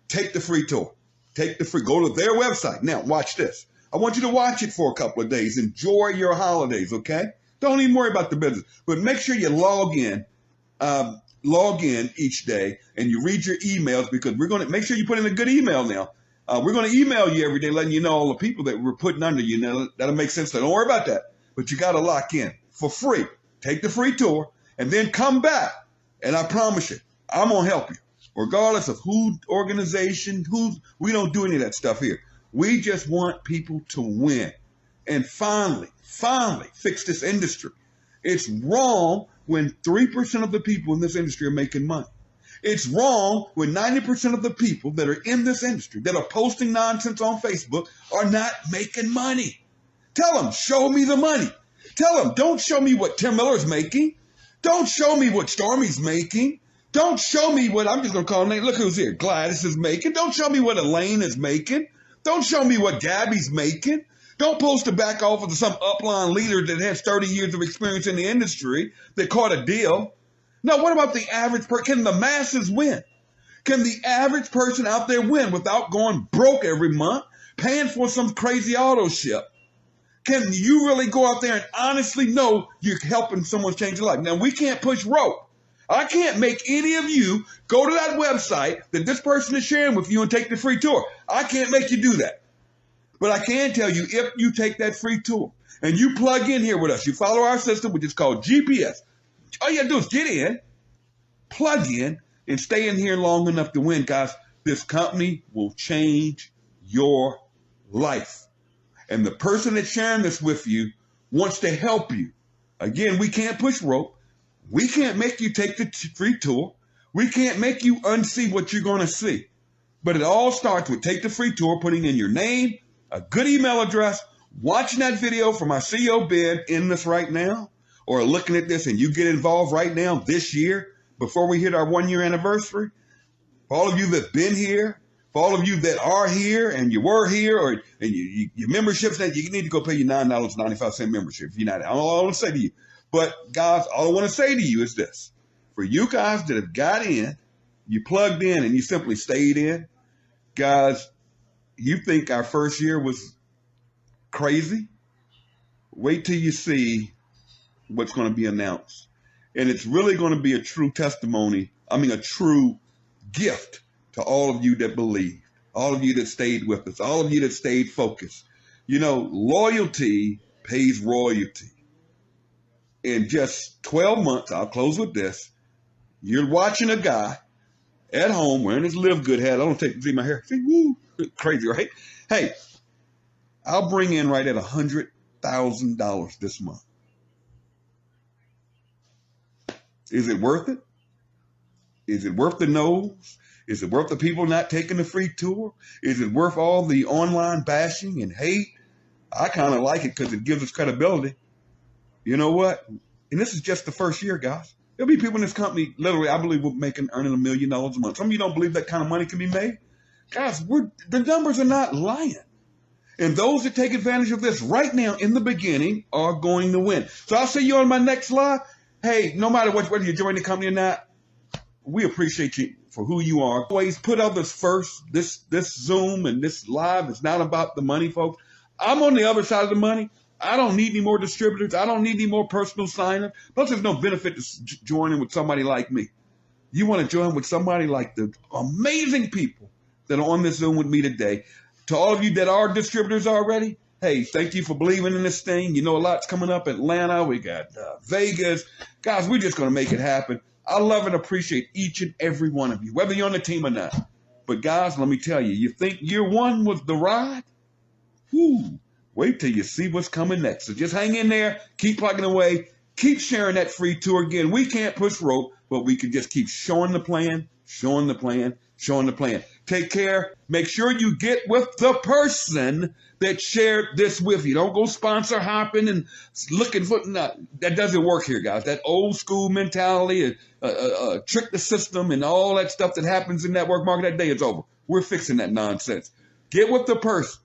Take the free tour. Go to their website. Now, watch this. I want you to watch it for a couple of days. Enjoy your holidays, okay? Don't even worry about the business. But make sure you log in each day and you read your emails, because we're going to make sure you put in a good email now. We're going to email you every day, letting you know all the people that we're putting under you. Now, that'll make sense. So don't worry about that. But you got to lock in for free. Take the free tour and then come back. And I promise you, I'm going to help you. Regardless of we don't do any of that stuff here. We just want people to win. And finally, fix this industry. It's wrong when 3% of the people in this industry are making money. It's wrong when 90% of the people that are in this industry that are posting nonsense on Facebook are not making money. Tell them, show me the money. Tell them, don't show me what Tim Miller's making. Don't show me what Stormy's making. Don't show me what, I'm just going to call name. Look who's here. Gladys is making. Don't show me what Elaine is making. Don't show me what Gabby's making. Don't post the back office of some upline leader that has 30 years of experience in the industry that caught a deal. Now, what about the average person? Can the masses win? Can the average person out there win without going broke every month, paying for some crazy auto ship? Can you really go out there and honestly know you're helping someone change their life? Now, we can't push rope. I can't make any of you go to that website that this person is sharing with you and take the free tour. I can't make you do that. But I can tell you, if you take that free tour and you plug in here with us, you follow our system, which is called GPS. All you have to do is get in, plug in, and stay in here long enough to win, guys. This company will change your life. And the person that's sharing this with you wants to help you. Again, we can't push rope. We can't make you take the free tour. We can't make you unsee what you're going to see. But it all starts with take the free tour, putting in your name, a good email address, watching that video from our CEO Ben in this right now, or looking at this and you get involved right now this year before we hit our 1-year anniversary. For all of you that have been here, for all of you that are here and you were here, or and your memberships, that you need to go pay your $9.95 membership if you're not. All I want to say to you. But guys, all I want to say to you is this. For you guys that have got in, you plugged in and you simply stayed in, guys, you think our first year was crazy? Wait till you see what's going to be announced. And it's really going to be a true testimony. A true gift to all of you that believe, all of you that stayed with us, all of you that stayed focused. You know, loyalty pays royalty. In just 12 months, I'll close with this. You're watching a guy at home wearing his Live Good hat. I don't see my hair. See, woo, crazy, right? Hey, I'll bring in right at $100,000 this month. Is it worth it? Is it worth the no's? Is it worth the people not taking the free tour? Is it worth all the online bashing and hate? I kind of like it because it gives us credibility. You know what? And this is just the first year, guys. There'll be people in this company, literally, I believe, earning $1 million a month. Some of you don't believe that kind of money can be made. Guys, the numbers are not lying. And those that take advantage of this right now in the beginning are going to win. So I'll see you on my next live. Hey, no matter whether you join the company or not, we appreciate you for who you are. Always put others first. This Zoom and this live is not about the money, folks. I'm on the other side of the money. I don't need any more distributors. I don't need any more personal signers. Plus, there's no benefit to joining with somebody like me. You want to join with somebody like the amazing people that are on this Zoom with me today. To all of you that are distributors already, hey, thank you for believing in this thing. You know, a lot's coming up. Atlanta, we got Vegas. Guys, we're just going to make it happen. I love and appreciate each and every one of you, whether you're on the team or not. But guys, let me tell you, you think year one was the ride? Whew. Wait till you see what's coming next. So just hang in there, keep plugging away, keep sharing that free tour. Again, we can't push rope, but we can just keep showing the plan, showing the plan. Take care. Make sure you get with the person that shared this with you. Don't go sponsor hopping and looking for, no, that doesn't work here, guys. That old school mentality, trick the system and all that stuff that happens in network marketing, that day is over. We're fixing that nonsense. Get with the person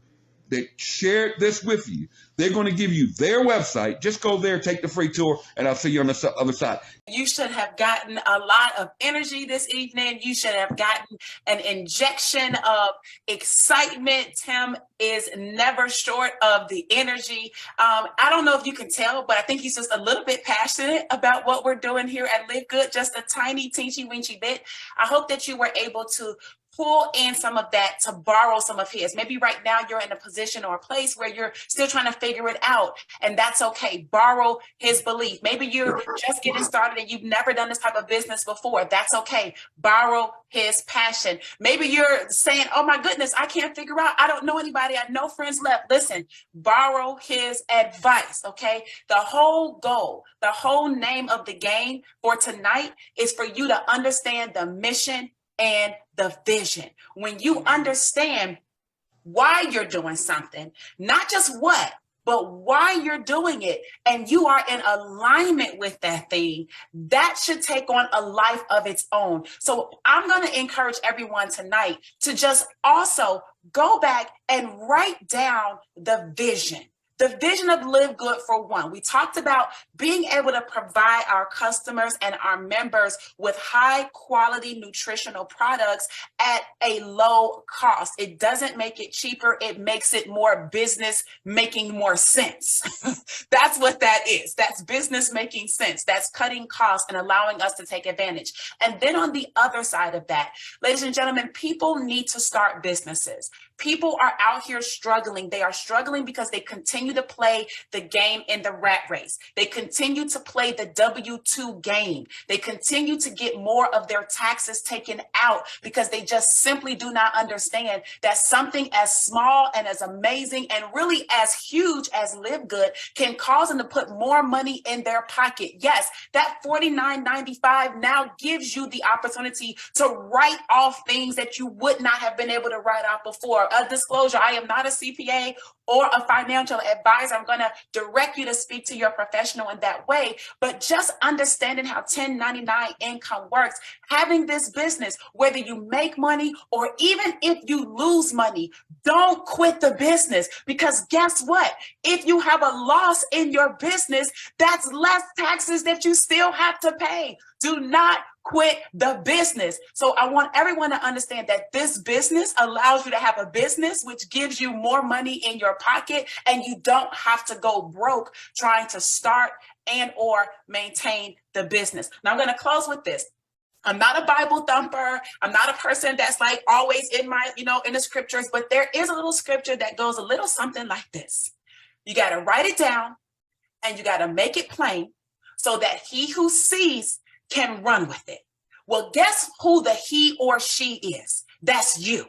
that shared this with you. They're going to give you their website. Just go there, take the free tour, and I'll see you on the other side. You should have gotten a lot of energy this evening. You should have gotten an injection of excitement. Tim is never short of the energy. I don't know if you can tell, but I think he's just a little bit passionate about what we're doing here at LiveGOOD, just a tiny, teensy, weensy bit. I hope that you were able to pull in some of that, to borrow some of his. Maybe right now you're in a position or a place where you're still trying to figure it out, and that's okay. Borrow his belief. Maybe you're just getting started and you've never done this type of business before. That's okay. Borrow his passion. Maybe you're saying, oh my goodness, I can't figure out. I don't know anybody. I have no friends left. Listen, borrow his advice, okay? The whole goal, the whole name of the game for tonight is for you to understand the mission and the vision. When you understand why you're doing something, not just what, but why you're doing it, and you are in alignment with that thing, that should take on a life of its own. So I'm going to encourage everyone tonight to just also go back and write down the vision. The vision of LiveGOOD for one. We talked about being able to provide our customers and our members with high quality nutritional products at a low cost. It doesn't make it cheaper. It makes it more business making more sense. That's what that is. That's business making sense. That's cutting costs and allowing us to take advantage. And then on the other side of that, ladies and gentlemen, people need to start businesses. People are out here struggling. They are struggling because they continue to play the game in the rat race. They continue to play the W-2 game. They continue to get more of their taxes taken out because they just simply do not understand that something as small and as amazing and really as huge as LiveGOOD can cause them to put more money in their pocket. Yes, that $49.95 now gives you the opportunity to write off things that you would not have been able to write off before. A disclosure, I am not a CPA or a financial advisor. I'm going to direct you to speak to your professional in that way. But just understanding how 1099 income works, having this business, whether you make money or even if you lose money, don't quit the business, because guess what? If you have a loss in your business, that's less taxes that you still have to pay. Do not quit the business. So I want everyone to understand that this business allows you to have a business which gives you more money in your pocket, and you don't have to go broke trying to start and or maintain the business. Now I'm going to close with this. I'm not a Bible thumper. I'm not a person that's like always in my, in the scriptures, but there is a little scripture that goes a little something like this. You got to write it down and you got to make it plain so that he who sees can run with it. Well, guess who the he or she is? That's you.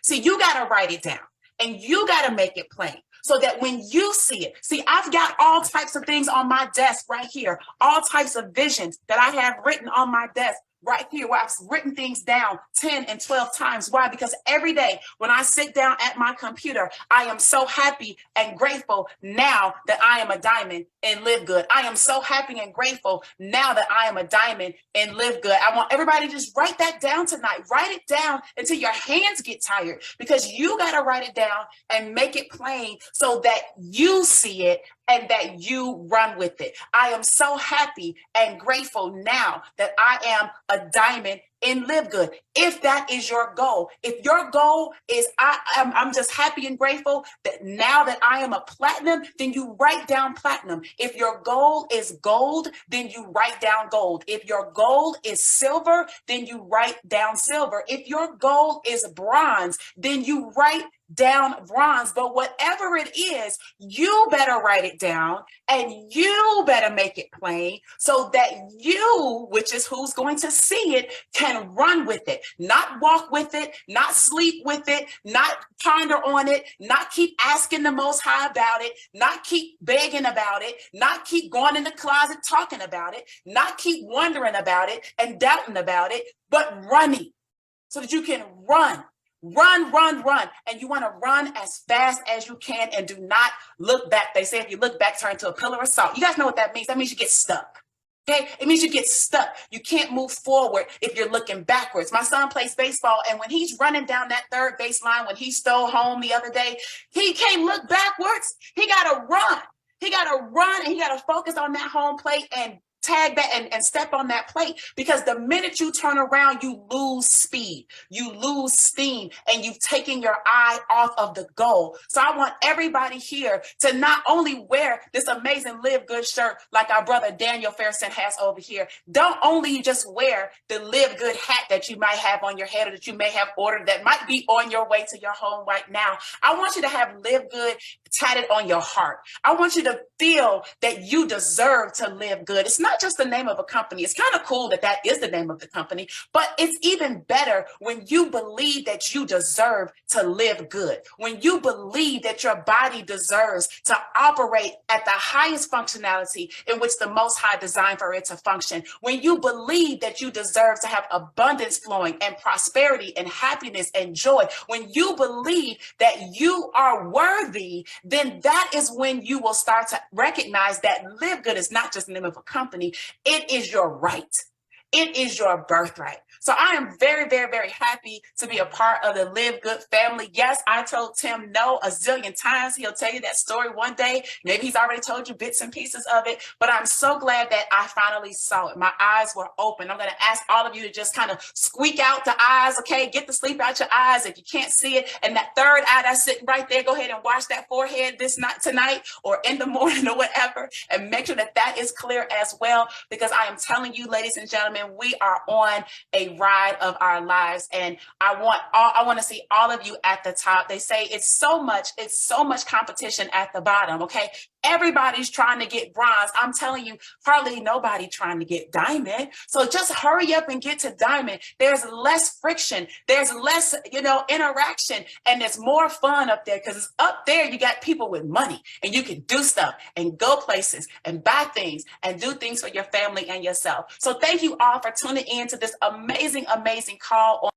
See, you got to write it down and you got to make it plain so that when you see it, see, I've got all types of things on my desk right here, all types of visions that I have written on my desk right here, where I've written things down 10 and 12 times. Why? Because every day when I sit down at my computer, I am so happy and grateful now that I am a diamond in LiveGOOD. I am so happy and grateful now that I am a diamond in LiveGOOD. I want everybody to just write that down tonight. Write it down until your hands get tired, because you got to write it down and make it plain so that you see it and that you run with it. I am so happy and grateful now that I am a diamond in LiveGOOD. If that is your goal, if your goal is I'm just happy and grateful that now that I am a platinum, then you write down platinum. If your goal is gold, then you write down gold. If your goal is silver, then you write down silver. If your goal is bronze, then you write down bronze. But whatever it is, you better write it down and you better make it plain so that you, which is who's going to see it, can run with it, not walk with it, not sleep with it, not ponder on it, not keep asking the Most High about it, not keep begging about it, not keep going in the closet talking about it, not keep wondering about it and doubting about it, but running. so that you can run. And you want to run as fast as you can and do not look back. They say if you look back, turn to a pillar of salt. You guys know what that means. That means you get stuck. Okay, it means you get stuck. You can't move forward if you're looking backwards. My son plays baseball, and when he's running down that third baseline, when he stole home the other day, he can't look backwards. He got to run. He got to run, and he got to focus on that home plate and tag that and step on that plate, because the minute you turn around, you lose speed, you lose steam, and you've taken your eye off of the goal. So I want everybody here to not only wear this amazing Live Good shirt like our brother Daniel Fairson has over here. Don't only just wear the Live Good hat that you might have on your head or that you may have ordered that might be on your way to your home right now. I want you to have Live Good tatted on your heart. I want you to feel that you deserve to live good. It's not just the name of a company. It's kind of cool that that is the name of the company, but it's even better when you believe that you deserve to live good, when you believe that your body deserves to operate at the highest functionality in which the Most High designed for it to function, when you believe that you deserve to have abundance flowing and prosperity and happiness and joy, when you believe that you are worthy, then that is when you will start to recognize that Live Good is not just the name of a company. It is your right. It is your birthright. So I am very, very, very happy to be a part of the Live Good family. Yes, I told Tim no a zillion times. He'll tell you that story one day. Maybe he's already told you bits and pieces of it, but I'm so glad that I finally saw it. My eyes were open. I'm going to ask all of you to just kind of squeak out the eyes, okay? Get the sleep out your eyes if you can't see it. And that third eye that's sitting right there, go ahead and wash that forehead tonight or in the morning or whatever, and make sure that that is clear as well, because I am telling you, ladies and gentlemen, we are on a ride of our lives, and I want to see all of you at the top. They say it's so much competition at the bottom. Okay, everybody's trying to get bronze. I'm telling you, hardly nobody trying to get diamond. So just hurry up and get to diamond. There's less friction, there's less interaction, and there's more fun up there, because up there you got people with money, and you can do stuff and go places and buy things and do things for your family and yourself. So thank you all for tuning in to this amazing call.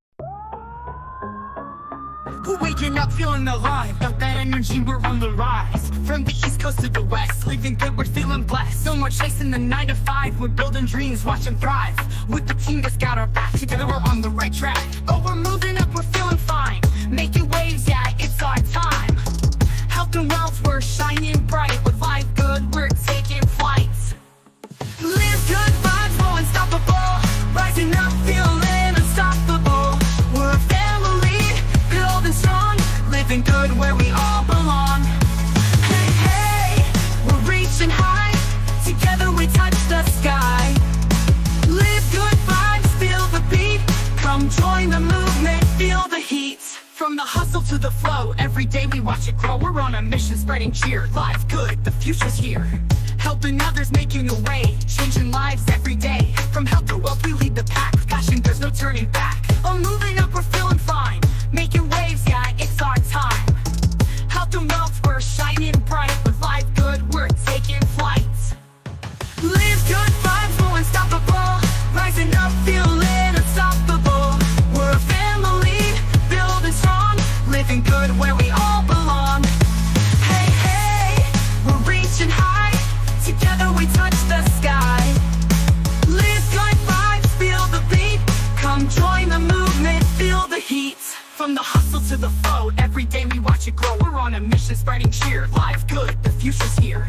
We're waking up feeling alive, got that energy, we're on the rise. From the east coast to the west, living good, we're feeling blessed. No more chasing the 9 to 5, we're building dreams, watch them thrive. With the team that's got our back, together we're on the right track. Oh, we're moving up, we're feeling fine, making waves, yeah, it's our time. Health and wealth, we're shining bright, with Live Good, we're taking flight. Live good vibes, we're unstoppable, rising up, feeling unstoppable. We're a family, building strong, living good where we all belong. Hey, hey, we're reaching high, together we touch the sky. Live good vibes, feel the beat, come join the movement, feel the heat. From the hustle to the flow, every day we watch it grow. We're on a mission, spreading cheer. Live good, the future's here. Helping others, making a way, changing lives every day. From health to wealth, we lead the pack. Passion, there's no turning back. Oh, moving up, we're feeling fine, making waves, yeah, it's our time. Health and wealth, we're shining bright. With Live Good, we're taking flight. Live good vibes, we're unstoppable, rising up, feeling unstoppable. We're a family, building strong, living good where we all belong. Hey, hey, we're reaching high, together we touch the sky. Live good vibes, feel the beat, come join the movement, feel the heat. From the hustle to the flow, every day we watch it grow. We're on a mission, spreading cheer. Live good, the future's here.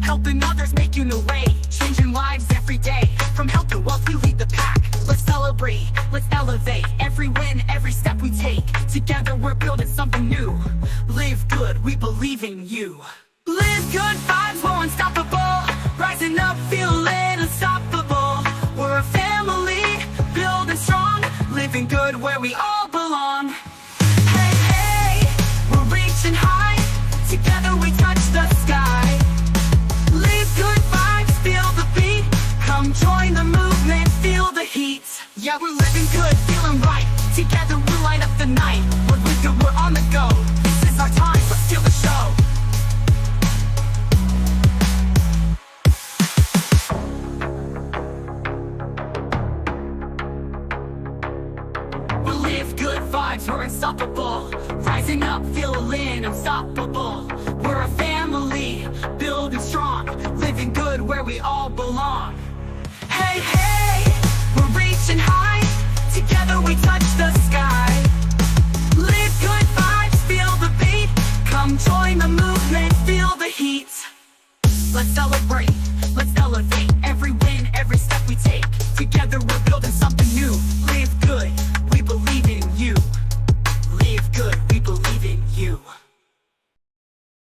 Helping others, making a way, changing lives every day. From health to wealth, we lead the pack. Let's celebrate, let's elevate. Every win, every step we take, together we're building something new. Live good, we believe in you. Live good vibes, we're unstoppable, rising up, feeling unstoppable. We're a family, building strong, living good where we all belong. Hey, hey, we're reaching high, together we touch the sky. Live good vibes, feel the beat, come join the movement, feel the heat. Yeah, we're living good, feeling right, together we'll light up the night. We're Live Good, we're on the go, this is our time, let's steal the show. Live we're unstoppable. Rising up, feeling unstoppable. We're a family, building strong, living good where we all belong. Hey, hey, we're reaching high.